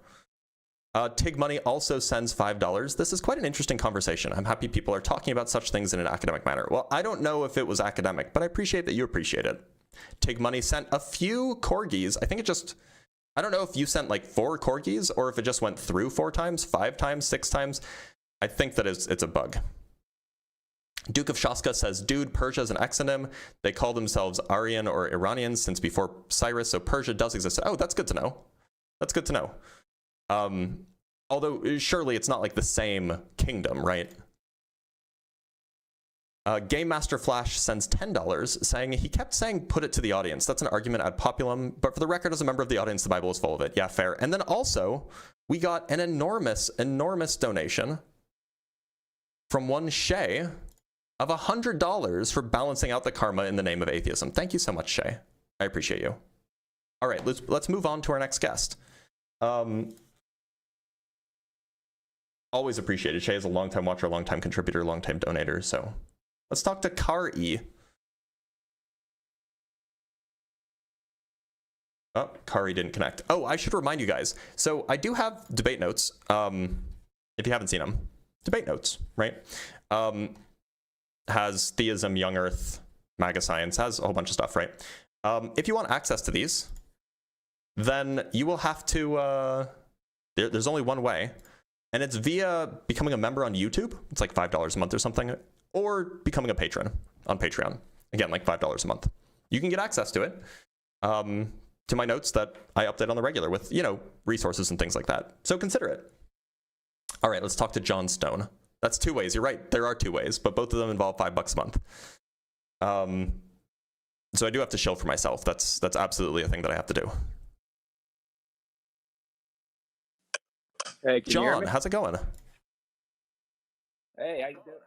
Tig Money also sends $5. This is quite an interesting conversation. I'm happy people are talking about such things in an academic manner. Well, I don't know if it was academic, but I appreciate that you appreciate it. Tig Money sent a few corgis. I think it just... I don't know if you sent like 4 corgis or if it just went through 4 times, 5 times, 6 times. I think that it's a bug. Duke of Shostka says, dude, Persia is an exonym. They call themselves Aryan or Iranians since before Cyrus, so Persia does exist. Oh, that's good to know. That's good to know. Although surely it's not like the same kingdom, right? Game Master Flash sends $10, saying he kept saying put it to the audience. That's an argument ad populum, but for the record, as a member of the audience, the Bible is full of it. Yeah, fair. And then also, we got an enormous donation from one Shay of $100 for balancing out the karma in the name of atheism. Thank you so much, Shay. I appreciate you. All right, let's move on to our next guest. Always appreciated. Shay is a longtime watcher, longtime contributor, longtime donator, so... Let's talk to Kari. Oh, Kari didn't connect. Oh, I should remind you guys. So I do have debate notes. If you haven't seen them, debate notes, right? Has theism, young earth, MAGA science, has a whole bunch of stuff, right? If you want access to these, then you will have to, there's only one way, and it's via becoming a member on YouTube. It's like $5 a month or something. Or becoming a patron on Patreon. Again, like $5 a month. You can get access to it, to my notes that I update on the regular with, you know, resources and things like that. So consider it. All right, let's talk to John Stone. That's 2 ways. You're right. There are 2 ways, but both of them involve $5 a month. So I do have to shill for myself. That's absolutely a thing that I have to do. Hey, can you hear John, me? how's it going? Hey, how you doing?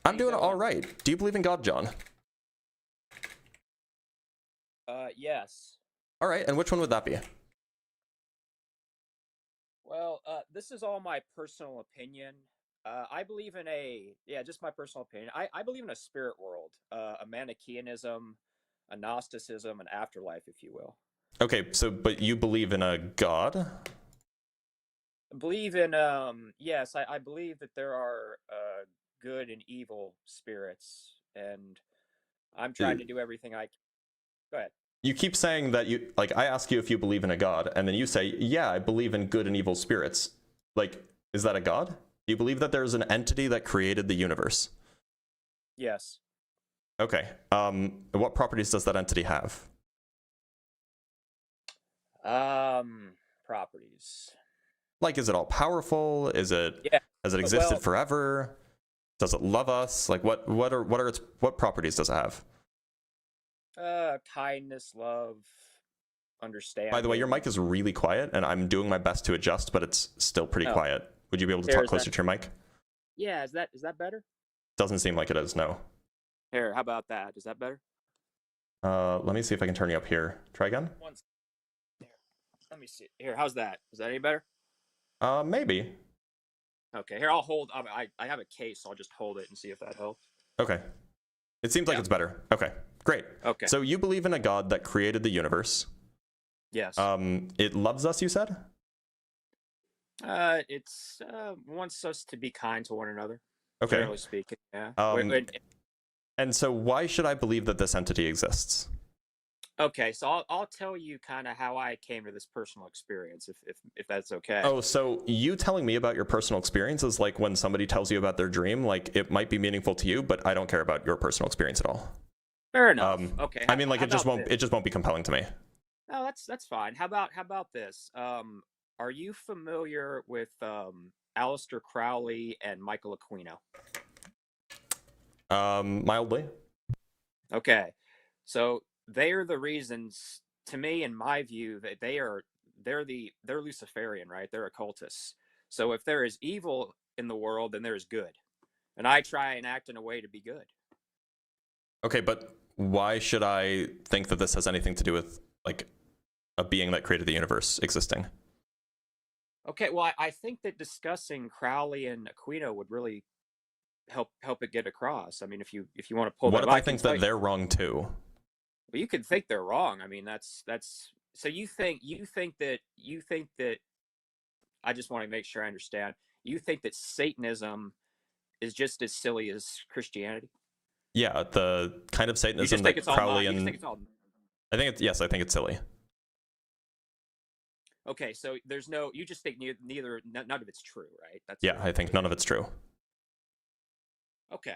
I'm doing all right. Do you believe in God, John? Yes. All right, and which one would that be? Well, this is all my personal opinion. I believe in just my personal opinion. I believe in a spirit world, a Manichaeanism, a Gnosticism, an afterlife, if you will. Okay, so, but you believe in a God? I believe in, yes, I believe that there are good and evil spirits, and I'm trying to do everything I can. Go ahead. You keep saying that you, like, I ask you if you believe in a God, and then you say, yeah, I believe in good and evil spirits. Like, is that a God? Do you believe that there's an entity that created the universe? Yes. Okay. What properties does that entity have? Properties. Like, is it all powerful? Is it, Yeah. has it existed forever? Does it love us? Like, what properties does it have? Kindness, love, understanding. By the way, your mic is really quiet, and I'm doing my best to adjust, but it's still pretty quiet. Would you be able to talk closer to your mic? Yeah, is that better? Doesn't seem like it is, no. Here, how about that? Is that better? Let me see if I can turn you up here. Try again? Here, let me see. Here, how's that? Is that any better? Maybe. Okay, here, I'll hold. I have a case, so I'll just hold it and see if that helps. Okay. It seems like it's better. Okay, great. Okay. So you believe in a God that created the universe. Yes. It loves us, you said? It's wants us to be kind to one another. Okay. Generally speaking, yeah. And so why should I believe that this entity exists? Okay, so I'll tell you kind of how I came to this personal experience, if that's okay. Oh, so you telling me about your personal experience is like when somebody tells you about their dream, like it might be meaningful to you, but I don't care about your personal experience at all. Fair enough. Okay. I mean, like how it just about won't this? it just won't be compelling to me. No, that's fine. How about this? Are you familiar with Aleister Crowley and Michael Aquino? Mildly. Okay, so they are the reasons, to me, in my view, that they're Luciferian, right? They're occultists. So if there is evil in the world, then there is good, and I try and act in a way to be good. Okay, but why should I think that this has anything to do with like a being that created the universe existing? Okay, well, I think that discussing Crowley and Aquino would really help it get across. I mean, if you want to pull What that if up, I think that they're wrong too? well, you could think they're wrong. I mean, that's so you think that I just want to make sure I understand. You think that Satanism is just as silly as Christianity? Yeah, the kind of You Satanism just think that it's all Crowley you just and think it's all I think it's yes, I think it's silly. okay. So there's no. You just think none of it's true, right? That's Yeah, I think none of it's true. okay.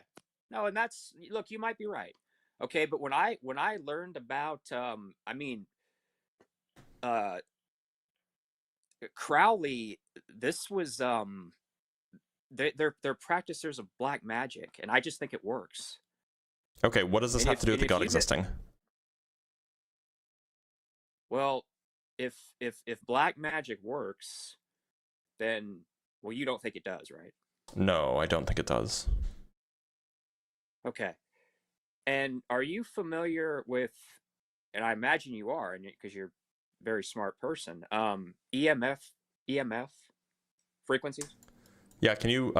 No, and that's look. You might be right. Okay, but when I learned about, I mean, Crowley, this was they're practicers of black magic, and I just think it works. Okay, what does this And have to do with the if God you existing? well, if black magic works, then well, you don't think it does, right? No, I don't think it does. Okay. And are you familiar with? And I imagine you are, and because you're a very smart person. EMF frequencies. Yeah, can you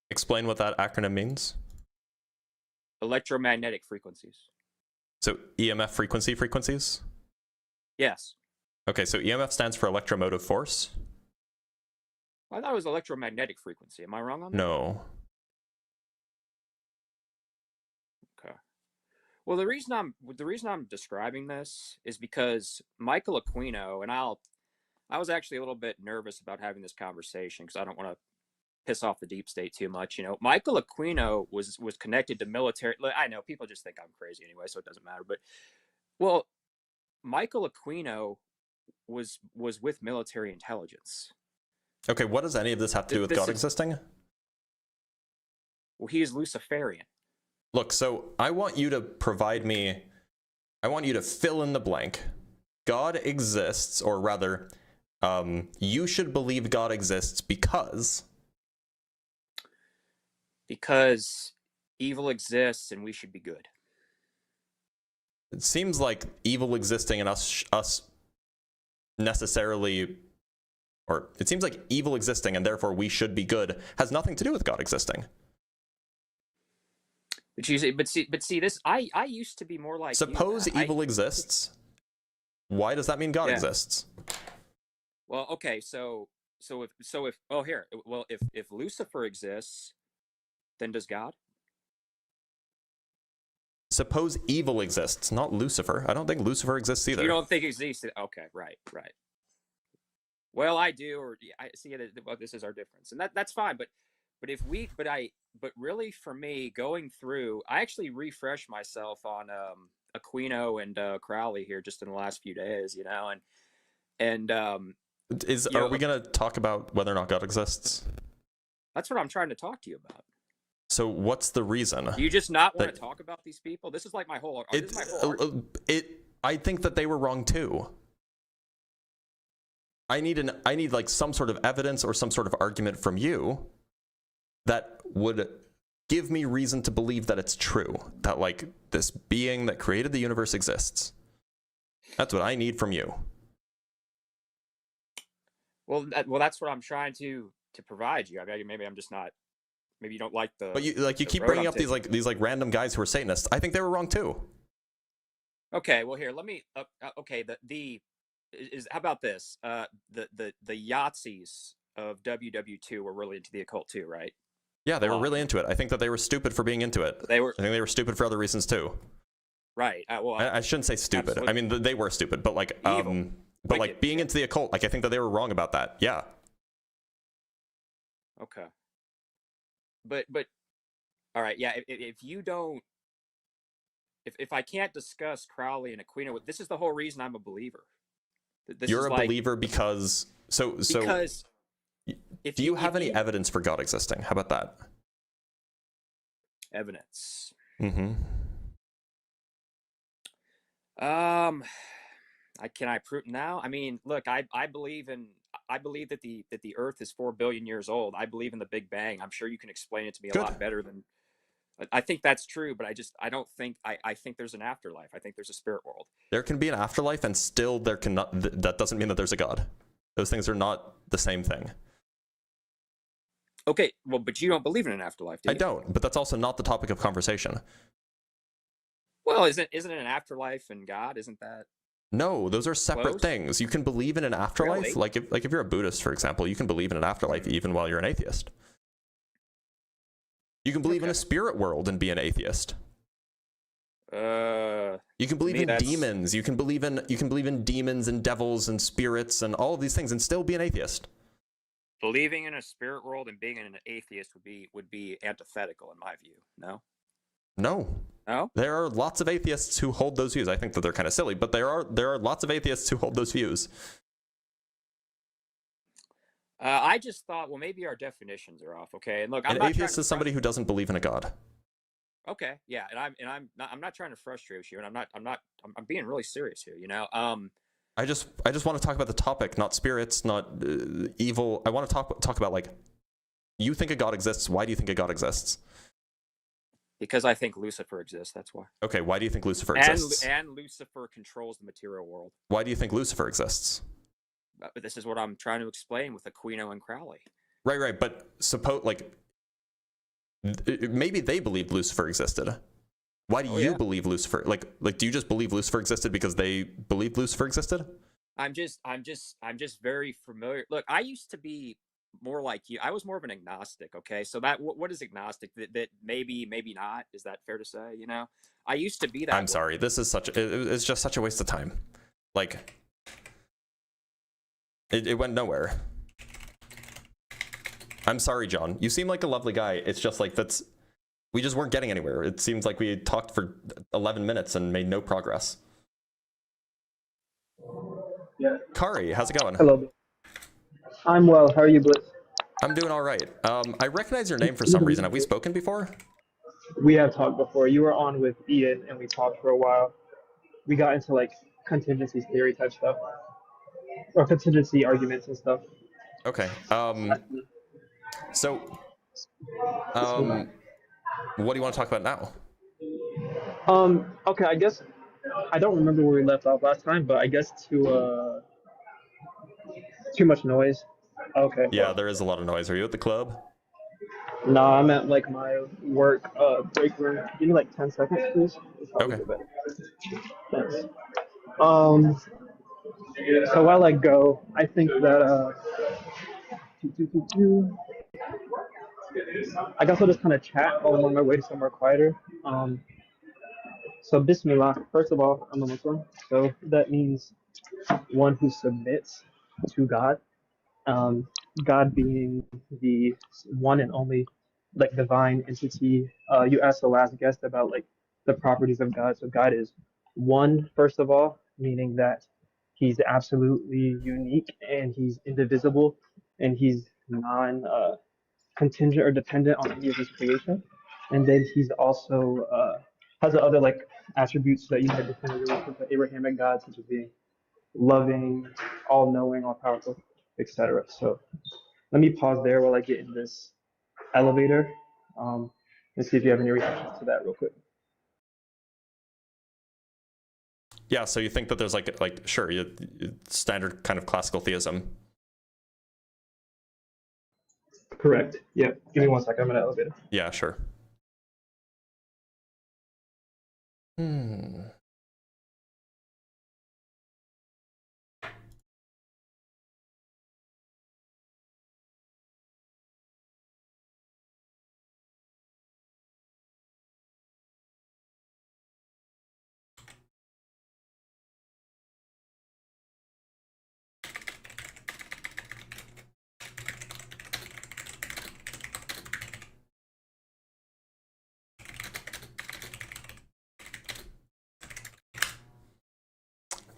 explain what that acronym means? Electromagnetic frequencies. So EMF frequencies? Yes. Okay, so EMF stands for electromotive force? Well, I thought it was electromagnetic frequency. Am I wrong on that? No. Okay. Well, the reason I'm describing this is because Michael Aquino, and I was actually a little bit nervous about having this conversation because I don't want to piss off the deep state too much. You know, Michael Aquino was connected to military. I know people just think I'm crazy anyway, so it doesn't matter. But well, Michael Aquino was with military intelligence. Okay, what does any of this have to do with God existing? Well, he is Luciferian. Look, so I want you to fill in the blank. God exists, or rather, you should believe God exists because evil exists and we should be good. it seems like evil existing and us necessarily, or it seems like evil existing and therefore we should be good has nothing to do with God existing. But see this. I used to be more like. Suppose evil exists. Why does that mean God exists? Well, okay, so if if Lucifer exists, then does God? Suppose evil exists, not Lucifer. I don't think Lucifer exists either. You don't think it exists? Okay, right. Well, I do, or I see it. Well, this is our difference, and that's fine. But really, for me, going through, I actually refreshed myself on Aquino and Crowley here just in the last few days, you know, and are we gonna talk about whether or not God exists? That's what I'm trying to talk to you about. So what's the reason? Do you just not want to talk about these people? This is like my whole. I think that they were wrong too. I need like some sort of evidence or some sort of argument from you that would give me reason to believe that it's true, that like this being that created the universe exists. That's what I need from you. Well, that's what I'm trying to provide you. I mean, maybe I'm just not. Maybe you don't like the. But you keep bringing up these random guys who are Satanists. I think they were wrong too. Okay, well here, let me. Okay, how about this? The Yahtzees of WW2 were really into the occult too, right? Yeah, they were really into it. I think that they were stupid for being into it. I think they were stupid for other reasons too. Right. Well, I shouldn't say stupid. absolutely. I mean, they were stupid, but like, Evil. but like Wicked, being yeah. into the occult, like I think that they were wrong about that. Yeah. Okay. But all right. Yeah. If you don't, if I can't discuss Crowley and Aquino, this is the whole reason I'm a believer. This You're is a like believer because because if do you have if any you, evidence for God existing? How about that? evidence? Mm-hmm. Can I prove now? I mean, look, I believe that the Earth is 4 billion years old. I believe in the Big Bang. I'm sure you can explain it to me a Good. lot better than. I think that's true, but I don't think I think there's an afterlife. I think there's a spirit world. There can be an afterlife, and still there cannot. That doesn't mean that there's a God. Those things are not the same thing. Okay, well, but you don't believe in an afterlife, do I you? don't, but that's also not the topic of conversation. Well, isn't it an afterlife and God? Isn't that? No, those are separate Close? things. You can believe in an afterlife, Really? like if you're a Buddhist, for example, you can believe in an afterlife even while you're an atheist. You can believe in a Okay. spirit world and be an atheist. You can believe me, in that's- demons. You can believe in demons and devils and spirits and all of these things and still be an atheist. Believing in a spirit world and being an atheist would be antithetical in my view. No. No. There are lots of atheists who hold those views. I think that they're kind of silly, but there are lots of atheists who hold those views. I just thought, well, maybe our definitions are off. Okay, and look, An atheist is somebody who doesn't believe in a God. Okay, yeah, and I'm not trying to frustrate you, and I'm being really serious here. You know, I just want to talk about the topic, not spirits, not evil. I want to talk about, like, you think a God exists. Why do you think a God exists? because I think Lucifer exists. That's why. Okay, why do you think Lucifer exists? And Lucifer controls the material world. Why do you think Lucifer exists? But this is what I'm trying to explain with Aquino and Crowley. Right. But suppose, like, maybe they believed Lucifer existed. Why do you believe Lucifer? Like, do you just believe Lucifer existed because they believed Lucifer existed? I'm just very familiar. Look, I used to be more like you. I was more of an agnostic. Okay, so what is agnostic? That maybe not. Is that fair to say? You know, I used to be that. I'm sorry. This is it's just such a waste of time. Like, it went nowhere. I'm sorry, John. You seem like a lovely guy. It's just like we just weren't getting anywhere. It seems like we talked for 11 minutes and made no progress. Yeah. Kari, how's it going? Hello. I'm well. How are you, Blitz? I'm doing all right. I recognize your name for some reason. Have we spoken before? We have talked before. You were on with Ian, and we talked for a while. We got into like contingency theory type stuff, or contingency arguments and stuff. Okay. So, what do you want to talk about now? Okay. I guess I don't remember where we left off last time, but I guess too much noise. Okay. Yeah, there is a lot of noise. Are you at the club? No, I'm at like my work break room. Give me like 10 seconds, please. Okay. Thanks. So while I go, I think that I guess I'll just kind of chat while I'm on my way to somewhere quieter. So Bismillah, first of all, I'm a Muslim, so that means one who submits to God. God being the one and only, like, divine entity. You asked the last guest about like the properties of God. So God is one, first of all, meaning that he's absolutely unique and he's indivisible and he's non contingent or dependent on any of his creation. And then he's also has other like attributes that you might be familiar with the Abrahamic God, such as being loving, all-knowing, all-powerful, etc. So let me pause there while I get in this elevator and see if you have any reactions to that real quick. Yeah, so you think that there's like sure, standard kind of classical theism. Correct. Yeah. Give me 1 second. I'm in an elevator. Yeah, sure.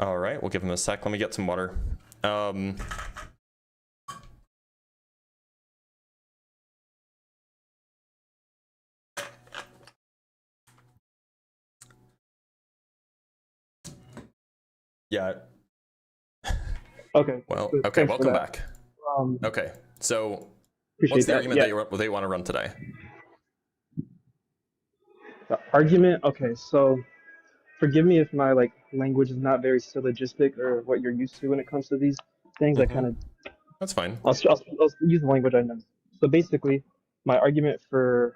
All right, we'll give him a sec. Let me get some water. Yeah. Okay. Well, good. okay, Thanks for welcome that. back. Um, Okay, so appreciate what's the that. argument Yeah. that they want to run today? The argument. Okay, so forgive me if my language is not very syllogistic or what you're used to when it comes to these things. I kind of That's fine. I'll use the language I know. So basically, my argument for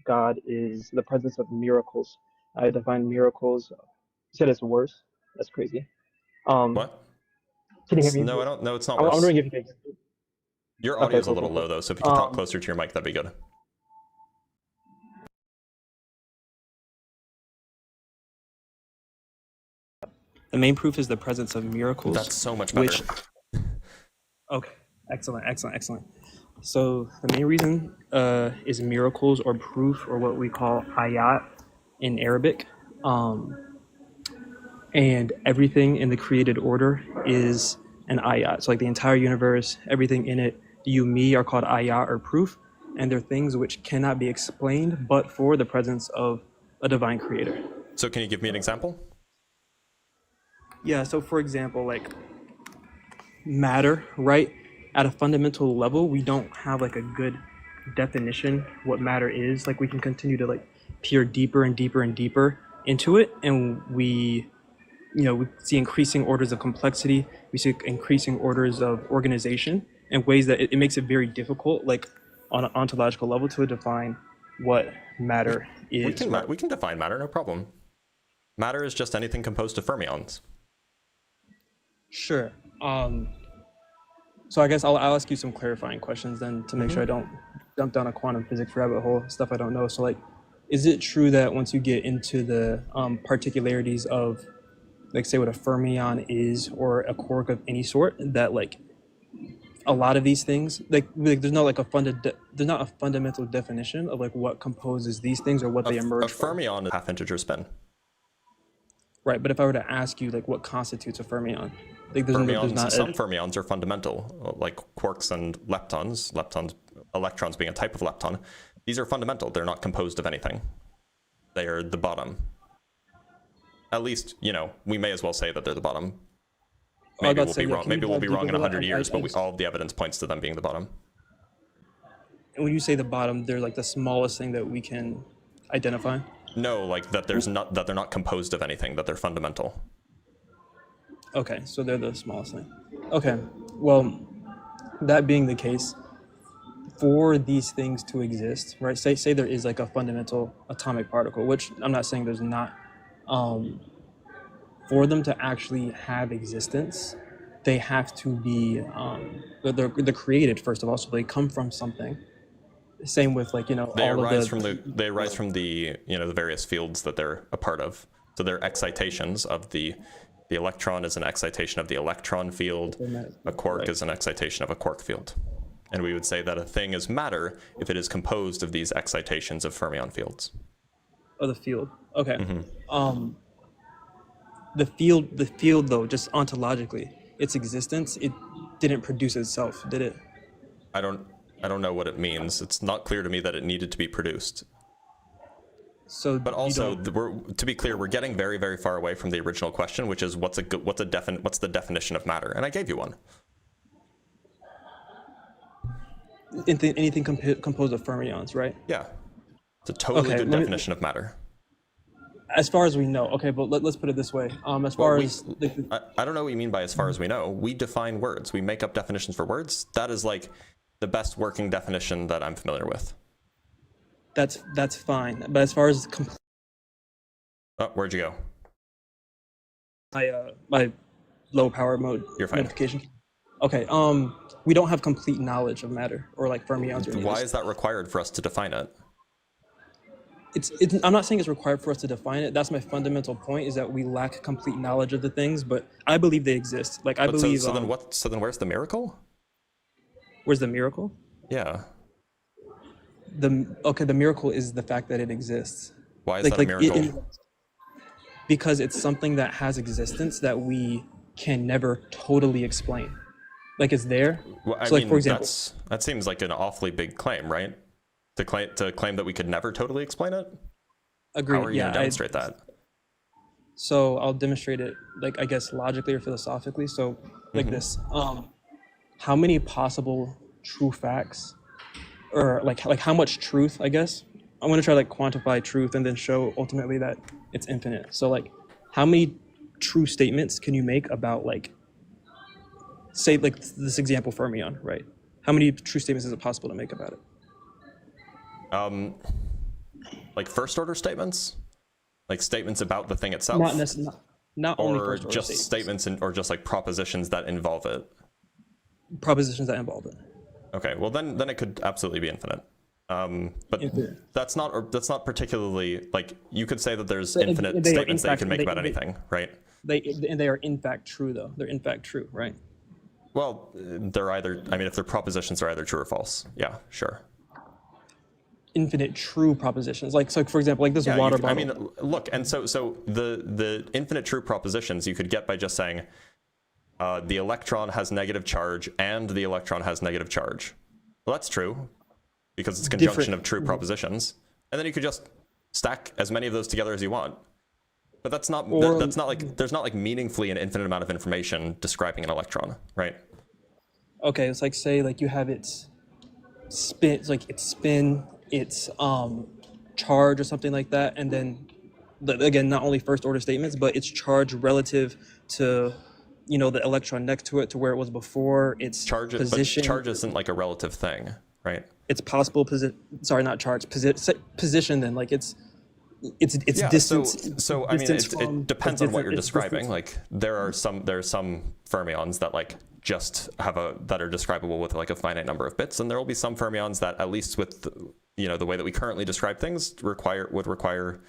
God is the presence of miracles. I define miracles. You said it's worse. That's crazy. What? Can you hear me? No, I don't. No, it's not I'm worse. wondering if you can. Your Okay, audio is a cool, little cool, low cool. though, so if you could talk closer to your mic, that'd be good. The main proof is the presence of miracles. That's so much better. Okay, excellent. So the main reason is miracles or proof, or what we call ayat in Arabic. And everything in the created order is an ayat. So like the entire universe, everything in it, you, me, are called ayat or proof. And they're things which cannot be explained but for the presence of a divine creator. So can you give me an example? Yeah, so for example, like matter, right? At a fundamental level, we don't have like a good definition what matter is. Like we can continue to like peer deeper and deeper and deeper into it, and we see increasing orders of complexity, we see increasing orders of organization in ways that it makes it very difficult, like on an ontological level, to define what matter is. We can define matter, no problem. Matter is just anything composed of fermions. Sure. So I guess I'll ask you some clarifying questions then to make sure I don't jump down a quantum physics rabbit hole, stuff I don't know. So like, is it true that once you get into the particularities of, like, say what a fermion is or a quark of any sort, that like a lot of these things, like there's not like there's not a fundamental definition of like what composes these things or what they emerge from? A from? fermion is a half-integer spin. Right, but if I were to ask you like what constitutes a fermion, like there's not some fermions are fundamental, like quarks and leptons. Electrons being a type of lepton. These are fundamental. They're not composed of anything. They are the bottom. At least, we may as well say that they're the bottom. Maybe we'll be wrong. Maybe we'll be wrong in 100 years, but all of the evidence points to them being the bottom. And when you say the bottom, they're like the smallest thing that we can identify? No, like that they're not composed of anything, that they're fundamental. Okay, so they're the smallest thing. Okay, well, that being the case, for these things to exist, right? Say there is like a fundamental atomic particle, which I'm not saying there's not. For them to actually have existence, they have to be they're created first of all, so they come from something. Same with like they arise from the the various fields that they're a part of. So they're excitations of the electron is an excitation of the electron field. A quark is an excitation of a quark field. And we would say that a thing is matter if it is composed of these excitations of fermion fields. Oh, the field. Okay. The field though, just ontologically, its existence, it didn't produce itself, did it? I don't know what it means. It's not clear to me that it needed to be produced. So, but also, to be clear, we're getting very, very far away from the original question, which is what's the definition of matter? And I gave you one. Anything composed of fermions, right? Yeah, it's a totally good definition of matter. As far as we know, okay, but let's put it this way. I don't know what you mean by as far as we know. We define words. We make up definitions for words. That is like the best working definition that I'm familiar with. That's fine. But as far as oh, where'd you go? My low power mode. You're fine. Notification. Okay. We don't have complete knowledge of matter or like fermions. Why is that required for us to define it? I'm not saying it's required for us to define it. That's my fundamental point, is that we lack complete knowledge of the things, but I believe they exist. Like I believe. So then where's the miracle? Where's the miracle? Yeah. The miracle is the fact that it exists. Why is that a miracle? because it's something that has existence that we can never totally explain. Like it's there. Well, I So, like, mean, for example, that seems like an awfully big claim, right? To claim that we could never totally explain it. agreed. How are you Yeah, going to demonstrate that? so I'll demonstrate it, like, I guess logically or philosophically. So like this, how many possible true facts, or like how much truth, I guess. I'm going to try to like quantify truth and then show ultimately that it's infinite. So like, how many true statements can you make about, like, say like this example fermion, right? How many true statements is it possible to make about it? Like first order statements, like statements about the thing itself, Not necessarily, not only or first order just statements, or just like propositions that involve it. propositions that involve it. Okay, well then it could absolutely be infinite. But Infinite. that's not particularly, like, you could say that there's So, infinite they are, statements in that you fact, can make about anything, right? They are in fact true, though. They're in fact true, right? Well, they're either, I mean, if their propositions are either true or false, yeah, sure. Infinite true propositions, like, so for example, like this Yeah, water I bottle. mean, look, and so the infinite true propositions you could get by just saying the electron has negative charge and the electron has negative charge. Well, that's true because it's a conjunction Different. of true propositions, and then you could just stack as many of those together as you want. But that's not Or- that's not like, there's not like meaningfully an infinite amount of information describing an electron, right? Okay, it's like, say like you have its spin, it's like its spin, its charge or something like that, and then again, not only first order statements, but its charge relative to, you know, the electron next to it, to where it was before, its position, But charge isn't like a relative thing, right? its possible position. Sorry, not charge. Position. Then, like its Yeah, distance. so I mean, distance from it depends on what you're its distance. describing. Like there's some fermions that like just that are describable with like a finite number of bits, and there will be some fermions that, at least with the way that we currently describe things, would require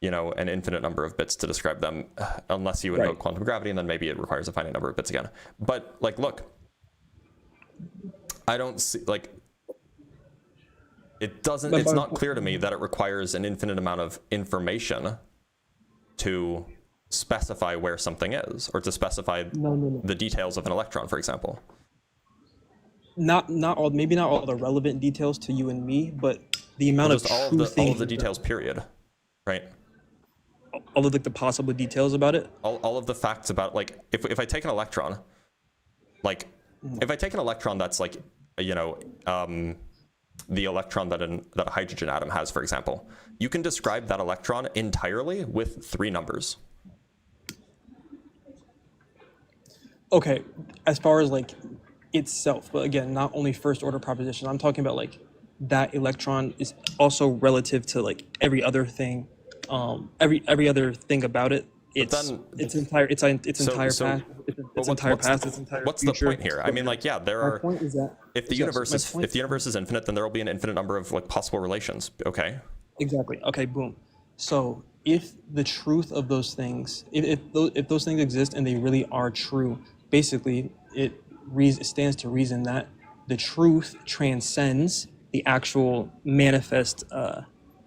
an infinite number of bits to describe them, unless you invoke quantum gravity, and then maybe it requires a finite number of bits again. But like, look, I don't see, like, it's not clear to me that it requires an infinite amount of information to specify where something is, or to specify the details of an electron, for example. Not all, maybe not all the relevant details to you and me, but the amount Just of all true of things, the details, period. Right? all of like the possible details about it. All of the facts about, like, if I take an electron, like, if I take an electron that's like, the electron that a hydrogen atom has, for example, you can describe that electron entirely with 3 numbers. Okay, as far as like itself, but again, not only first order proposition. I'm talking about like that electron is also relative to like every other thing, every other thing about it. Its entire path, its entire past, its entire what's future. the point here? I mean, like, yeah, there are. My point is that if the universe is infinite, then there will be an infinite number of like possible relations. Okay. Exactly. Okay. Boom. So if the truth of those things, if those things exist and they really are true, basically it stands to reason that the truth transcends the actual manifest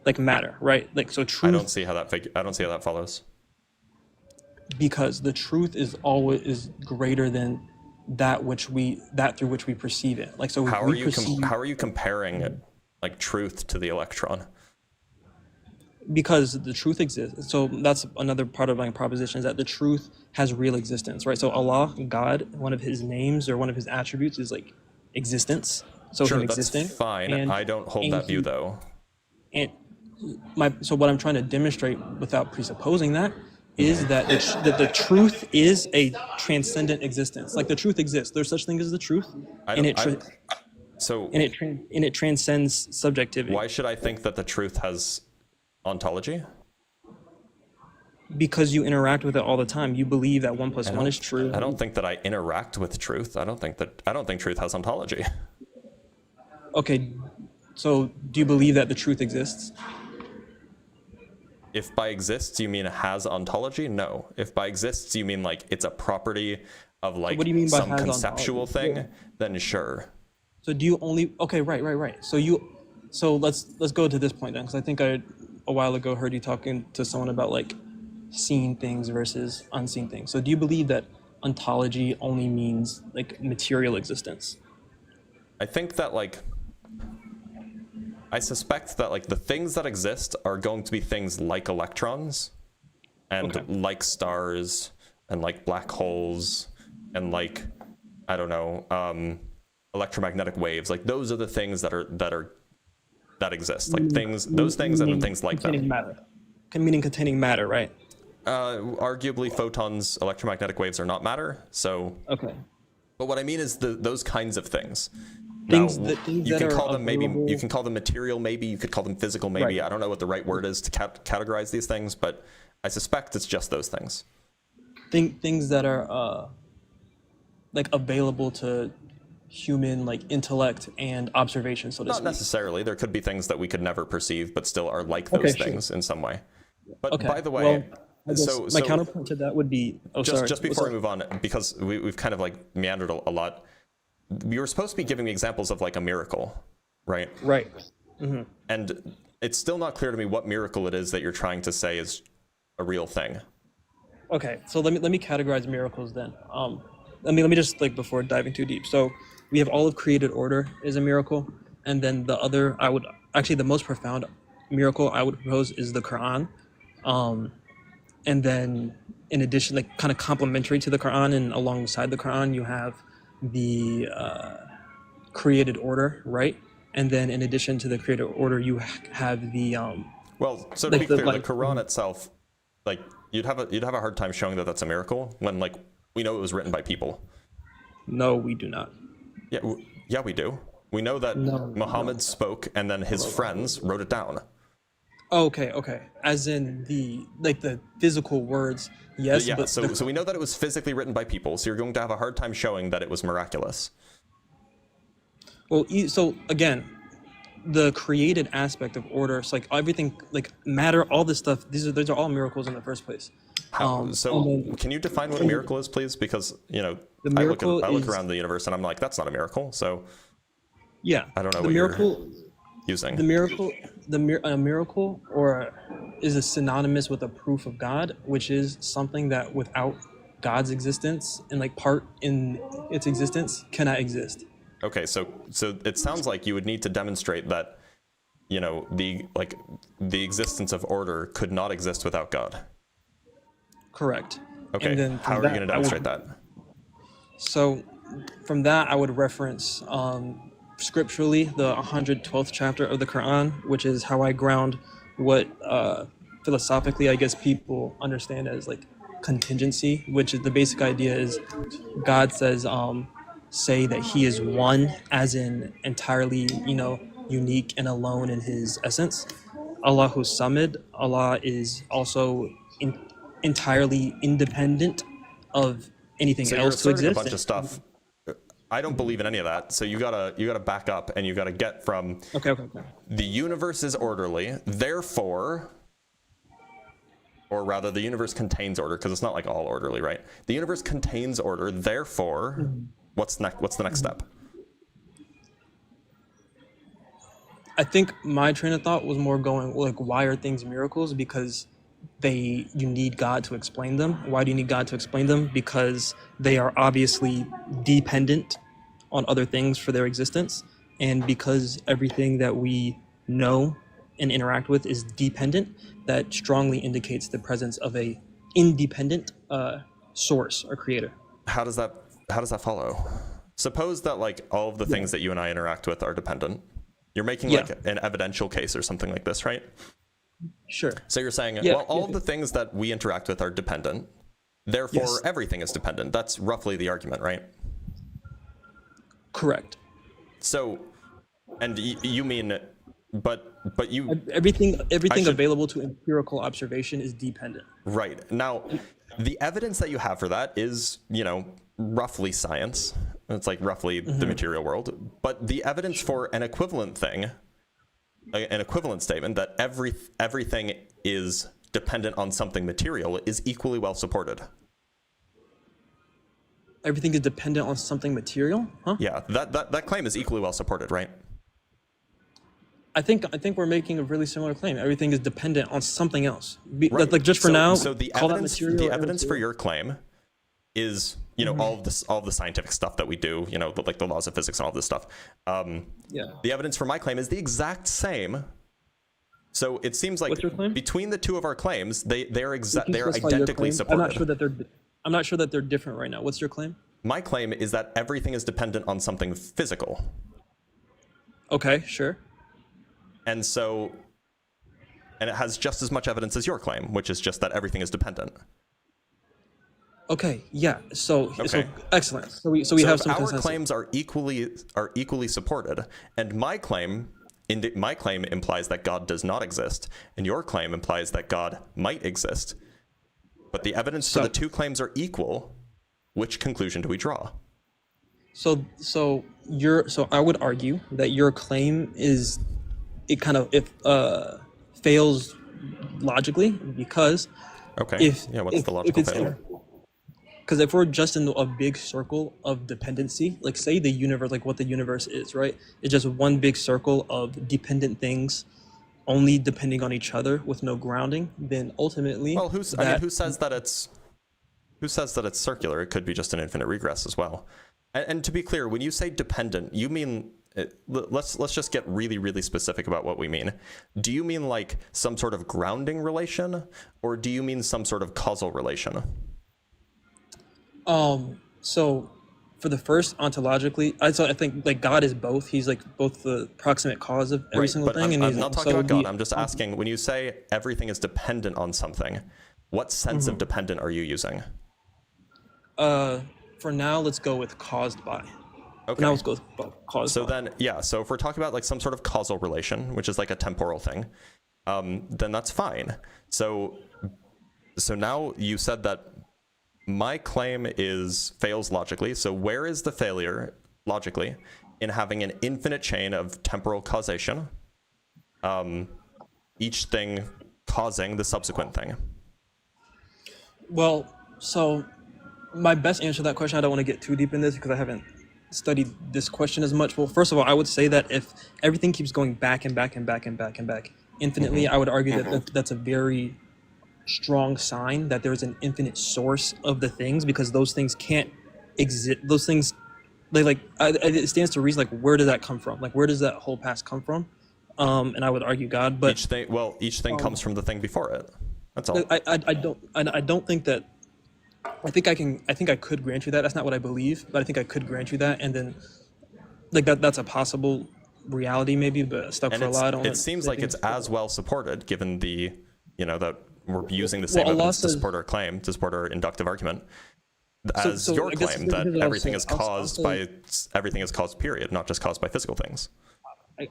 like matter, right? Like, so truth. I don't see how that follows. Because the truth is always greater than that through which we perceive it. Like, so how are you comparing like truth to the electron? Because the truth exists. So that's another part of my proposition, is that the truth has real existence, right? So Allah, God, one of his names or one of his attributes is like existence. So sure, him that's existing. fine. And, I don't hold that view though. And so what I'm trying to demonstrate without presupposing that is that the truth is a transcendent existence. Like, the truth exists. There's such thing as the truth, and it transcends subjectivity. Why should I think that the truth has ontology? Because you interact with it all the time. You believe that 1 + 1 is true. I don't think that I interact with truth. I don't think truth has ontology. Okay, so do you believe that the truth exists? If by exists you mean has ontology, no. If by exists you mean like it's a property of like what do you mean by some has conceptual ontology? thing, then sure. So do you only right. So let's go to this point then, because I think I a while ago heard you talking to someone about like seen things versus unseen things. So do you believe that ontology only means like material existence? I think that like I suspect that like the things that exist are going to be things like electrons and Okay. like stars and like black holes and like I don't know electromagnetic waves. Like those are the things that exist. Like those things and then things like containing them. matter. Meaning containing matter, right? Arguably, photons, electromagnetic waves are not matter. So, Okay. but what I mean is those kinds of things. Things Now, that you can are call them maybe. available- You can call them material. Maybe you could call them physical. Maybe Right. I don't know what the right word is to categorize these things, but I suspect it's just those things. Things that are like available to human like intellect and observation, so to Not speak. necessarily. There could be things that we could never perceive, but still are like Okay, those sure. things in some way. But Okay. by the way, well, I guess so my counterpoint to that would be just before we move on, because we've kind of like meandered a lot. You were supposed to be giving me examples of like a miracle, right? Right. And it's still not clear to me what miracle it is that you're trying to say is a real thing. Okay, so let me categorize miracles then. Let me just like before diving too deep. So we have all of created order is a miracle, and then the other I would actually the most profound miracle I would propose is the Quran, and then in addition, like kind of complementary to the Quran and alongside the Quran, you have the created order, right? And then in addition to the created order, you have the Well, so to Like be the- clear, like- the Quran itself, like you'd have a hard time showing that that's a miracle when like we know it was written by people. no, we do not. Yeah, yeah, we do. We know that No, Muhammad spoke and then his friends wrote it down. Okay. As in the physical words, yes. Yeah, but so we know that it was physically written by people, so you're going to have a hard time showing that it was miraculous. well, so again, the created aspect of order, it's like everything, like matter, all this stuff. These are all miracles in the first place. So and then- can you define what a miracle is, please? Because The I look miracle is- around the universe and I'm like, that's not a miracle. So Yeah, I don't know the what miracle. you're using. The miracle, a miracle, or is a synonymous with a proof of God, which is something that without God's existence and like part in its existence cannot exist. Okay, so it sounds like you would need to demonstrate that, the existence of order could not exist without God. Correct. Okay, And then how are from you going to I would- demonstrate that? So, from that, I would reference scripturally the 112th chapter of the Quran, which is how I ground what philosophically, I guess, people understand as like contingency, which is the basic idea is God says, say that He is one, as in entirely, unique and alone in His essence. Allahu Samad, Allah is also entirely independent of anything So you're else to asserting a exist. bunch of stuff. I don't believe in any of that. So you gotta back up and you gotta get from Okay. the universe is orderly, therefore, or rather, the universe contains order because it's not like all orderly, right? The universe contains order, therefore, what's next? What's the next step? I think my train of thought was more going like, why are things miracles? Because you need God to explain them. Why do you need God to explain them? Because they are obviously dependent on other things for their existence, and because everything that we know and interact with is dependent, that strongly indicates the presence of a independent source or creator. How does that follow? Suppose that like all of the things that you and I interact with are dependent. You're making Yeah. like an evidential case or something like this, right? Sure. So you're saying, Yeah, well, all yeah. of the things that we interact with are dependent. Therefore, Yes. everything is dependent. That's roughly the argument, right? Correct. So, and you mean, but you, Everything should- available to empirical observation is dependent. right. Now, the evidence that you have for that is, roughly science. It's like roughly the material world. But the evidence for an equivalent thing, an equivalent statement that everything is dependent on something material is equally well supported. Everything is dependent on something material, huh? Yeah, that claim is equally well supported, right? I think we're making a really similar claim. Everything is dependent on something else. Right. Like just for now, so the call that evidence, material the or evidence for immaterial. your claim is, you know, all of the scientific stuff that we do, you know, like the laws of physics and all this stuff. Yeah. The evidence for my claim is the exact same. So it seems like What's your claim? between the two of our claims, they're Can you they're specify your identically claim? supported. I'm not sure that they're different right now. What's your claim? My claim is that everything is dependent on something physical. Okay, sure. And it has just as much evidence as your claim, which is just that everything is dependent. Okay, yeah. So Okay. excellent. So we So have if some our consensus. claims are equally supported, and my claim implies that God does not exist, and your claim implies that God might exist, but the evidence for So- the two claims are equal, which conclusion do we draw? So I would argue that your claim fails logically because Okay. if What's the logical it's failure? because if we're just in a big circle of dependency, like say the universe, like what the universe is, right? It's just one big circle of dependent things, only depending on each other with no grounding. Then ultimately, Well, who says that it's circular? It could be just an infinite regress as well. And to be clear, when you say dependent, you mean let's just get really, really specific about what we mean. Do you mean like some sort of grounding relation, or do you mean some sort of causal relation? So for the first, ontologically, I think like God is both. He's like both the proximate cause of every single but thing. I'm he's not talking about God. I'm just asking, when you say everything is dependent on something, what sense of dependent are you using? For now, let's go with caused by. Okay. Now let's go with caused So by. then, yeah, so if we're talking about like some sort of causal relation, which is like a temporal thing, then that's fine. So now you said that my claim fails logically. So where is the failure logically in having an infinite chain of temporal causation, each thing causing the subsequent thing? Well, so my best answer to that question, I don't want to get too deep in this because I haven't studied this question as much. Well, first of all, I would say that if everything keeps going back and back and back and back and back infinitely, I would argue that that's a very strong sign that there's an infinite source of the things, because those things can't exist. Those things, it stands to reason, like, where did that come from? Like, where does that whole past come from? And I would argue God, but each thing comes from the thing before it. That's all. I don't think that. I think I could grant you that. That's not what I believe, but I think I could grant you that, and then like that's a possible reality maybe, but stuck And for a lot. it seems like it's as well supported, given the, that we're using the same evidence to support our claim, to support our inductive argument, as your claim that everything is caused by everything is caused, period, not just caused by physical things.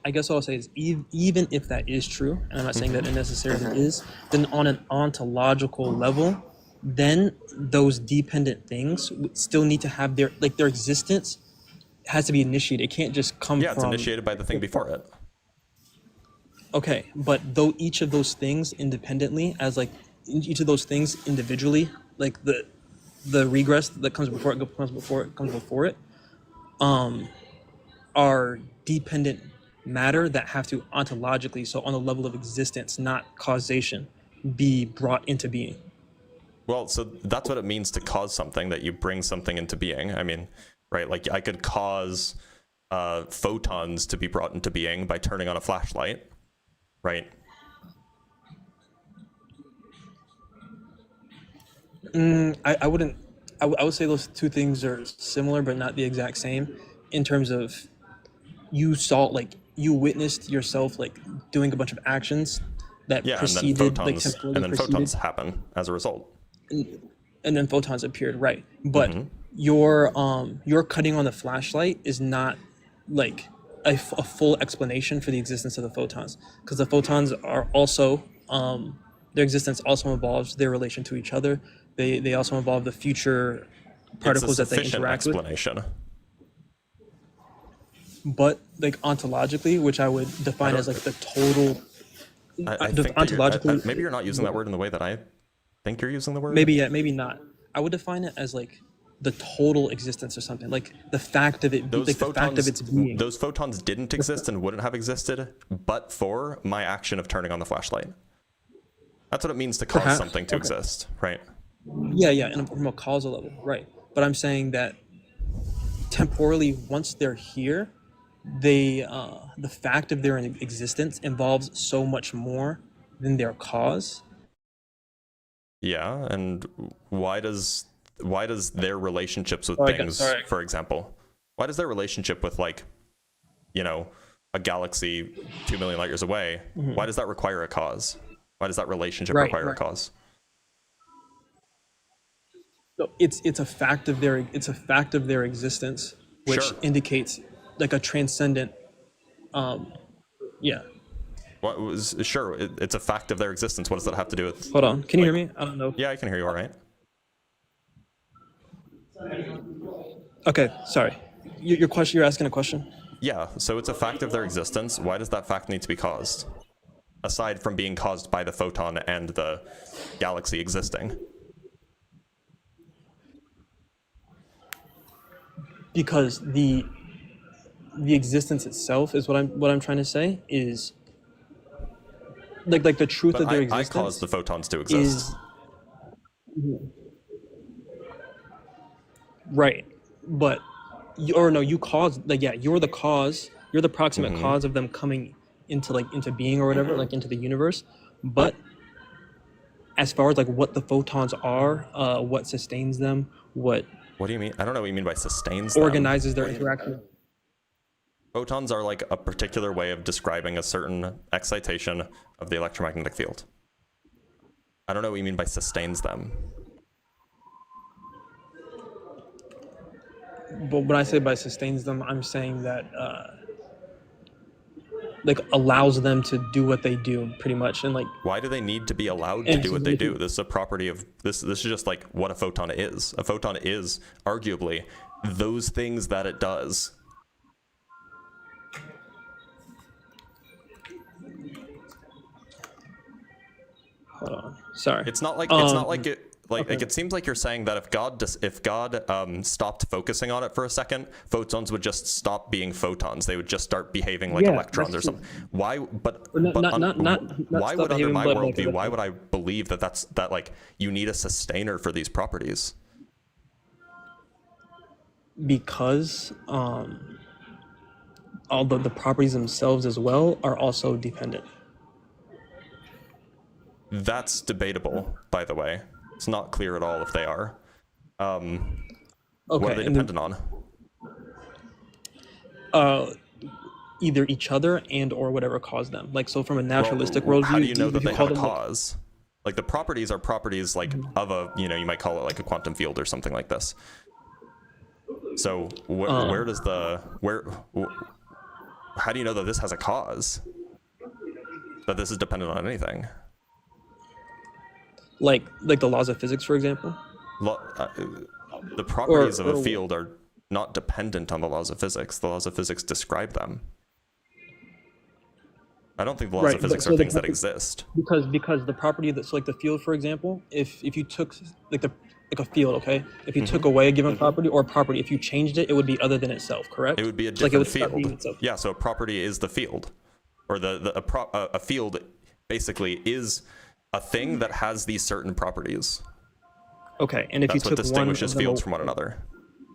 I guess what I'll say is even if that is true, and I'm not saying that it necessarily is, then on an ontological level, then those dependent things still need to have their existence has to be initiated. It can't just come from... Yeah, it's initiated by the thing before it. Okay, but though each of those things independently, as like each of those things individually, like the regress that comes before it, are dependent matter that have to ontologically, so on the level of existence, not causation, be brought into being. Well, so that's what it means to cause something, that you bring something into being. I mean, right, like I could cause photons to be brought into being by turning on a flashlight, right? I wouldn't. I would say those two things are similar, but not the exact same. In terms of, you witnessed yourself doing a bunch of actions that preceded, and then photons happen as a result. And then photons appeared, right? But your cutting on the flashlight is not like a full explanation for the existence of the photons, because the photons are also their existence also involves their relation to each other. They also involve the future particles that they interact explanation. with. But ontologically, which I would define as the total. I think ontologically, maybe you're not using that word in the way that I think you're using the word. Maybe not. I would define it as the total existence of something, like the fact of it, Those like the fact of its being. those photons didn't exist and wouldn't have existed but for my action of turning on the flashlight. That's what it means to cause Perhaps. something to Okay. exist, right? Yeah, and from a causal level, right? But I'm saying that temporally, once they're here, they the fact of their existence involves so much more than their cause. Yeah, and why does their relationships with Sorry, things, sorry. for example, why does their relationship with, like, you know, a galaxy 2 million light years away, why does that require a cause? Why does that relationship Right, require a right. cause? So it's a fact of their existence, which Sure. indicates like a transcendent. Yeah. What was sure? It's a fact of their existence. What does that have to do with? Hold on. Can you hear me? I don't know. Yeah, I can hear you all right. Okay. Sorry. Your question. You're asking a question. Yeah, so it's a fact of their existence. Why does that fact need to be caused? Aside from being caused by the photon and the galaxy existing. Because the existence itself is what I'm trying to say is like the truth But of their I existence caused the photons to exist. is right, but you caused, like, yeah, you're the cause, you're the proximate cause of them coming into being or whatever, like into the universe. But as far as like what the photons are, what sustains them, what What do you mean? I don't know what you mean by sustains them. organizes their interaction. Photons are like a particular way of describing a certain excitation of the electromagnetic field. I don't know what you mean by sustains them. But when I say by sustains them, I'm saying that like allows them to do what they do, pretty much, and like Why do they need to be allowed to And do what so they they do? can- This is a property of this. This is just like what a photon is. A photon is arguably those things that it does. hold on, sorry. It's not like it seems like you're saying that if God stopped focusing on it for a second, photons would just stop being photons. They would just start behaving like Yeah, electrons or that's something. Why? But, Or not- but not- not why stop would under behaving my like worldview? Why electrons. would I believe that like you need a sustainer for these properties? Because all the properties themselves as well are also dependent. That's debatable, by the way. It's not clear at all if they are. What are they and dependent on? either each other and or whatever caused them. Like, so from a naturalistic Well, worldview, how do you know if that they call have a them, like, cause? Like the properties are properties like of a, you might call it like a quantum field or something like this. So where does how do you know that this has a cause? That this is dependent on anything? like the laws of physics, for example. The properties of a or- field are not dependent on the laws of physics. The laws of physics describe them. I don't think the laws Right, of but physics so are the things that property- exist. Because the property that's like the field, for example, if you took like a field, okay, if you took away a given property or property, if you changed it, it would be other than itself, correct? It would be a So, like, it different would stop being field. itself. Yeah, so a property is the field, or a field basically is a thing that has these certain properties. Okay, and if That's you what took distinguishes one of fields them, from one another.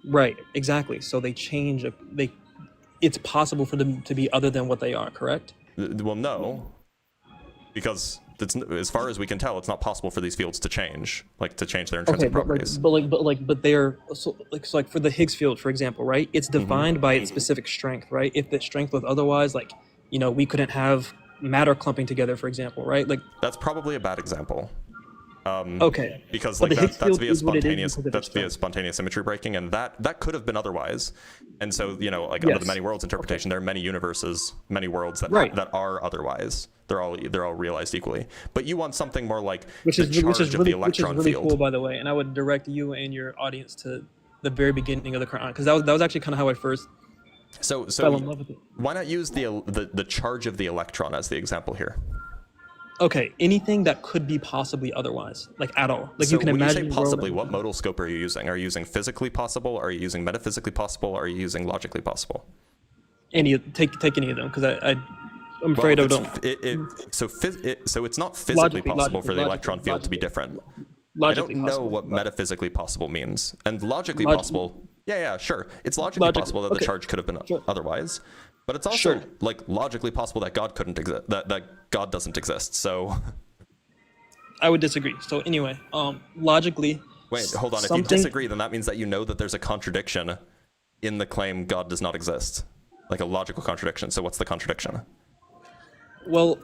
right, exactly. So they change. It's possible for them to be other than what they are, correct? Well, no, because as far as we can tell, it's not possible for these fields to change their intrinsic Okay, properties. but they're so like for the Higgs field, for example, right? It's defined by its specific strength, right? If the strength was otherwise, like, we couldn't have matter clumping together, for example, right? Like, That's probably a bad example. okay, Because But like the Higgs that's field via is what it is spontaneous because of its strength. spontaneous symmetry breaking, and that could have been otherwise. And so like under the Yes. many worlds interpretation, there are many universes, many worlds that Right. that are otherwise. They're all realized equally. But you want something more like which the is charge of the really electron field. cool, by the way. And I would direct you and your audience to the very beginning of the Quran, because that was actually kind of how I first So fell in love with it. why not use the charge of the electron as the example here? Okay, anything that could be possibly otherwise, like at all. Like So you can when you imagine say a world possibly, that- what modal scope are you using? Are you using physically possible? Are you using metaphysically possible? Are you using logically possible? take any of them, because I'm afraid Well, I don't. so it's not physically possible for the logically, electron field to be different. Logically I don't know possible, what but- metaphysically possible means. And logically Log- possible, yeah, sure. It's logically possible that the okay. charge could have been Sure. otherwise. But it's also Sure. like logically possible that God couldn't exist, that God doesn't exist. So I would disagree. So anyway, logically. wait, hold on. If you something- disagree, then that means that you know that there's a contradiction in the claim God does not exist. Like a logical contradiction. So what's the contradiction? Well,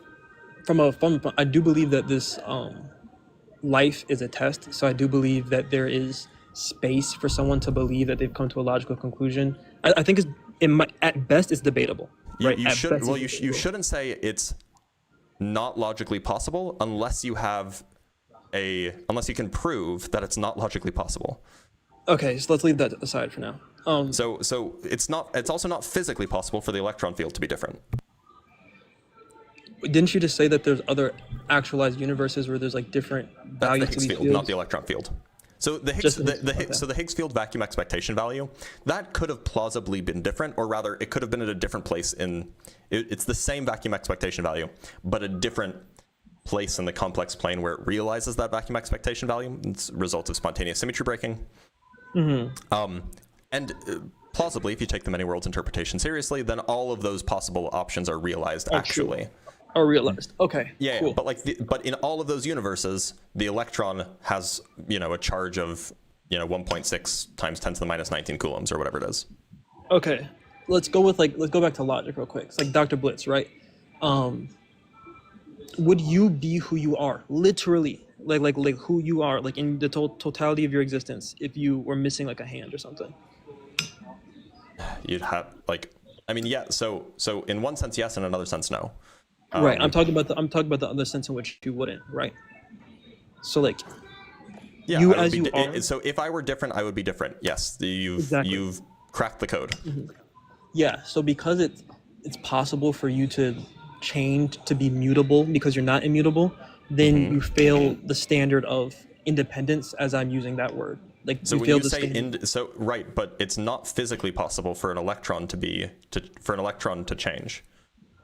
I do believe that this life is a test. So I do believe that there is space for someone to believe that they've come to a logical conclusion. I think at best it's debatable. Right? You At should best well it's you debatable. shouldn't say it's not logically possible unless you have unless you can prove that it's not logically possible. Okay, so let's leave that aside for now. So it's also not physically possible for the electron field to be different. Didn't you just say that there's other actualized universes where there's like different That's the values to Higgs these field, fields? not the electron field. So the Higgs, Just the Higgs- okay. so the Higgs field vacuum expectation value, that could have plausibly been different, or rather, it could have been at a different place it's the same vacuum expectation value, but a different place in the complex plane where it realizes that vacuum expectation value. It's a result of spontaneous symmetry breaking. And plausibly, if you take the many worlds interpretation seriously, then all of those possible options are realized actually. Or realized. Okay. Yeah, Cool. but in all of those universes, the electron has a charge of 1.6 times 10 to the minus 19 coulombs or whatever it is. Okay. Let's go back to logic real quick. It's like Dr. Blitz, right? Would you be who you are, literally, like who you are, like in the totality of your existence, if you were missing like a hand or something? You'd have yeah. So in one sense, yes. In another sense, no. Right. I'm talking about the other sense in which you wouldn't, right? So like, Yeah, you I would as be you are. So if I were different, I would be different. Yes, Exactly. you've cracked the code. Yeah. So because it's possible for you to change to be mutable because you're not immutable, then you fail the standard of independence, as I'm using that word. Like So you when fail you the say standard. right, but it's not physically possible for an electron to change,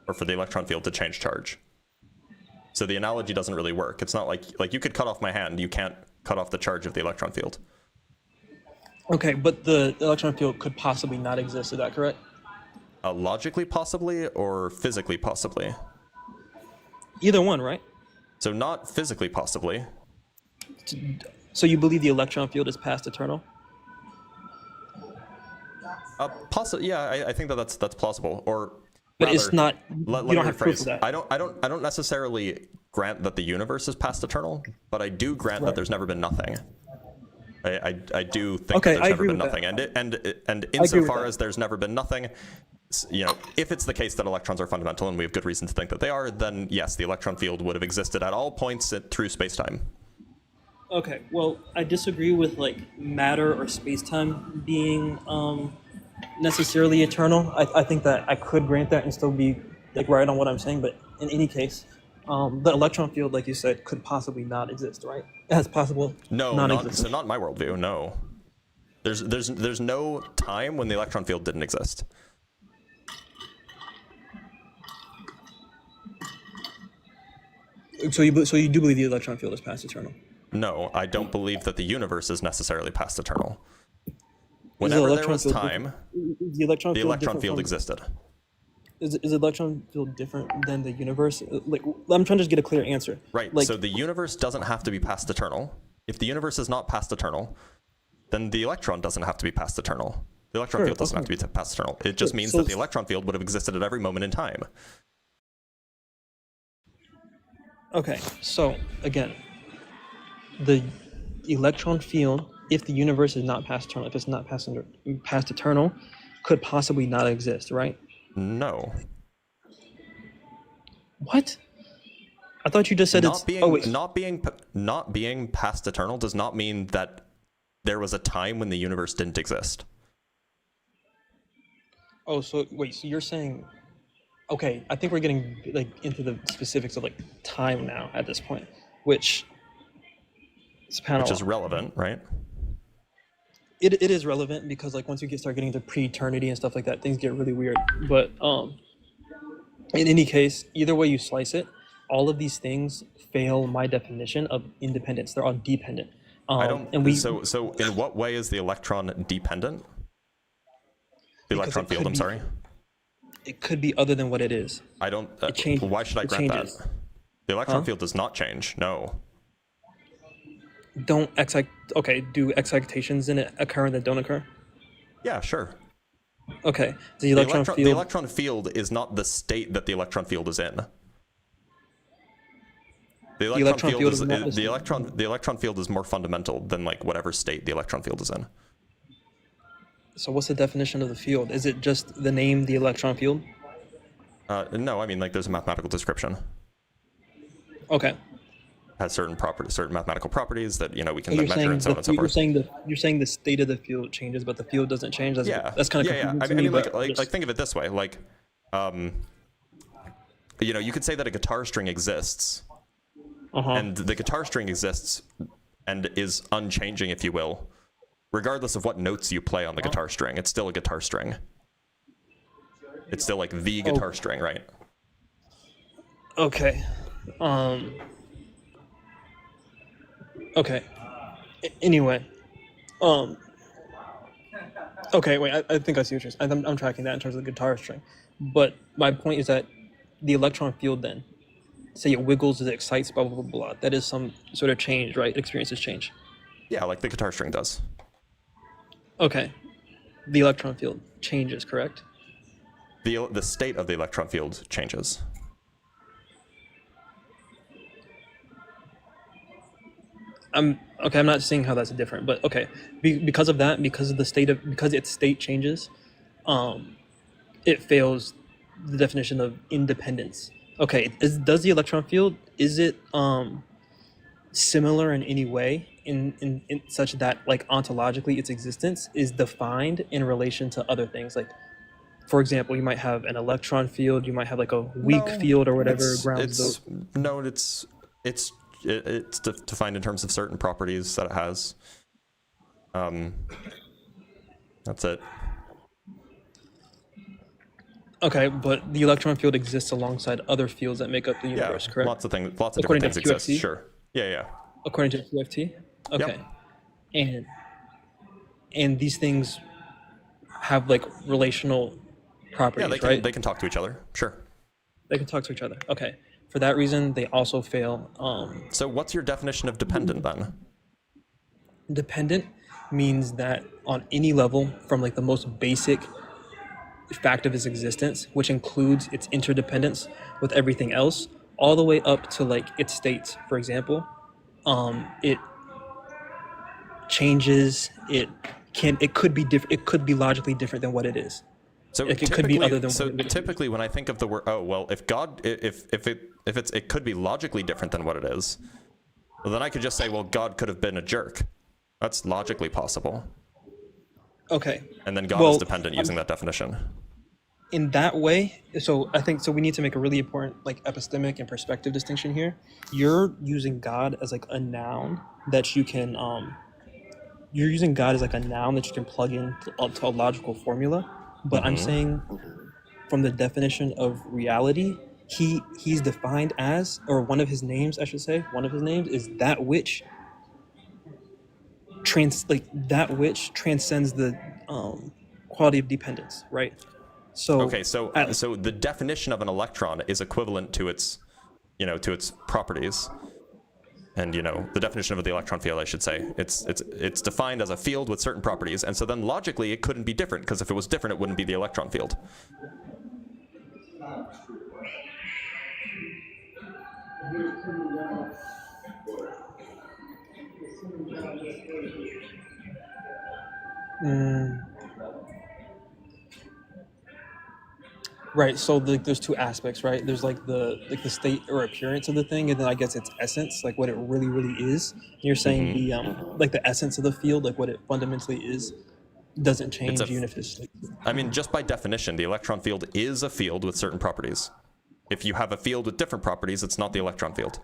or for the electron field to change charge. So the analogy doesn't really work. It's not like you could cut off my hand, you can't cut off the charge of the electron field. Okay, but the electron field could possibly not exist. Is that correct? Logically possibly, or physically possibly? Either one, right? So not physically possibly. So you believe the electron field is past eternal? Yeah, I think that's plausible. Or But rather, it's not. Let You me don't have proof rephrase. of that. I don't necessarily grant that the universe is past eternal, but I do grant that there's never been nothing. I do think Okay, that I there's never agree been with nothing, that. and with insofar that. as there's never been nothing, if it's the case that electrons are fundamental, and we have good reason to think that they are, then yes, the electron field would have existed at all points through space-time. Okay, well, I disagree with like matter or space-time being necessarily eternal. I think that I could grant that and still be like right on what I'm saying, but in any case, the electron field, like you said, could possibly not exist, right? It has possible No, non-existence. so not in my worldview. No, there's no time when the electron field didn't exist. So you do believe the electron field is past eternal? No, I don't believe that the universe is necessarily past eternal. Is the Whenever there electron was field time, Is the electron the field electron different field from- existed. Is the electron field different than the universe? Like, I'm trying to just get a clear answer. Right, Like, so the universe doesn't have to be past eternal. If the universe is not past eternal, then the electron doesn't have to be past eternal. The electron Sure, field doesn't have okay. to be past eternal. It just Sure, means so- that the electron field would have existed at every moment in time. okay, so again, the electron field, if the universe is not past eternal, if it's not past eternal, could possibly not exist, right? No. What? I thought you just said Not it's. being, Oh wait. not being past eternal does not mean that there was a time when the universe didn't exist. Oh, so wait. So you're saying okay, I think we're getting like into the specifics of like time now at this point, which which is relevant, right? it is relevant because like once you start getting into pre-eternity and stuff like that, things get really weird. But in any case, either way you slice it, all of these things fail my definition of independence. They're all dependent. I don't. And we So in what way is the electron dependent? The electron field. I'm sorry. It could be other than what it is. I don't. It changes. Why should I It grant changes. that? The electron field does not change. No. Do excitations in it occur that don't occur? Yeah, sure. Okay. The electron The field. electron field is not the state that the electron field is in. The electron field is not the state. the electron field is more fundamental than like whatever state the electron field is in. So what's the definition of the field? Is it just the name, the electron field? No, I mean like there's a mathematical description. Okay. Has certain mathematical properties that we can So then measure and so on and so forth. you're saying the state of the field changes, but the field doesn't change. That's kind of confusing I to mean, me, like but think of it this way, like, you could say that a guitar string exists, and the guitar string exists and is unchanging, if you will, regardless of what notes you play on the guitar string. It's still a guitar string. It's still like the guitar string, right? Okay. Okay. Anyway. Okay, wait, I think I see what you're saying. I'm tracking that in terms of the guitar string. But my point is that the electron field then, say it wiggles, it excites, blah, blah, blah, blah. That is some sort of change, right? It experiences change. Yeah, like the guitar string does. Okay. The electron field changes, correct? The state of the electron field changes. I'm not seeing how that's different, but okay. Because of that, because its state changes, it fails the definition of independence. Okay, does the electron field, is it similar in any way in such that like ontologically its existence is defined in relation to other things? Like, for example, you might have an electron field, you might have like a weak field or whatever grounds those. It's defined in terms of certain properties that it has. That's it. Okay, but the electron field exists alongside other fields that make up the universe, correct? Lots of different According to things exist. QFT? Sure. Yeah. According to QFT? Okay. Yep. And these things have like relational properties, Yeah, right? they can talk to each other. Sure. They can talk to each other. Okay. For that reason, they also fail. So what's your definition of dependent then? Dependent means that on any level, from like the most basic fact of its existence, which includes its interdependence with everything else, all the way up to like its states. For example, it changes. It could be different. It could be logically different than what it is. So it could be other than. So typically, when I think of the word, if God, if it could be logically different than what it is, well, then I could just say, well, God could have been a jerk. That's logically possible. Okay. And then God is dependent using that definition. In that way, so I think we need to make a really important like epistemic and perspective distinction here. You're using God as like a noun that you can you're using God as like a noun that you can plug in to a logical formula. But I'm saying from the definition of reality, he's defined as, or one of his names, I should say, one of his names is that which transcends the quality of dependence, right? So okay, so the definition of an electron is equivalent to its properties. And the definition of the electron field, I should say, it's defined as a field with certain properties, and so then logically it couldn't be different, because if it was different, it wouldn't be the electron field. Right. So there's two aspects, right? There's like the state or appearance of the thing, and then I guess its essence, like what it really is. You're saying the like the essence of the field, like what it fundamentally is. doesn't change a- even if it's like, I mean, just by definition, the electron field is a field with certain properties. If you have a field with different properties, it's not the electron field.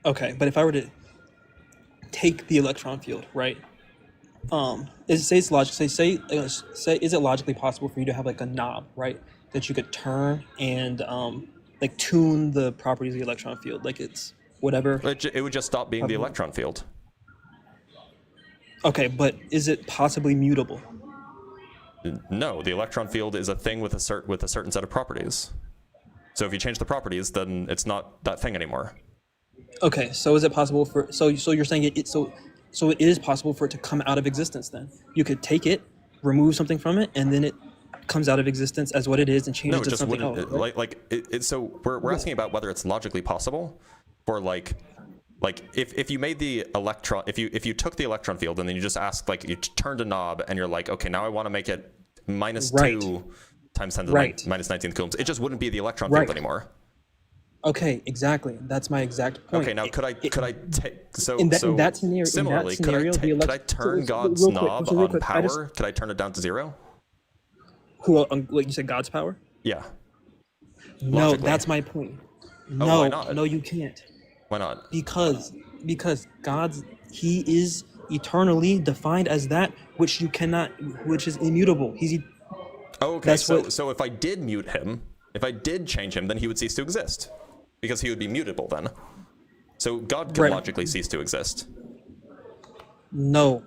okay, but if I were to take the electron field, right? Say it's logic. Say is it logically possible for you to have like a knob, right, that you could turn and like tune the properties of the electron field, like it's whatever. It would just stop being the electron field. Okay, but is it possibly mutable? No, the electron field is a thing with a certain set of properties. So if you change the properties, then it's not that thing anymore. Okay, so is it possible for so you're saying so it is possible for it to come out of existence then? You could take it, remove something from it, and then it comes out of existence as what it is and changes No, it to just something wouldn't. else. So we're asking about whether it's logically possible for like if you made the electron, if you took the electron field and then you just asked, like, you turned a knob and you're like, okay, now I want to make it minus Right. 2 times 10 to Right. the minus 19th coulombs. It just wouldn't be the electron Right. field anymore. Okay, exactly. That's my exact point. Okay, now could I take so in that similarly scenario, could I turn God's real quick, knob so real on quick, power? Could I turn it down to 0? Like you said, God's power? Yeah. No, Logically. that's my point. why No, not? no, you can't. Why not? Because he is eternally defined as that which you cannot, which is immutable. Oh, okay. That's what- So if I did mute him, if I did change him, then he would cease to exist, because he would be mutable then. So God can Right. logically cease to exist. No.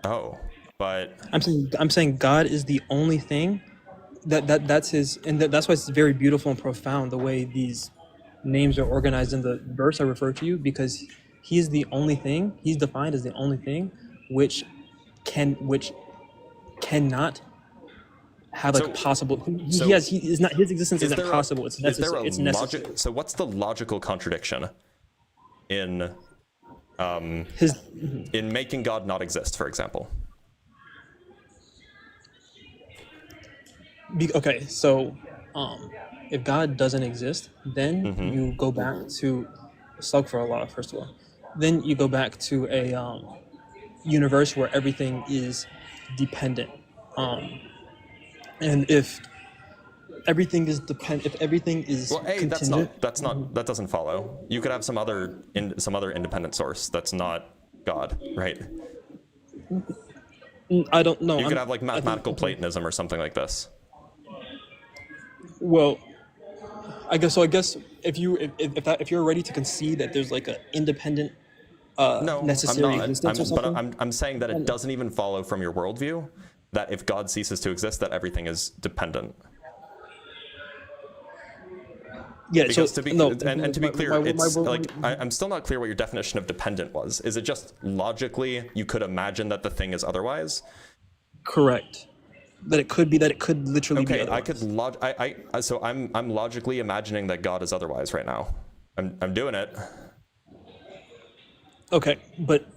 Oh, but I'm saying God is the only thing that's his, and that's why it's very beautiful and profound the way these names are organized in the verse I refer to you, because he is the only thing, he's defined as the only thing which cannot have like So- possible so he is not, his existence is isn't there possible, it's is there necessary. a It's necessary. So what's the logical contradiction in His making God not exist, for example? Okay, so if God doesn't exist, then you go back to Astaghfirullah, first of all. Then you go back to a universe where everything is dependent. And if everything is Well, contingent, that doesn't follow. You could have some other independent source that's not God, right? I don't know. You could have like mathematical Platonism or something like this. Well, I guess if you're ready to concede that there's like an independent No, necessary I'm not. existence or something. I'm saying that it doesn't even follow from your worldview that if God ceases to exist, that everything is dependent. Yeah, Because so to be no, and to be clear, my- I'm still not clear what your definition of dependent was. Is it just logically you could imagine that the thing is otherwise? correct. That it could literally be Okay, I otherwise. could so I'm logically imagining that God is otherwise right now. I'm doing it. Okay, but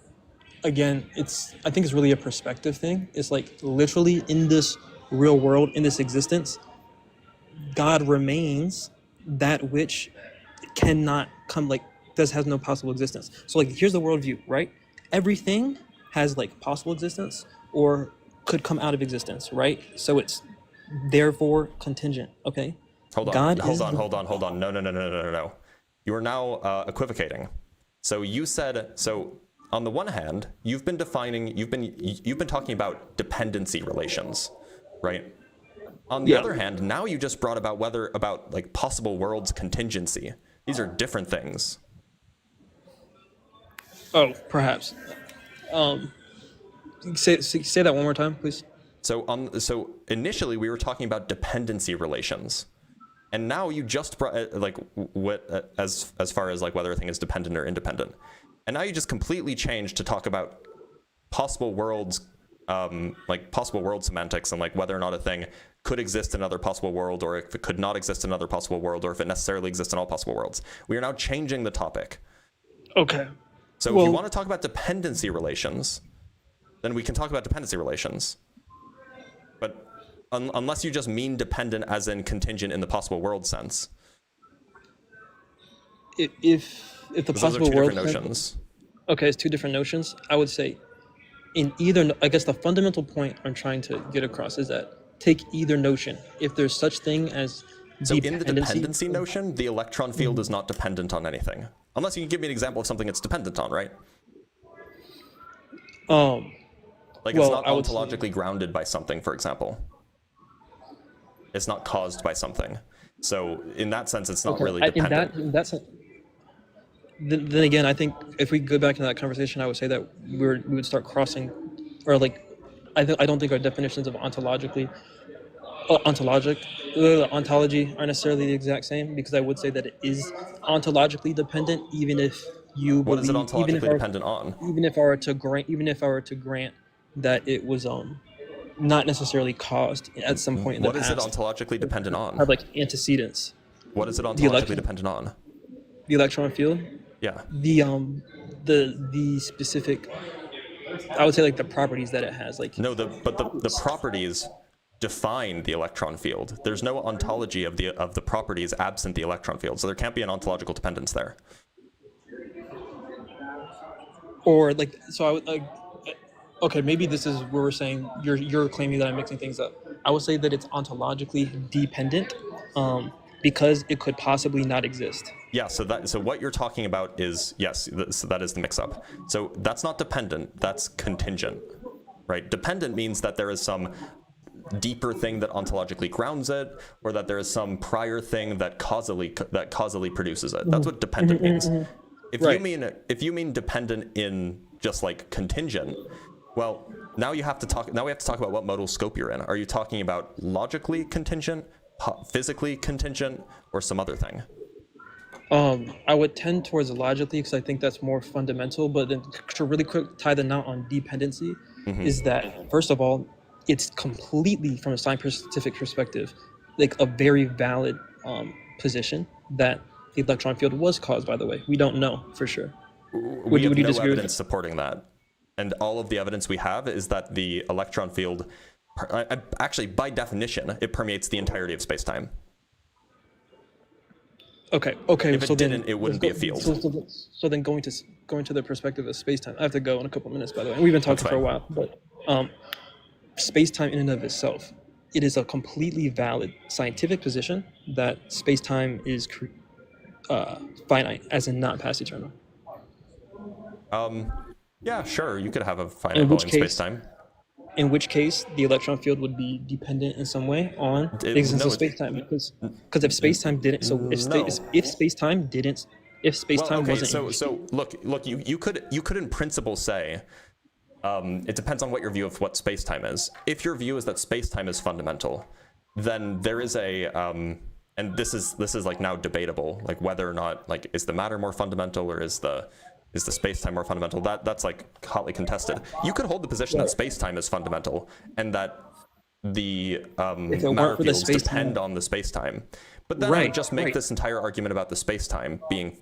again, I think it's really a perspective thing. It's like literally in this real world, in this existence, God remains that which cannot come, like has no possible existence. So like here's the worldview, right? Everything has like possible existence or could come out of existence, right? So it's therefore contingent. Okay. Hold on. God hold is on. the- Hold on. Hold on. No. You are now equivocating. So you said, so on the one hand, you've been talking about dependency relations, right? On the Yeah. other hand, now you just brought about like possible worlds contingency. These are different things. Oh, perhaps. Say that one more time, please. So initially we were talking about dependency relations, and now you just brought like what as far as like whether a thing is dependent or independent, and now you just completely changed to talk about possible worlds, like possible world semantics, and like whether or not a thing could exist in another possible world, or if it could not exist in another possible world, or if it necessarily exists in all possible worlds. We are now changing the topic. Okay. So if you want to talk about dependency relations, then we can talk about dependency relations. But unless you just mean dependent as in contingent in the possible world sense. if the 'Cause those are possible two world different notions. okay, it's two different notions. I would say in either, I guess the fundamental point I'm trying to get across is that take either notion. If there's such thing as So in the dependency, dependency notion, the electron field is not dependent on anything. Unless you can give me an example of something it's dependent on, right? Like it's well, not I would say- ontologically grounded by something, for example. It's not caused by something. So in that sense, it's not really dependent. In that sense, then again, I think if we go back into that conversation, I would say that we would start crossing, or like, I don't think our definitions of ontology aren't necessarily the exact same, because I would say that it is ontologically dependent, even if you What is it believe, ontologically dependent on? even if I were to grant that it was not necessarily caused at some point in the What is past. it ontologically dependent on? Have like antecedents. What is it election- ontologically dependent on? The electron field, Yeah. the specific, I would say, like the properties that it has, like No, but the properties define the electron field. There's no ontology of the properties absent the electron field, so there can't be an ontological dependence there. or like, so I would like, okay, maybe this is where we're saying you're claiming that I'm mixing things up. I would say that it's ontologically dependent, because it could possibly not exist. Yeah, so what you're talking about is, yes, so that is the mix-up. So that's not dependent, that's contingent, right? Dependent means that there is some deeper thing that ontologically grounds it, or that there is some prior thing that causally produces it. That's what dependent means. If you mean dependent in just like contingent, well, now we have to talk about what modal scope you're in. Are you talking about logically contingent, physically contingent, or some other thing? I would tend towards logically, because I think that's more fundamental. But then to really quick tie the knot on dependency, is that first of all, it's completely, from a scientific perspective, like a very valid position that the electron field was caused. By the way, we don't know for sure. We have no disagree with evidence supporting that, and all of the evidence we have is that the electron field, actually by definition, it permeates the entirety of space-time. Okay. If it didn't, it wouldn't be a field. So then going to the perspective of space-time, I have to go in a couple minutes, by the way. And we've been talking for a while, but space-time in and of itself, it is a completely valid scientific position that space-time is finite, as in not past eternal. Yeah, sure, you could have a finite volume space-time. In which case, the electron field would be dependent in some way on the existence of space-time, because if space-time didn't, if space-time wasn't. So look, you could in principle say, it depends on what your view of what space-time is. If your view is that space-time is fundamental, then there is a and this is like now debatable, like whether or not, like, is the matter more fundamental, or is the space-time more fundamental? That's like hotly contested. You could hold the position that space-time is fundamental and that the matter fields depend on the space-time. But then I would just make this entire argument about the space-time being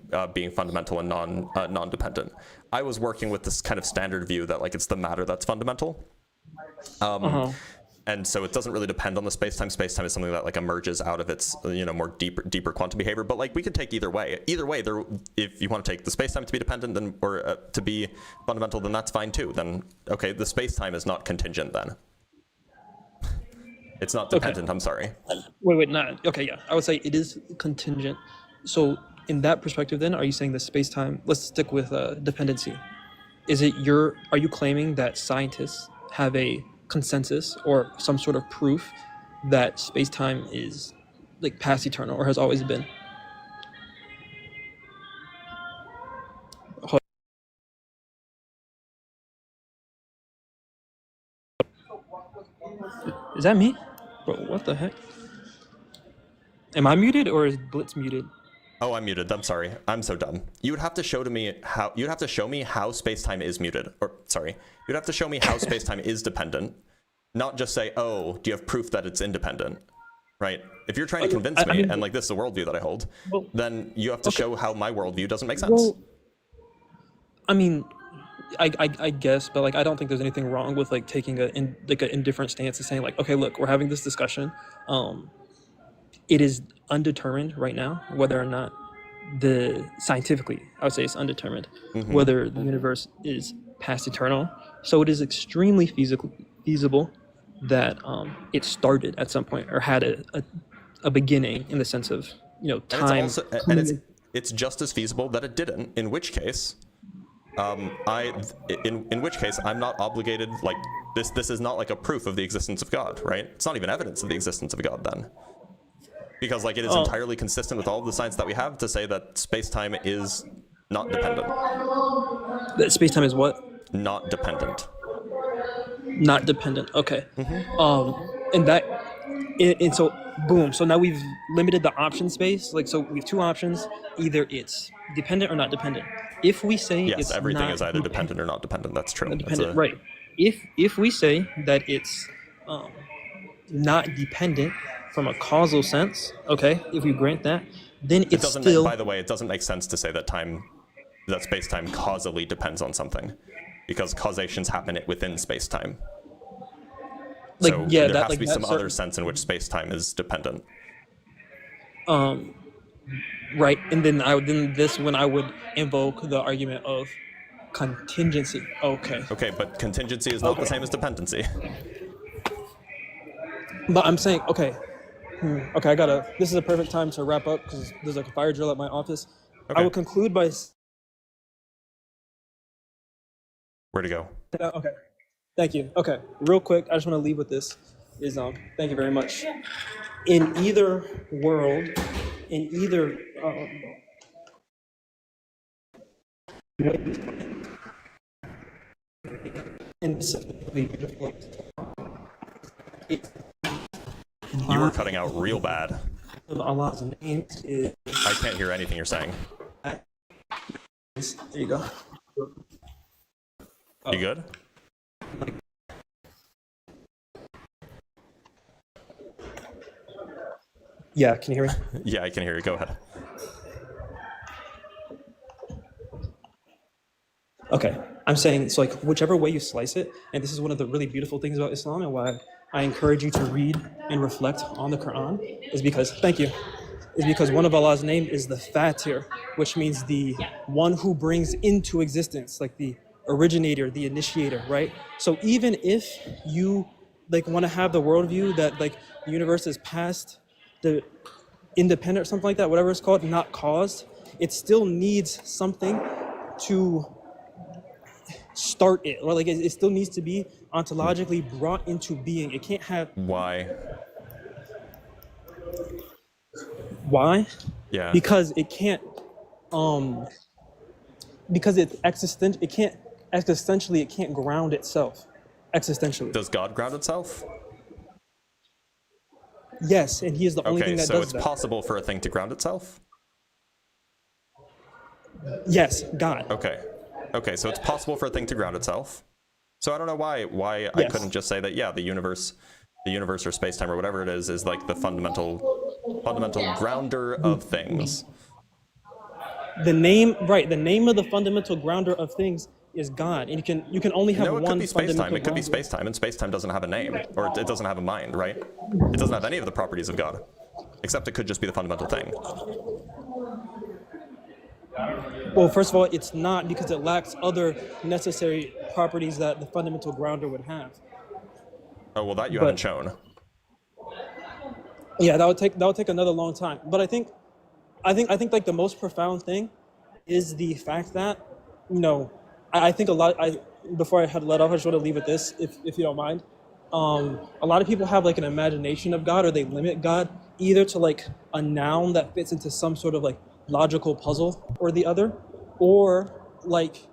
fundamental and non-dependent. I was working with this kind of standard view that, like, it's the matter that's fundamental. And so it doesn't really depend on the space-time. Space-time is something that, like, emerges out of its, more deeper quantum behavior. But, like, we could take either way. Either way, if you want to take the space-time to be dependent, then, or to be fundamental, then that's fine too. Then, okay, the space-time is not contingent then. It's not dependent, okay. I'm sorry. Wait, not, okay, yeah. I would say it is contingent. So in that perspective then, are you saying the space-time, let's stick with dependency. Are you claiming that scientists have a consensus or some sort of proof that space-time is, like, past eternal or has always been? Is that me? Bro, what the heck? Am I muted or is Blitz muted? Oh, I'm muted. I'm sorry. I'm so dumb. You would have to show me how space-time is muted. Or sorry, you'd have to show me how space-time is dependent, not just say, "Oh, do you have proof that it's independent?" Right? If you're trying to convince me, and, like, this is the worldview that I hold, then you have to show how my worldview doesn't make sense. Well, I mean, I guess, but, like, I don't think there's anything wrong with, like, taking an indifferent stance and saying, like, okay, look, we're having this discussion. It is undetermined right now whether or not scientifically, I would say it's undetermined whether the universe is past eternal. So it is extremely feasible that it started at some point or had a beginning in the sense of time. It's just as feasible that it didn't. In which case, in which case I'm not obligated. Like this is not like a proof of the existence of God, right? It's not even evidence of the existence of God then. Because like it is entirely consistent with all of the science that we have to say that space-time is not dependent. That space-time is what? Not dependent. Not dependent. Okay. And so boom. So now we've limited the option space. Like so, we have two options. Either it's dependent or not dependent. If we say yes, everything is either dependent or not dependent. That's true. Dependent, right? If we say that it's not dependent from a causal sense, okay, if we grant that, then it doesn't. Still. By the way, it doesn't make sense to say that space-time causally depends on something, because causations happen within space-time. Like so yeah, there has to be some other sense in which space-time is dependent. Right, and then I would invoke the argument of contingency. Okay. Okay, but contingency is not the same as dependency. But I'm saying, okay, this is a perfect time to wrap up because there's like a fire drill at my office. Okay. I will conclude by. Where to go? Okay, thank you. Okay, real quick, I just want to leave with this. Thank you very much. In either world, in either. You were cutting out real bad. Allah's name is. I can't hear anything you're saying. There you go. You good? Yeah, can you hear me? Yeah, I can hear you. Go ahead. Okay, I'm saying, so like whichever way you slice it, and this is one of the really beautiful things about Islam and why I encourage you to read and reflect on the Quran, is because one of Allah's name is the Fatir, which means the one who brings into existence, like the originator, the initiator, right? So even if you like want to have the worldview that like the universe is past the independent or something like that, whatever it's called, not caused, it still needs something to start it, or like it still needs to be ontologically brought into being. It can't have. Why? Yeah. Because it can't. Because it's existential. It can't existentially. It can't ground itself. Existentially. Does God ground itself? Yes, and He is the only thing that does that. Okay, so it's possible for a thing to ground itself? Yes, God. Okay, so it's possible for a thing to ground itself. So I don't know why yes. I couldn't just say that, yeah, the universe or space-time or whatever it is like the fundamental grounder of things. The name of the fundamental grounder of things is God, and you can only have one. No, it could be space-time. fundamental It could be grounder. space-time, and space-time doesn't have a name, or it doesn't have a mind, right? It doesn't have any of the properties of God, except it could just be the fundamental thing. Well, first of all, it's not, because it lacks other necessary properties that the fundamental grounder would have. Oh well, that you haven't shown. Yeah, that would take another long time. But I think like the most profound thing is the fact that, I think before I had let off, I just want to leave with this, if you don't mind. A lot of people have like an imagination of God, or they limit God either to like a noun that fits into some sort of like logical puzzle or the other, or like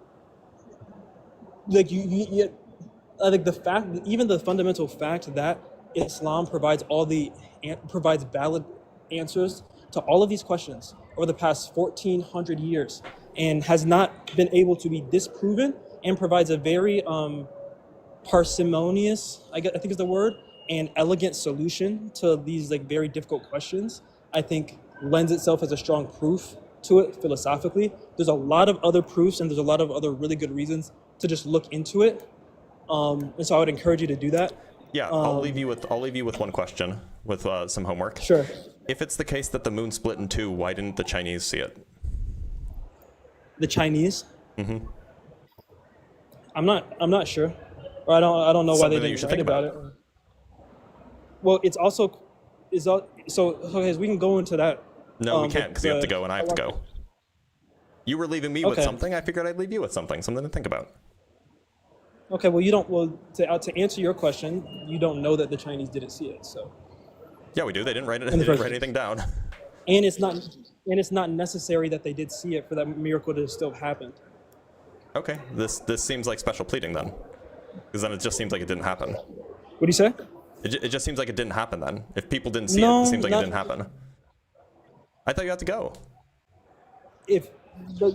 you I think the fact, even the fundamental fact that Islam provides valid answers to all of these questions over the past 1400 years and has not been able to be disproven, and provides a very parsimonious, I think is the word, and elegant solution to these like very difficult questions, I think lends itself as a strong proof to it philosophically. There's a lot of other proofs, and there's a lot of other really good reasons to just look into it. And so I would encourage you to do that. Yeah, I'll leave you with one question with some homework. Sure. If it's the case that the moon split in two, why didn't the Chinese see it? The Chinese? Mm-hmm. I'm not sure. Or I don't know why Something they that you didn't should write think about about. it. Well, it's also so okay, we can go into that. No, we can't, because you have to go and I have to go. You were leaving me with Okay. something. I figured I'd leave you with something to think about. Okay, well, you don't. Well, to answer your question, you don't know that the Chinese didn't see it. So, Yeah, we do. They didn't write it. In They the didn't first write anything down. and it's not necessary that they did see it for that miracle to have still happened. Okay, this seems like special pleading then, because then it just seems like it didn't happen. What do you say? It just seems like it didn't happen then. If people didn't see No, it seems like it not- didn't happen. I thought you had to go. But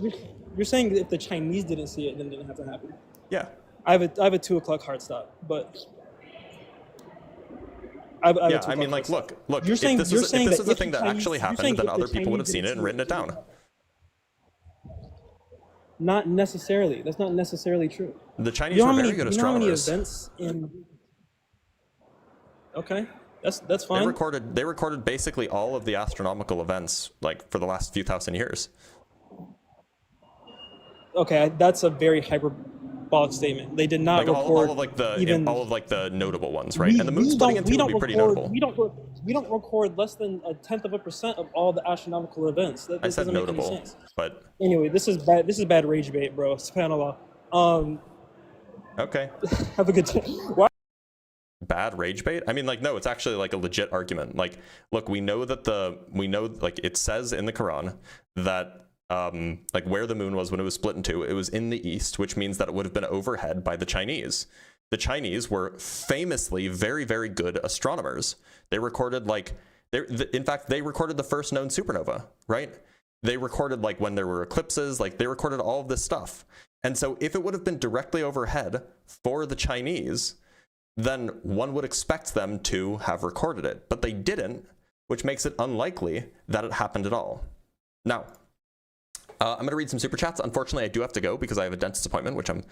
you're saying that if the Chinese didn't see it, then it didn't have to happen. Yeah. I have a 2:00 hard stop, but I have a Yeah, 2 I mean, o'clock like, hard stop. look. You're saying if this is a if thing the that Chinese- actually you're saying happened, then if other the people would have Chinese seen it didn't and written it down. Not necessarily. That's not necessarily true. The Chinese You know were how very many, good you know how many astronomers. events in? Okay, that's They fine. recorded basically all of the astronomical events, like, for the last few thousand years. Okay, that's a very hyperbolic statement. They did not Like record all of the notable ones, right? We- And the moon we splitting don't- in we two would don't be pretty record- notable. We don't record less than 1/10% of all the astronomical events. That I said doesn't make any notable, sense. but Anyway, this is bad. This is bad rage bait, bro. Subhanallah. okay. Have a good day. Why? Bad rage bait? I mean, like, no, it's actually like a legit argument. Like, look, we know like it says in the Quran that like where the moon was when it was split in two, it was in the east, which means that it would have been overhead by the Chinese. The Chinese were famously very, very good astronomers. They recorded in fact, they recorded the first known supernova, right? They recorded like when there were eclipses, like they recorded all of this stuff. And so if it would have been directly overhead for the Chinese, then one would expect them to have recorded it, but they didn't, which makes it unlikely that it happened at all. Now, I'm going to read some super chats. Unfortunately, I do have to go because I have a dentist appointment, which I'm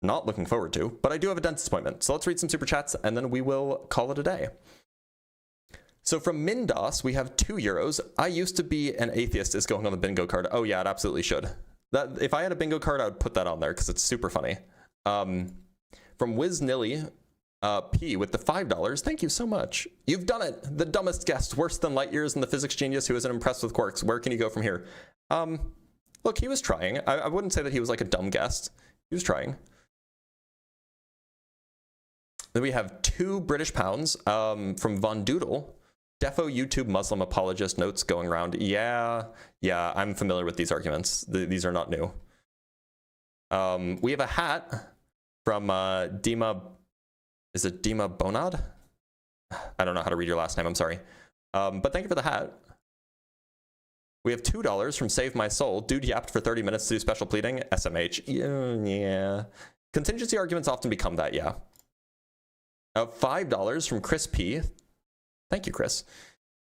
not looking forward to, but I do have a dentist appointment. So let's read some super chats and then we will call it a day. So from Mindos, we have €2. I used to be an atheist is going on the bingo card. Oh yeah, it absolutely should. That if I had a bingo card, I would put that on there because it's super funny. From WizNilly, P with the $5. Thank you so much. You've done it. The dumbest guest, worse than light years, and the physics genius who isn't impressed with quarks. Where can you go from here? Look, he was trying. I wouldn't say that he was like a dumb guest. He was trying. Then we have £2 from Von Doodle. Defo YouTube Muslim apologist notes going around. Yeah, I'm familiar with these arguments. These are not new. We have a hat from Dima. Is it Dima Bonad? I don't know how to read your last name. I'm sorry. But thank you for the hat. We have $2 from Save My Soul. Dude yapped for 30 minutes to do special pleading. SMH. Yeah. Contingency arguments often become that, yeah. $5 from Chris P. Thank you, Chris.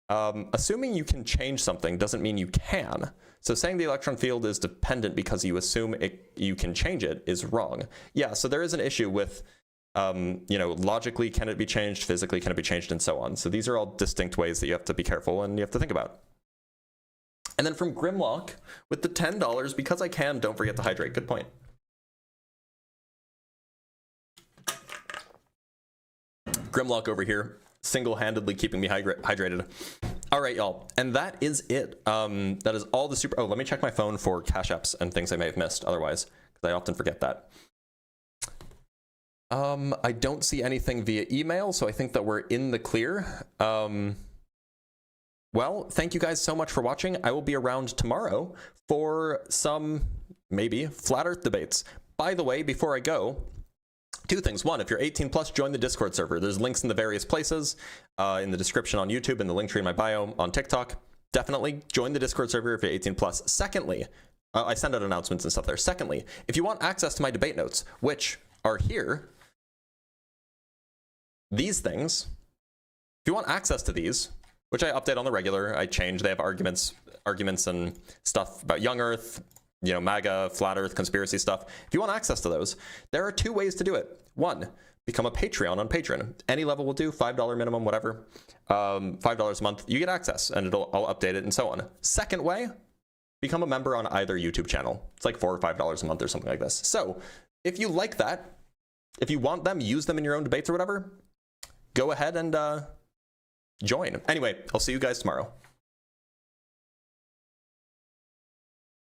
Assuming you can change something doesn't mean you can. So saying the electron field is dependent because you assume you can change it is wrong. Yeah, so there is an issue with, logically, can it be changed? Physically, can it be changed? And so on. So these are all distinct ways that you have to be careful and you have to think about. And then from Grimlock with the $10, because I can, don't forget to hydrate. Good point. Grimlock over here, single-handedly keeping me hydrated. All right, y'all. And that is it. That is all the super... Oh, let me check my phone for cash apps and things I may have missed otherwise, because I often forget that. I don't see anything via email, so I think that we're in the clear. Well, thank you guys so much for watching. I will be around tomorrow for some, maybe, flat earth debates. By the way, before I go, two things. One, if you're 18 plus, join the Discord server. There's links in the various places, in the description on YouTube, and the link tree in my bio on TikTok. Definitely join the Discord server if you're 18 plus. Secondly, I send out announcements and stuff there. Secondly, if you want access to my debate notes, which are here, these things, if you want access to these, which I update on the regular, I change. They have arguments and stuff about young Earth, MAGA, flat Earth, conspiracy stuff. If you want access to those, there are two ways to do it. One, become a Patreon on Patreon. Any level will do, $5 minimum, whatever. $5 a month, you get access, and I'll update it and so on. Second way, become a member on either YouTube channel. It's like $4 or $5 a month or something like this. So if you like that, if you want them, use them in your own debates or whatever, go ahead and join. Anyway, I'll see you guys tomorrow.